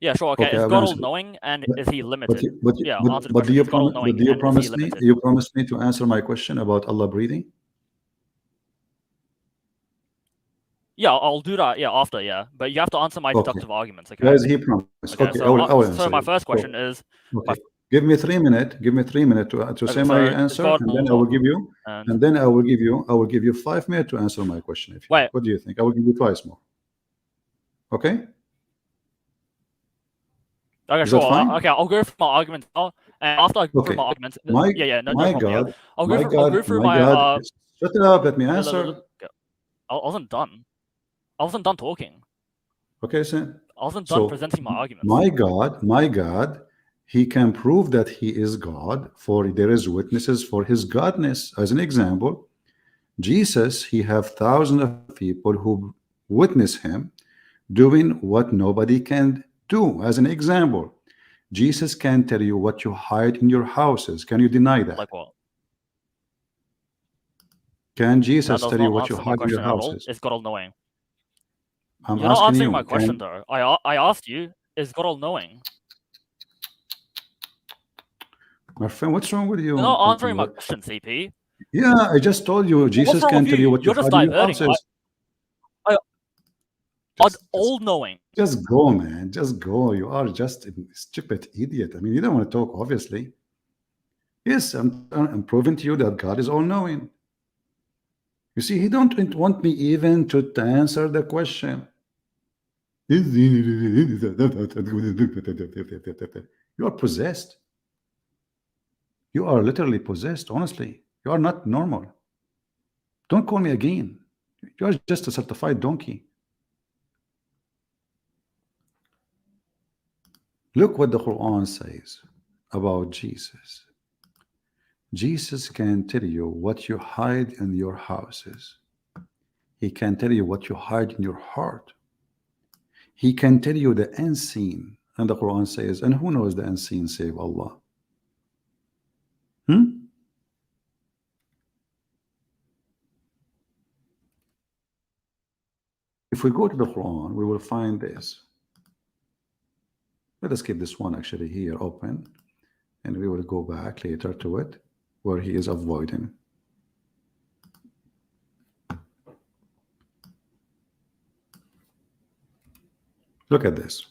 Yeah, sure. Okay, Okay, is I'll God answer you. all-knowing and But, is he limited? Yeah, answer the but do question. you Is God promise? all-knowing Do you and is he promise me? limited? You promise me to answer my question about Allah breathing? Yeah, I'll do that. Yeah, after. Yeah, but you have to answer my Okay. deductive arguments. Okay. Where is he promise? Okay. Okay, So, I will answer so my you. first question is. Okay. Give me 3 minutes. Give me 3 minutes to say Okay, my so answer, God and then I will give you. and And then I will give you 5 minutes to answer my question. If you wait. like. What do you think? I will give you twice more. Okay. Okay, Is that sure. fine? Okay, I'll go through my arguments now, and after I go through Okay. my arguments, My yeah, no my problem. Yeah, God, I'll my go God, through my my God. Shut up. Let me I answer. wasn't done. I wasn't done talking. Okay, sir. I wasn't done So presenting my arguments. my God, he can prove that he is God, for there is witnesses for his godness. As an example, Jesus, he have thousands of people who witness him doing what nobody can do. As an example, Jesus can tell you what you hide in your houses. Can you deny that? Like what? Can That Jesus does tell you not what you answer my hide in your question at all. houses? Is God all-knowing? I'm You're not asking answering you. my question though. I asked you, is God all-knowing? My friend, what's wrong with you? You're not answering my question, CP. Yeah, I just told you Jesus What's wrong can with tell you you? what you You're just hide in your diverting. houses. All-knowing. Just go, man. Just go. You are just a stupid idiot. I mean, you don't want to talk, obviously. Yes, I'm proving to you that God is all-knowing. You see, he don't want me even to answer the question. You are possessed. You are literally possessed, honestly. You are not normal. Don't call me again. You are just a certified donkey. Look what the Quran says about Jesus. Jesus can tell you what you hide in your houses. He can tell you what you hide in your heart. He can tell you the unseen. And the Quran says, and who knows the unseen save Allah? If we go to the Quran, we will find this. Let us keep this one actually here open, and we will go back later to it where he is avoiding. Look at this.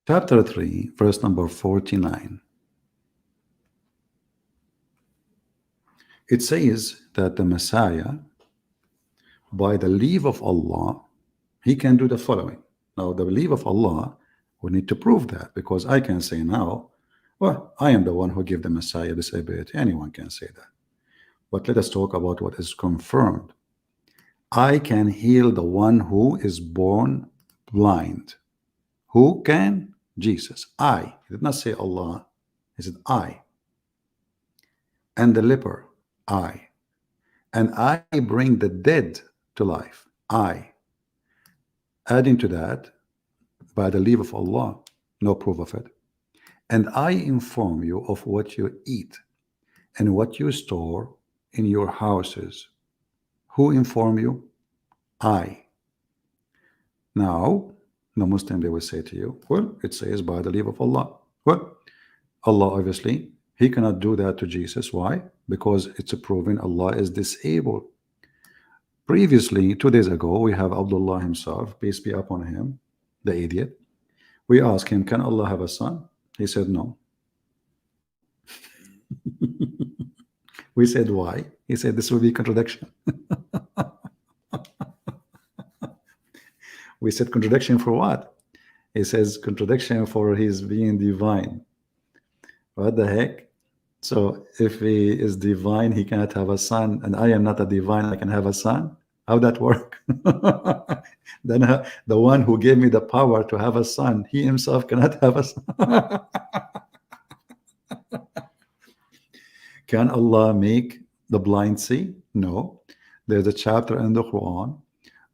Chapter 3, verse number 49. It says that the Messiah, by the leave of Allah, he can do the following. Now, the leave of Allah, we need to prove that, because I can say now, well, I am the one who gave the Messiah this ability. Anyone can say that. But let us talk about what is confirmed. I can heal the one who is born blind. Who can? Jesus. I. He did not say Allah. He said I. And the leper. I. And I bring the dead to life. I. Adding to that, by the leave of Allah, no proof of it. And I inform you of what you eat and what you store in your houses. Who inform you? I. Now, the Muslim, they will say to you, well, it says by the leave of Allah. Well, Allah, obviously, he cannot do that to Jesus. Why? Because it's proven Allah is disabled. Previously, 2 days ago, we have Abdullah himself, peace be upon him, the idiot. We asked him, can Allah have a son? He said no. We said why? He said this will be contradiction. We said contradiction for what? He says contradiction for his being divine. What the heck? So if he is divine, he cannot have a son, and I am not a divine, I can have a son? How that work? Then the one who gave me the power to have a son, he himself cannot have a son. Can Allah make the blind see? No. There's a chapter in the Quran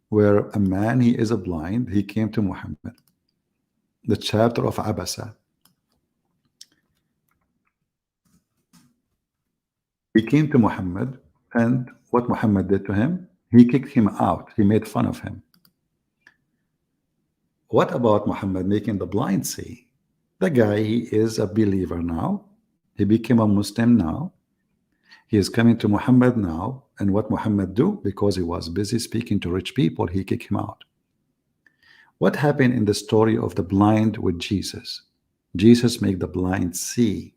where a man, he is a blind, he came to Muhammad. The chapter of Abasa. He came to Muhammad, and what Muhammad did to him, he kicked him out. He made fun of him. What about Muhammad making the blind see? The guy, he is a believer now. He became a Muslim now. He is coming to Muhammad now. And what Muhammad do? Because he was busy speaking to rich people, he kicked him out. What happened in the story of the blind with Jesus? Jesus made the blind see.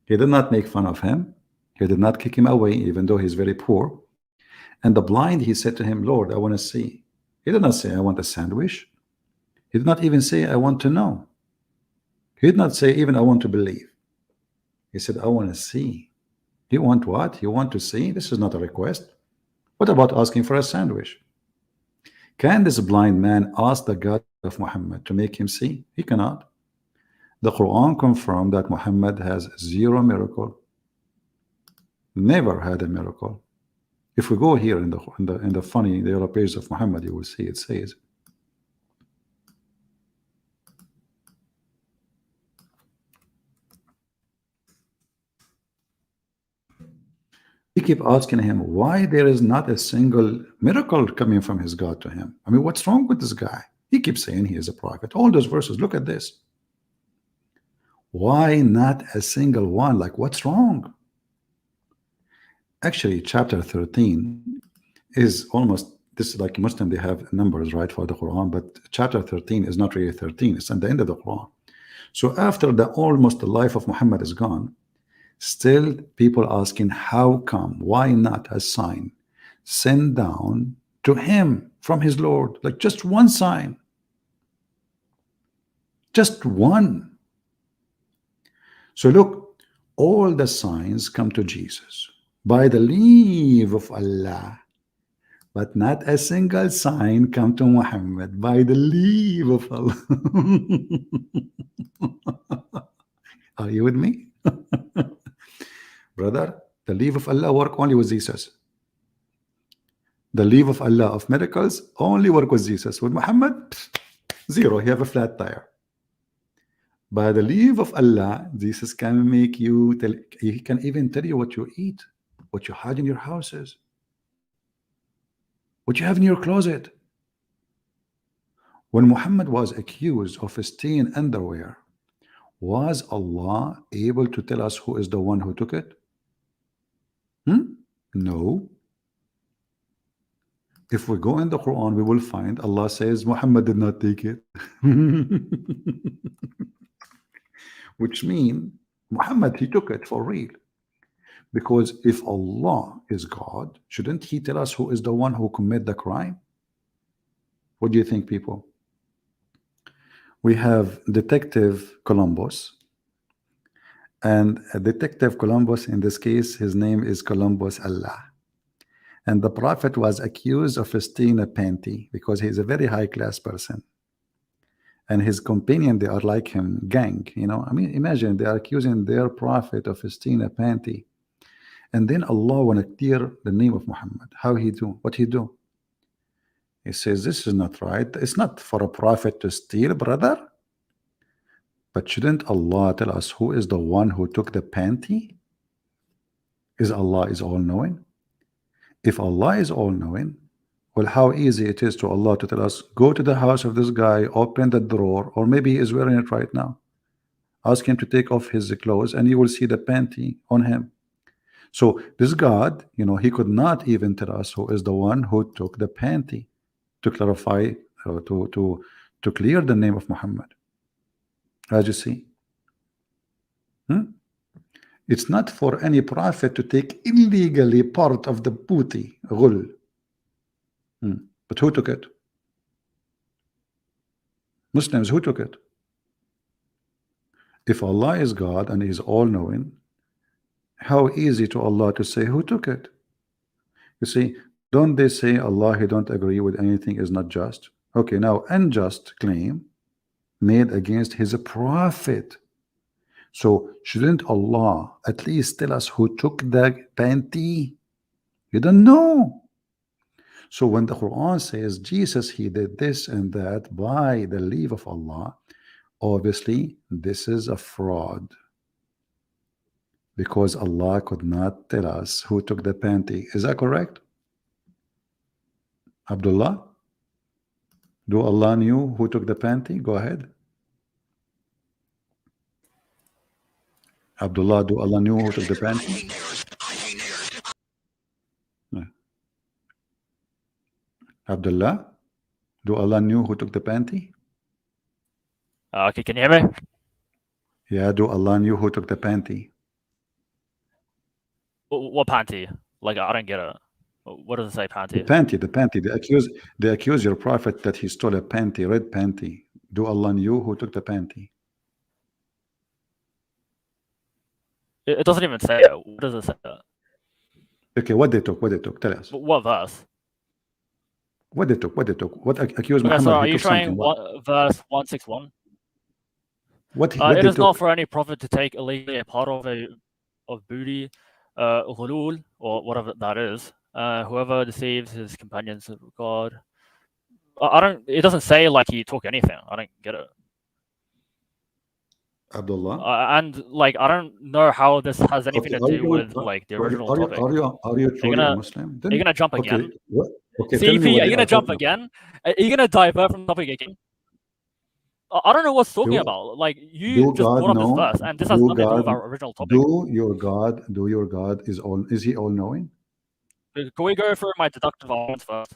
He did not make fun of him. He did not kick him away, even though he's very poor. And the blind, he said to him, Lord, I want to see. He did not say, I want a sandwich. He did not even say, I want to know. He did not say, even, I want to believe. He said, I want to see. You want what? You want to see? This is not a request. What about asking for a sandwich? Can this blind man ask the God of Muhammad to make him see? He cannot. The Quran confirmed that Muhammad has zero miracle. Never had a miracle. If we go here in the funny yellow page of Muhammad, you will see it says, he keep asking him why there is not a single miracle coming from his God to him. I mean, what's wrong with this guy? He keeps saying he is a prophet. All those verses, look at this. Why not a single one? Like, what's wrong? Actually, chapter 13 is almost, this is like Muslim, they have numbers, right, for the Quran, but chapter 13 is not really 13. It's at the end of the Quran. So after almost the life of Muhammad is gone, still people asking, how come, why not a sign sent down to him from his Lord? Like just one sign, just one. So look, all the signs come to Jesus by the leave of Allah, but not a single sign come to Muhammad by the leave of Allah. Are you with me? Brother, the leave of Allah work only with Jesus. The leave of Allah of miracles only work with Jesus. With Muhammad, zero. He have a flat tire. By the leave of Allah, Jesus can make you tell, he can even tell you what you eat, what you hide in your houses, what you have in your closet. When Muhammad was accused of stealing underwear, was Allah able to tell us who is the one who took it? No. If we go in the Quran, we will find Allah says Muhammad did not take it. Which means Muhammad, he took it for real. Because if Allah is God, shouldn't he tell us who is the one who committed the crime? What do you think, people? We have Detective Columbus, and Detective Columbus, in this case, his name is Columbus Allah. And the Prophet was accused of stealing a panty because he is a very high-class person. And his companion, they are like him, gang, you know. I mean, imagine they are accusing their Prophet of stealing a panty. And then Allah want to clear the name of Muhammad. How he do? What he do? He says, this is not right. It's not for a prophet to steal, brother. But shouldn't Allah tell us who is the one who took the panty? Is Allah is all-knowing? If Allah is all-knowing, well, how easy it is to Allah to tell us, go to the house of this guy, open the drawer, or maybe he is wearing it right now. Ask him to take off his clothes and you will see the panty on him. So this God, you know, he could not even tell us who is the one who took the panty to clarify, to clear the name of Muhammad. As you see, it's not for any prophet to take illegally part of the booty, ghul. But who took it? Muslims, who took it? If Allah is God and He is all-knowing, how easy to Allah to say who took it? You see, don't they say Allah, He don't agree with anything is not just? Okay, now unjust claim made against His prophet. So shouldn't Allah at least tell us who took the panty? You don't know. So when the Quran says Jesus, he did this and that by the leave of Allah, obviously this is a fraud, because Allah could not tell us who took the panty. Is that correct, Abdullah? Do Allah knew who took the panty? Go ahead. Abdullah, do Allah knew who took the panty? No. Abdullah, do Allah knew who took the panty? Okay, can you hear me? Yeah, do Allah knew who took the panty? What panty? Like, I don't get it. What does it say, The panty? panty, the panty. They accuse your prophet that he stole a panty, red panty. Do Allah knew who took the panty? It doesn't even say it. What does it say? Okay, what they took? What they took? Tell us. What verse? What they took? What they took? What accused Okay, so Muhammad? are He you took something. showing What? verse 161? What It they is not took? for any prophet to take illegally a part of booty, ghulul, or whatever that is. Whoever deceives his companions of God. I don't. It doesn't say like he took anything. I don't get it. Abdullah. And like I don't know how this has anything Okay, to do with like the original topic. Are you truly a Muslim? Are you gonna jump Okay, again? okay. Tell me CP, what are they you gonna are jump talking about. again? Are you gonna divert from the topic again? I don't know what's talking Do- about. Like you Do just God brought up this know? verse, and this has Do nothing to do with God? our original topic. Do your God is he all knowing? Can we go through my deductive arguments first?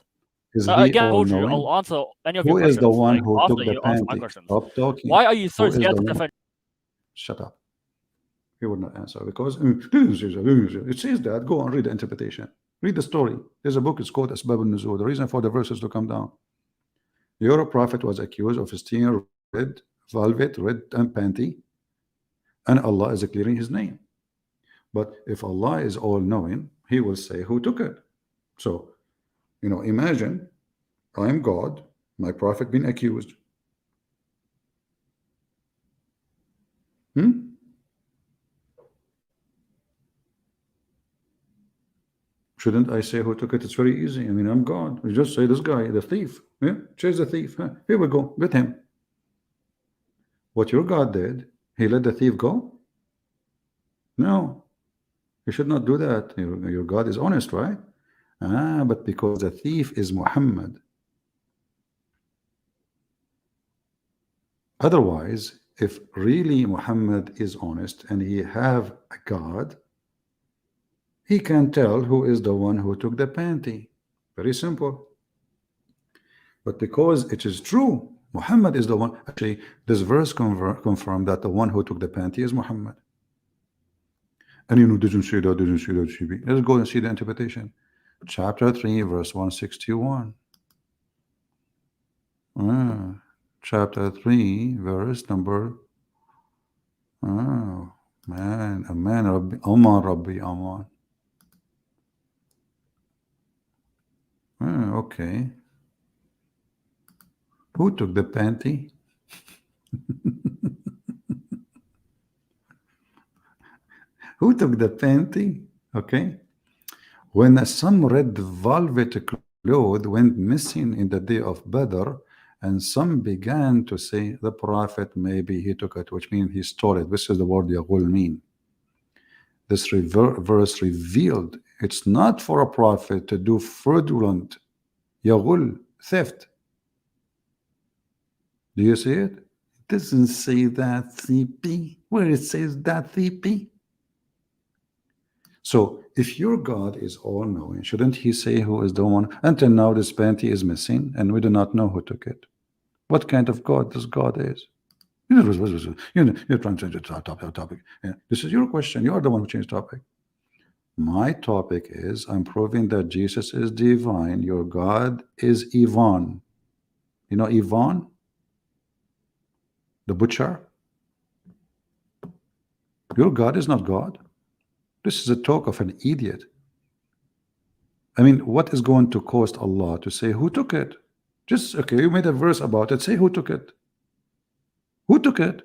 Is he Again, I all told you, knowing? I'll answer any of Who your is questions the one like, who after took the you answer my panty? questions. Stop talking. Why are you so Who is scared the to one? defend? Shut up. He would not answer because it says that. Go and read the interpretation. Read the story. There's a book. It's called Asbab al-Nuzul. The reason for the verses to come down. Your prophet was accused of stealing red velvet, red and panty, and Allah is clearing his name. But if Allah is all knowing, he will say who took it. So, imagine I'm God, my prophet being accused. Shouldn't I say who took it? It's very easy. I mean, I'm God. You just say this guy, the thief. Yeah, chase the thief. Huh? Here we go. Get him. What your God did, he let the thief go? No. You should not do that. Your God is honest, right? But because the thief is Muhammad. Otherwise, if really Muhammad is honest and he have a God, he can tell who is the one who took the panty. Very simple. But because it is true, Muhammad is the one. Actually, this verse confirmed that the one who took the panty is Muhammad. And didn't say that, CB. Let's go and see the interpretation. Chapter 3, verse 161. Chapter 3, verse number. Oh, man, Rabbi, Aman, Rabbi, Aman. Okay. Who took the panty? Who took the panty? Okay. When some red velvet cloth went missing in the day of Badr, and some began to say the prophet maybe he took it, which means he stole it. This is the word Yaghul mean. This verse revealed it's not for a prophet to do fraudulent Yaghul, theft. Do you see it? It doesn't say that, CP. Where it says that, CP? So if your God is all-knowing, shouldn't he say who is the one? Until now this panty is missing and we do not know who took it. What kind of God this God is? You're trying to change the topic. Yeah. This is your question. You are the one who changed topic. My topic is I'm proving that Jesus is divine. Your God is Ivan. You know Ivan? The butcher? Your God is not God. This is a talk of an idiot. I mean, what is going to cost Allah to say who took it? Just, okay, you made a verse about it. Say who took it. Who took it?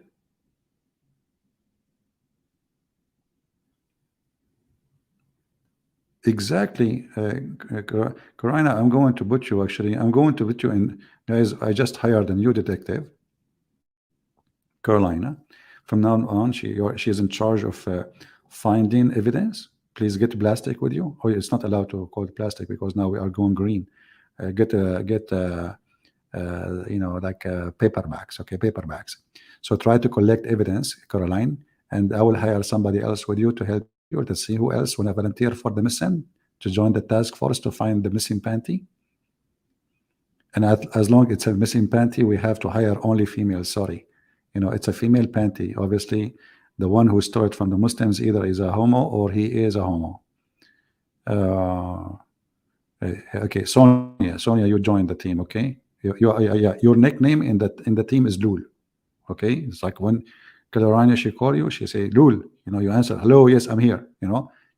Exactly, Karina. I'm going to put you. Actually, I'm going to put you in. Guys, I just hired a new detective, Carolina. From now on, she is in charge of finding evidence. Please get plastic with you. Oh, it's not allowed to call it plastic because now we are going green. Like paper bags. Okay, paper bags. So try to collect evidence, Caroline, and I will hire somebody else with you to help you to see who else want to volunteer for the mission to join the task force to find the missing panty. And as long it's a missing panty, we have to hire only females. Sorry, it's a female panty. Obviously, the one who stole it from the Muslims either is a homo or he is a homo. Okay, Sonia, you joined the team. Okay, yeah, your nickname in the team is Lul. Okay, it's like when Carolina she call you, she say Lul. You answer hello, yes, I'm here.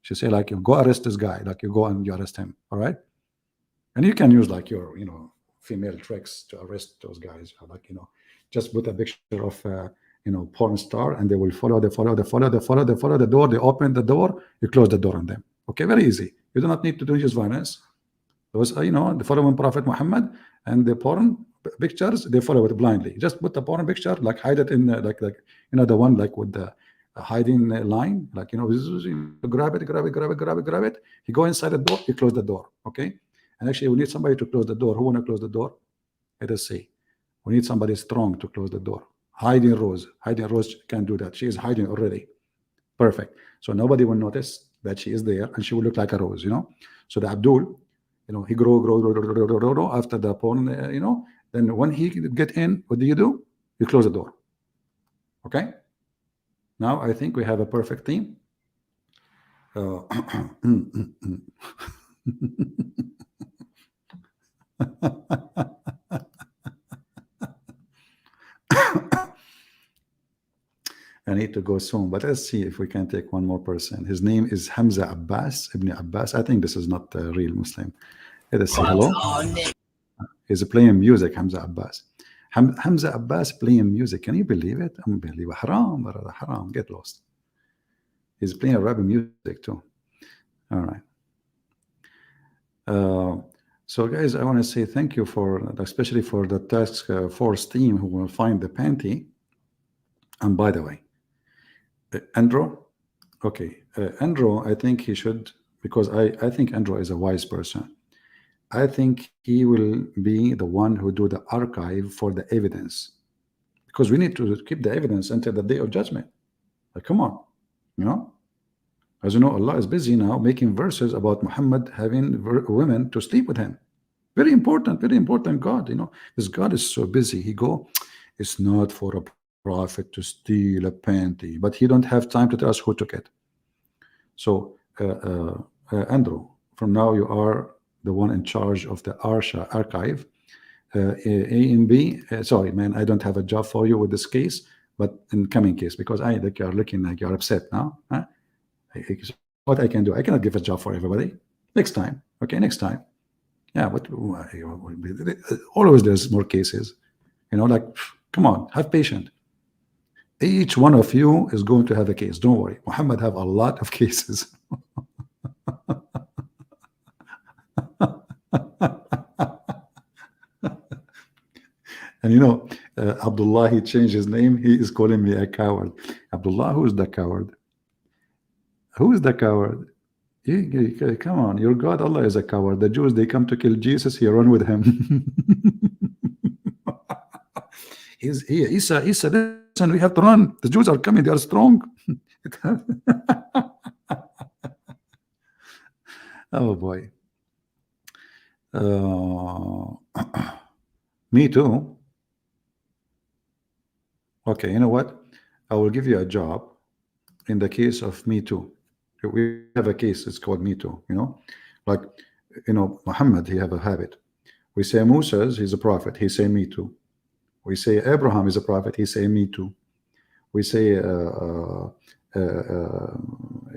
She say like you go arrest this guy, like you go and you arrest him. All right, and you can use like your female tricks to arrest those guys. Like just put a picture of porn star, and they will follow the door. They open the door, you close the door on them. Okay, very easy. You do not need to do use violence. Those the following Prophet Muhammad and the porn pictures, they follow it blindly. Just put the porn picture, like hide it in like the one like with the hiding line, like grab it. You go inside the door, you close the door. Okay, and actually we need somebody to close the door. Who want to close the door? Let us see. We need somebody strong to close the door. Hiding Rose can do that. She is hiding already. Perfect. So nobody will notice that she is there, and she will look like a rose. So the Abdul. He grow after the porn, then when he get in, what do? You close the door. Okay. Now I think we have a perfect team. I need to go soon, but let's see if we can take one more person. His name is Hamza Abbas, Ibn Abbas. I think this is not a real Muslim. Let us say hello. He's playing music, Hamza Abbas. Hamza Abbas playing music. Can you believe it? Unbelievable. Haram, brother, haram. Get lost. He's playing rap music too. All right. So guys, I want to say thank you especially for the task force team who will find the panty. And by the way, Andrew, okay, Andrew, I think he should, because I think Andrew is a wise person. I think he will be the one who do the archive for the evidence, because we need to keep the evidence until the day of judgment. Like, come on, as you know, Allah is busy now making verses about Muhammad having women to sleep with him. Very important God. This God is so busy. It's not for a prophet to steal a panty, but he don't have time to tell us who took it. So Andrew, from now you are the one in charge of the Arsha archive. A and B, sorry man, I don't have a job for you with this case, but in coming case, because you are looking like you're upset now. What I can do, I cannot give a job for everybody. Next time, okay, next time. Yeah, but always there's more cases. Like, come on, have patience. Each one of you is going to have a case. Don't worry. Muhammad have a lot of cases. And Abdullah, he changed his name. He is calling me a coward. Abdullah, who is the coward? Who is the coward? Come on, your God Allah is a coward. The Jews, they come to kill Jesus, he run with him. Isa, listen, we have to run. The Jews are coming, they are strong. Oh boy. Me too. Okay, you know what? I will give you a job in the case of Me Too. We have a case, it's called Me Too, like, Muhammad, he have a habit. We say Moses, he's a prophet, he say Me Too. We say Abraham is a prophet, he say Me Too. We say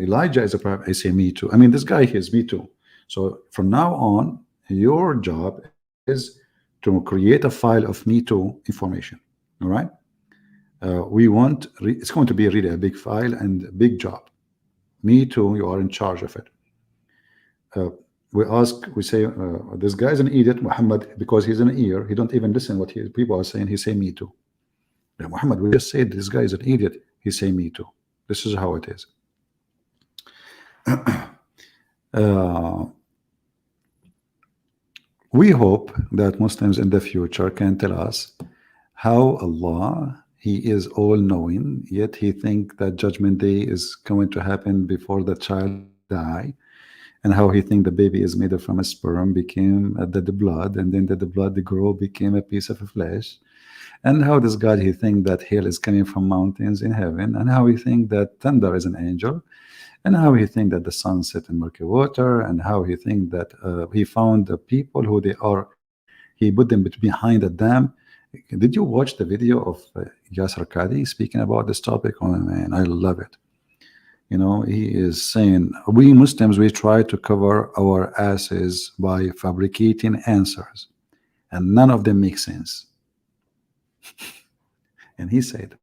Elijah is a prophet, he say Me Too. I mean, this guy is Me Too. So from now on, your job is to create a file of Me Too information. All right. It's going to be really a big file and a big job. Me Too, you are in charge of it. uh, we ask, we say, this guy's an idiot, Muhammad, because he's an ear. He don't even listen what people are saying. He say me too. Yeah, Muhammad, we just said this guy is an idiot. He say me too. This is how it is. Uh, we hope that Muslims in the future can tell us how Allah, He is all knowing, yet He think that Judgment Day is going to happen before the child die, and how He think the baby is made from a sperm became the blood, and then the blood grow became a piece of flesh, and how this God He think that hail is coming from mountains in heaven, and how He think that thunder is an angel, and how He think that the sun set in murky water, and how He think that He found the people who they are, He put them behind a dam. Did you watch the video of Yasser Qadhi speaking about this topic? Oh man, I love it. You know, he is saying we Muslims, we try to cover our asses by fabricating answers, and none of them make sense. And he said,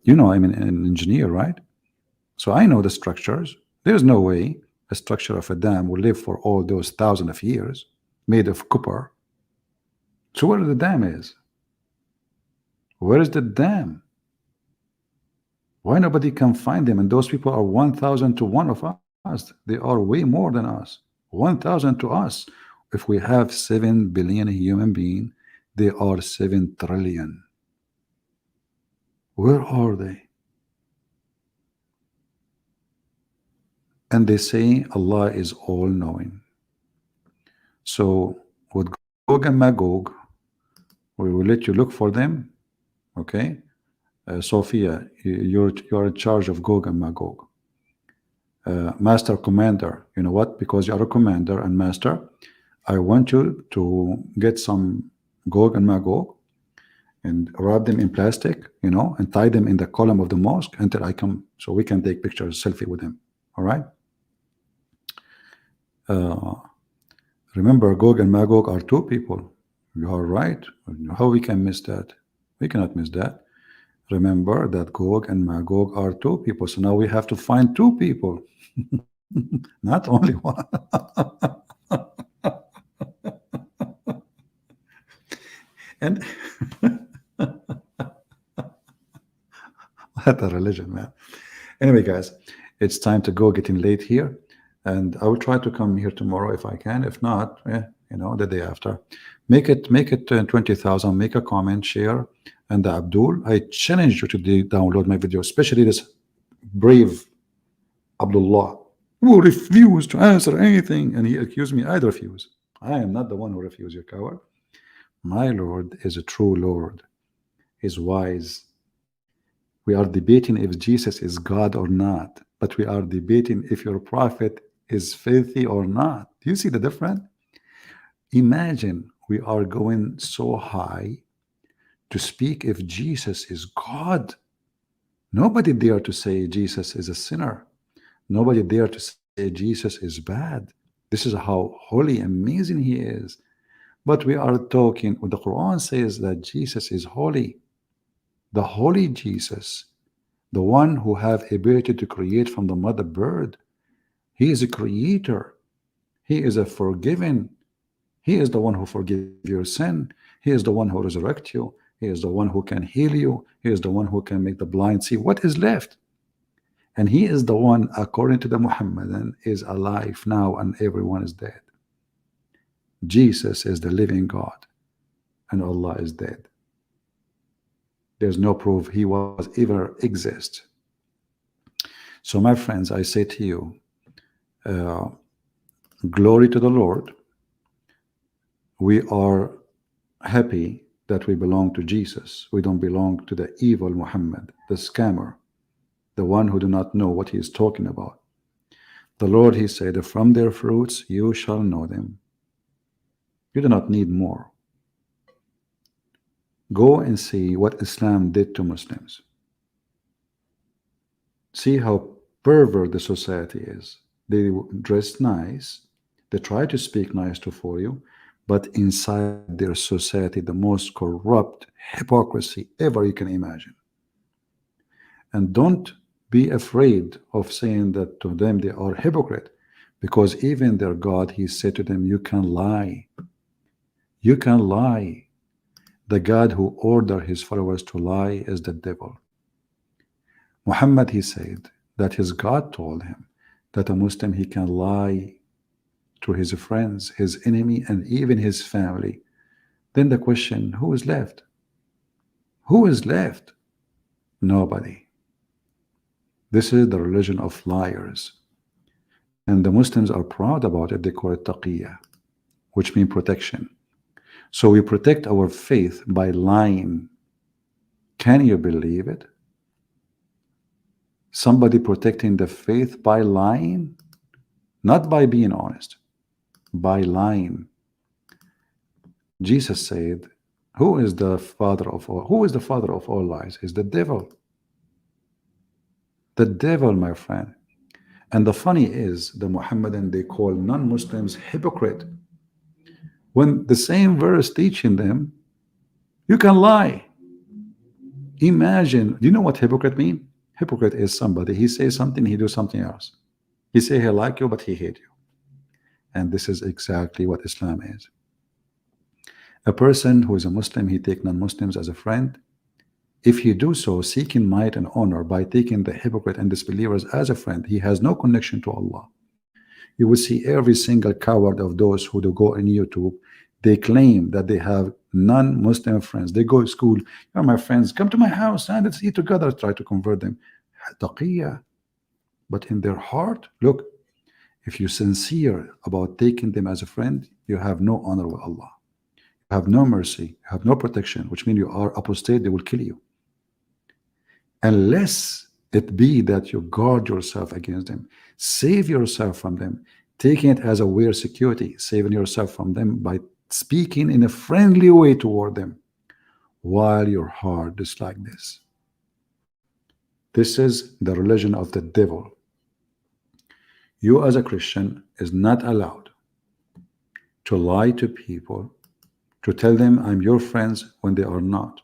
you know, I'm an engineer, right? So I know the structures. There's no way a structure of a dam will live for all those thousands of years, made of copper. So where the dam is? Where is the dam? Why nobody can find them? And those people are 1,000 to 1 of us. They are way more than us. 1,000 to us. If we have 7 billion human beings, they are 7 trillion. Where are they? And they say Allah is all knowing. So with Gog and Magog, we will let you look for them. Okay, SOFYA, you're in charge of Gog and Magog. Master Commander, you know what? Because you are a commander and master, I want you to get some Gog and Magog and wrap them in plastic, you know, and tie them in the column of the mosque until I come, so we can take pictures, selfie with them. All right. Remember, Gog and Magog are 2 people. You are right. How we can miss that? We cannot miss that. Remember that Gog and Magog are 2 people. So now we have to find 2 people, not only 1. And what a religion, man. Anyway, guys, it's time to go, getting late here. And I will try to come here tomorrow if I can. If not, you know, the day after. Make it 20,000. Make a comment, share. And Abdul, I challenge you to download my video, especially this brave Abdullah, who refused to answer anything. And he accused me. I refuse. I am not the one who refused, you coward. My Lord is a true Lord. He's wise. We are debating if Jesus is God or not, but we are debating if your prophet is filthy or not. Do you see the difference? Imagine we are going so high to speak if Jesus is God. Nobody dare to say Jesus is a sinner. Nobody dare to say Jesus is bad. This is how holy, amazing he is. But we are talking, the Quran says that Jesus is holy. The holy Jesus, the one who have ability to create from the mother bird. He is a creator. He is a forgiving. He is the one who forgive your sin. He is the one who resurrect you. He is the one who can heal you. He is the one who can make the blind see. What is left? And he is the one, according to the Muhammadan, is alive now and everyone is dead. Jesus is the living God and Allah is dead. There's no proof he was ever exist. So my friends, I say to you, glory to the Lord. We are happy that we belong to Jesus. We don't belong to the evil Muhammad, the scammer, the one who do not know what he is talking about. The Lord, he said, from their fruits you shall know them. You do not need more. Go and see what Islam did to Muslims. See how pervert the society is. They dress nice, they try to speak nice for you, but inside their society, the most corrupt hypocrisy ever you can imagine. And don't be afraid of saying that to them they are hypocrite, because even their God, he said to them, you can lie. You can lie. The God who ordered his followers to lie is the devil. Muhammad, he said that his God told him that a Muslim, he can lie to his friends, his enemy, and even his family. Then the question, who is left? Who is left? Nobody. This is the religion of liars. And the Muslims are proud about it. They call it taqiyya, which means protection. So we protect our faith by lying. Can you believe it? Somebody protecting the faith by lying? Not by being honest, by lying. Jesus said, who is the father of all? Who is the father of all lies? Is the devil. The devil, my friend. And the funny is, the Muhammadan, they call non-Muslims hypocrite, when the same verse teaching them, you can lie. Imagine, do you know what hypocrite mean? Hypocrite is somebody, he says something, he do something else. He say he like you, but he hate you. And this is exactly what Islam is. A person who is a Muslim, he take non-Muslims as a friend. If he do so seeking might and honor by taking the hypocrite and disbelievers as a friend, he has no connection to Allah. You will see every single coward of those who do go in YouTube, they claim that they have non-Muslim friends. They go to school, you're my friends, come to my house and let's eat together, try to convert them. Taqiyya. But in their heart, look, if you're sincere about taking them as a friend, you have no honor with Allah. You have no mercy, you have no protection, which means you are apostate, they will kill you. Unless it be that you guard yourself against them, save yourself from them, taking it as a weird security, saving yourself from them by speaking in a friendly way toward them, while your heart is like this. This is the religion of the devil. You as a Christian is not allowed to lie to people, to tell them I'm your friends when they are not.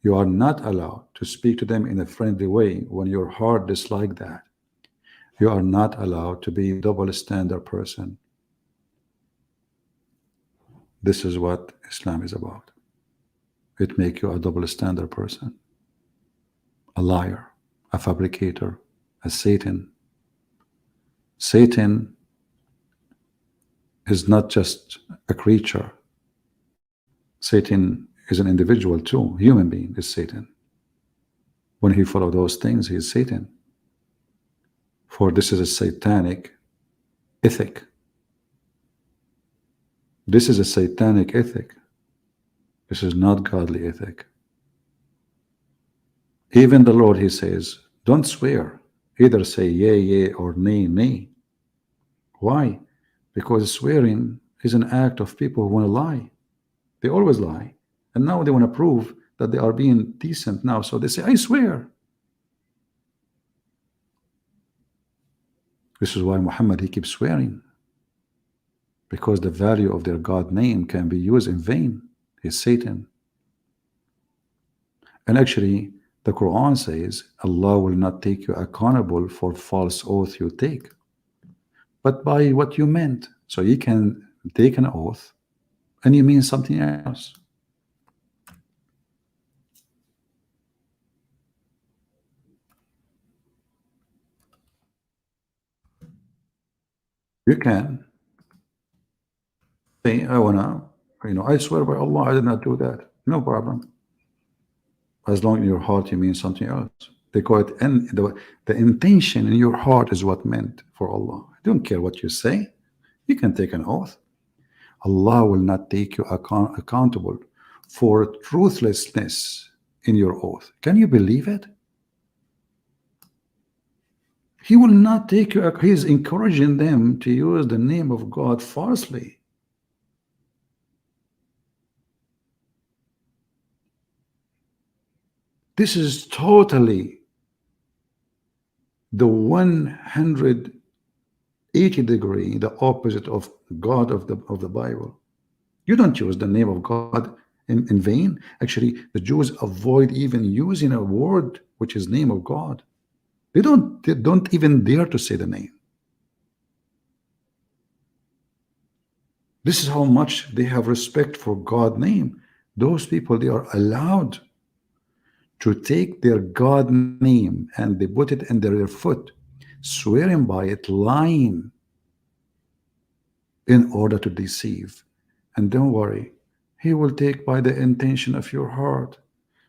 You are not allowed to speak to them in a friendly way when your heart is like that. You are not allowed to be a double standard person. This is what Islam is about. It makes you a double standard person, a liar, a fabricator, a Satan. Satan is not just a creature. Satan is an individual too. Human being is Satan. When he follows those things, he is Satan. For this is a satanic ethic. This is a satanic ethic. This is not godly ethic. Even the Lord, he says, don't swear. Either say yea, yea, or nay, nay. Why? Because swearing is an act of people who want to lie. They always lie. And now they want to prove that they are being decent now. So they say, I swear. This is why Muhammad, he keeps swearing. Because the value of their God name can be used in vain. He's Satan. And actually, the Quran says, Allah will not take you accountable for false oath you take, but by what you meant. So you can take an oath and you mean something else. You can say, I wanna, I swear by Allah, I did not do that. No problem. As long in your heart you mean something else. They call it, and the intention in your heart is what meant for Allah. I don't care what you say. You can take an oath. Allah will not take you accountable for truthlessness in your oath. Can you believe it? He will not take you. He is encouraging them to use the name of God falsely. This is totally the 180-degree, the opposite of God of the Bible. You don't use the name of God in vain. Actually, the Jews avoid even using a word which is name of God. They don't even dare to say the name. This is how much they have respect for God's name. Those people, they are allowed to take their God name and they put it under their foot, swearing by it, lying in order to deceive. And don't worry, he will take by the intention of your heart.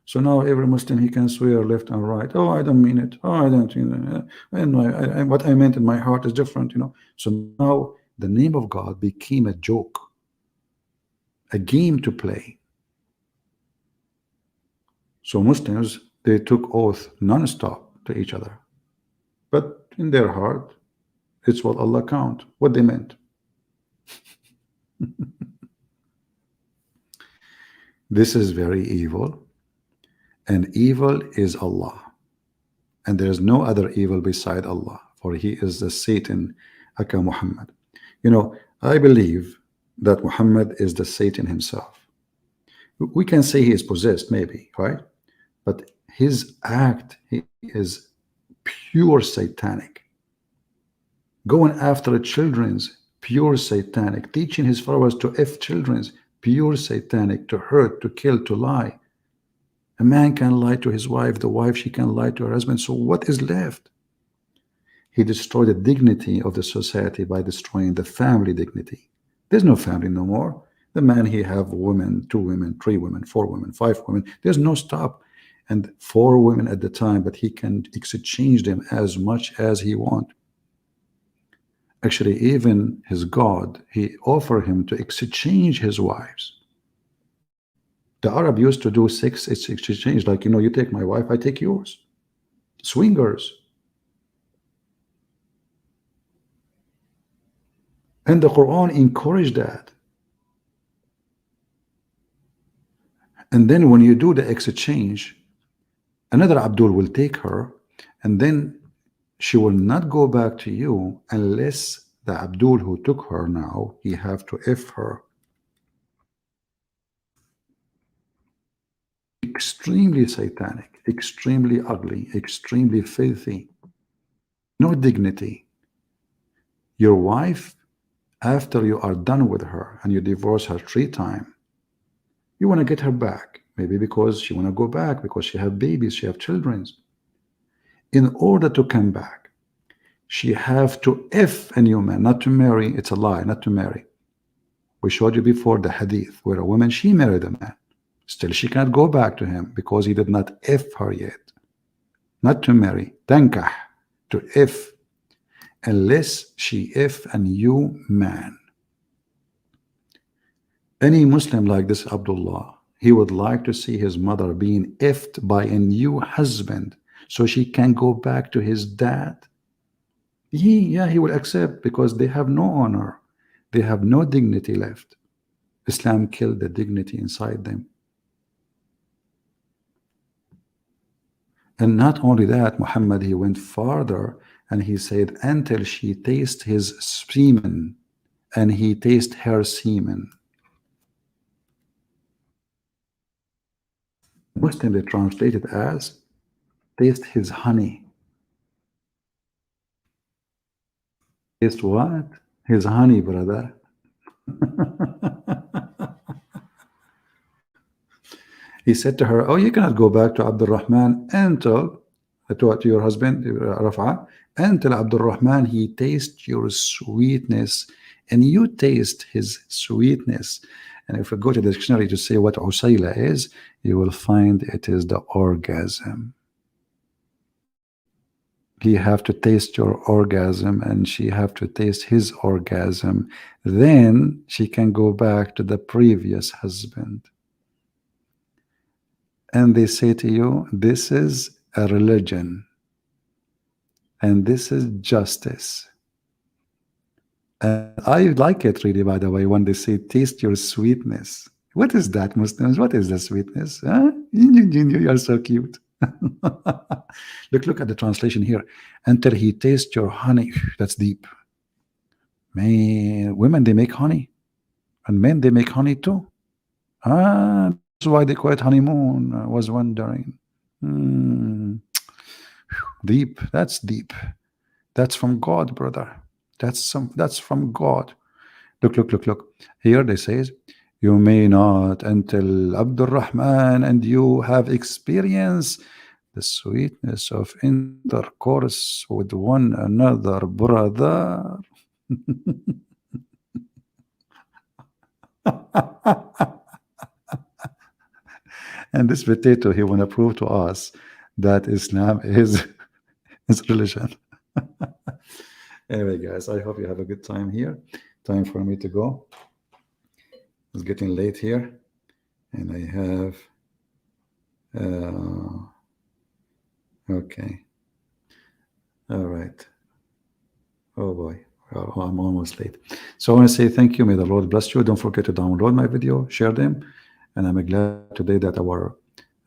So now every Muslim, he can swear left and right. Oh, I don't mean it. Oh, I don't mean it. And what I meant in my heart is different. So now the name of God became a joke, a game to play. So Muslims, they took oath non-stop to each other. But in their heart, it's what Allah count, what they meant. This is very evil. And evil is Allah. And there is no other evil beside Allah, for he is the Satan, aka Muhammad. I believe that Muhammad is the Satan himself. We can say he is possessed, maybe, right? But his act, he is pure satanic. Going after children's, pure satanic. Teaching his followers to F children's, pure satanic. To hurt, to kill, to lie. A man can lie to his wife, the wife, she can lie to her husband. So what is left? He destroyed the dignity of the society by destroying the family dignity. There's no family no more. The man, he have women, 2 women, 3 women, 4 women, 5 women. There's no stop. And 4 women at the time, but he can exchange them as much as he want. Actually, even his God, he offered him to exchange his wives. The Arab used to do sex exchange, like, you take my wife, I take yours. Swingers. And the Quran encouraged that. And then when you do the exchange, another Abdul will take her, and then she will not go back to you unless the Abdul who took her now, he have to F her. Extremely satanic, extremely ugly, extremely filthy. No dignity. Your wife, after you are done with her and you divorce her 3 times, you want to get her back. Maybe because she want to go back, because she have babies, she have children. In order to come back, she have to F a new man, not to marry. It's a lie, not to marry. We showed you before the hadith where a woman, she married a man. Still, she cannot go back to him because he did not F her yet. Not to marry, tankah, to F, unless she F a new man. Any Muslim like this Abdullah, he would like to see his mother being F'd by a new husband so she can go back to his dad. He will accept, because they have no honor. They have no dignity left. Islam killed the dignity inside them. And not only that, Muhammad, he went farther and he said, until she tastes his semen and he tastes her semen. Muslim, they translate it as taste his honey. Taste what? His honey, brother. He said to her, oh, you cannot go back to Abdul Rahman until, to your husband, Rafa, until Abdul Rahman, he tastes your sweetness and you taste his sweetness. And if we go to the dictionary to say what Usayla is, you will find it is the orgasm. He have to taste your orgasm and she have to taste his orgasm. Then she can go back to the previous husband. And they say to you, this is a religion. And this is justice. And I like it really, by the way, when they say, taste your sweetness. What is that, Muslims? What is the sweetness? Huh? You are so cute. Look at the translation here. Until he tastes your honey. That's deep. Man, women, they make honey. And men, they make honey too. That's why they call it honeymoon. I was wondering. Deep. That's deep. That's from God, brother. That's from God. Look, look, look, look. Here they says, you may not until Abdul Rahman and you have experienced the sweetness of intercourse with one another, brother. And this potato, he want to prove to us that Islam is his religion. Anyway, guys, I hope you have a good time here. Time for me to go. It's getting late here, and I have. Okay. All right. Oh boy. Oh, I'm almost late. So I want to say thank you. May the Lord bless you. Don't forget to download my video, share them. And I'm glad today that our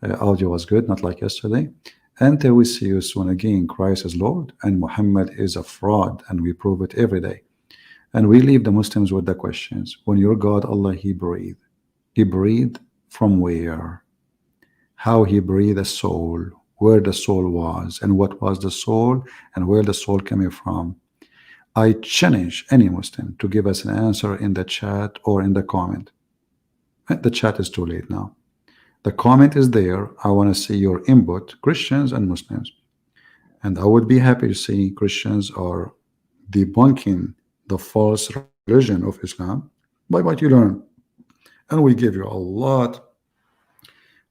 audio was good, not like yesterday. Until we see you soon again, Christ is Lord and Muhammad is a fraud, and we prove it every day. And we leave the Muslims with the questions. When your God, Allah, He breathed from where? How He breathed a soul, where the soul was, and what was the soul, and where the soul coming from. I challenge any Muslim to give us an answer in the chat or in the comment. The chat is too late now. The comment is there. I want to see your input, Christians and Muslims. And I would be happy to see Christians are debunking the false religion of Islam by what you learn. And we give you a lot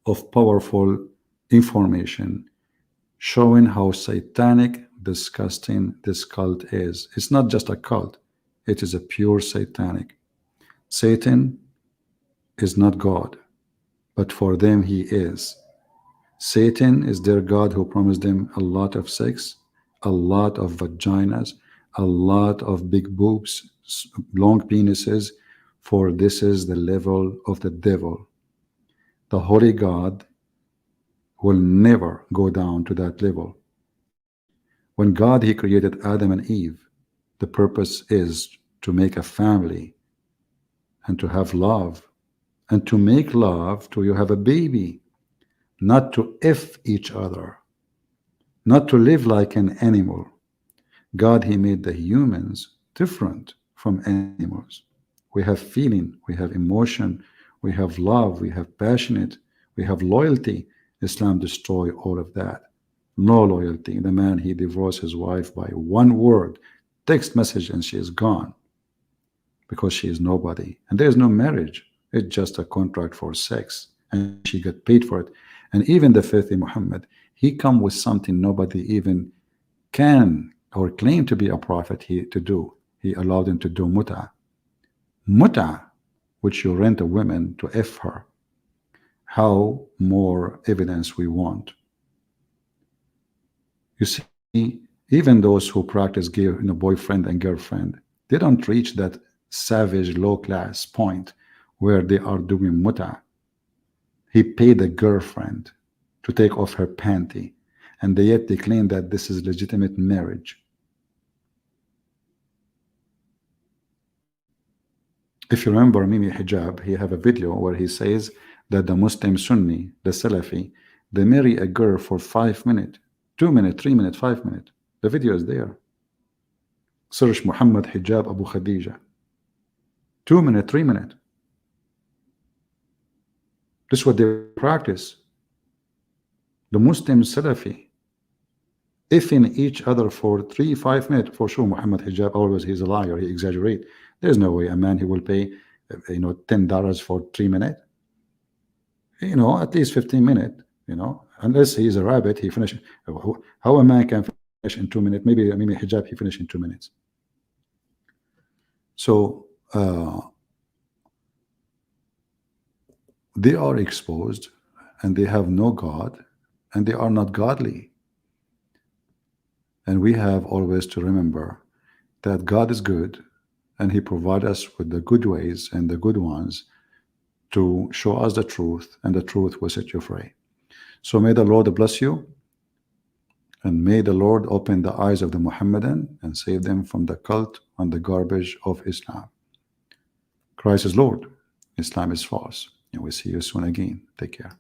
of powerful information showing how satanic, disgusting this cult is. It's not just a cult. It is a pure satanic. Satan is not God, but for them he is. Satan is their God who promised them a lot of sex, a lot of vaginas, a lot of big boobs, long penises, for this is the level of the devil. The holy God will never go down to that level. When God, He created Adam and Eve, the purpose is to make a family and to have love, and to make love to you have a baby, not to F each other, not to live like an animal. God, He made the humans different from animals. We have feeling, we have emotion, we have love, we have passionate, we have loyalty. Islam destroy all of that. No loyalty. The man, he divorced his wife by one word, text message, and she is gone because she is nobody. And there is no marriage. It's just a contract for sex, and she got paid for it. And even the faithful Muhammad, he come with something nobody even can or claim to be a prophet to do. He allowed him to do muta, which you rent a woman to F her. How more evidence we want? You see, even those who practice boyfriend and girlfriend, they don't reach that savage low class point where they are doing muta. He paid the girlfriend to take off her panty, and yet they claim that this is legitimate marriage. If you remember Mimi Hijab, he have a video where he says that the Muslim Sunni, the Salafi, they marry a girl for 5 minutes, 2 minutes, 3 minutes, 5 minutes. The video is there. Search Muhammad Hijab Abu Khadija. 2 minutes, 3 minutes. This is what they practice. The Muslim Salafi, effing each other for 3-5 minutes. For sure, Muhammad Hijab always, he's a liar. He exaggerate. There's no way a man, he will pay $10 for 3 minutes. At least 15 minutes. Unless he's a rabbit, he finishes. How a man can finish in 2 minutes? Maybe Hijab, he finished in 2 minutes. So they are exposed, and they have no God, and they are not godly. And we have always to remember that God is good, and He provides us with the good ways and the good ones to show us the truth, and the truth will set you free. So may the Lord bless you, and may the Lord open the eyes of the Muhammadan and save them from the cult and the garbage of Islam. Christ is Lord, Islam is false, and we'll see you soon again. Take care.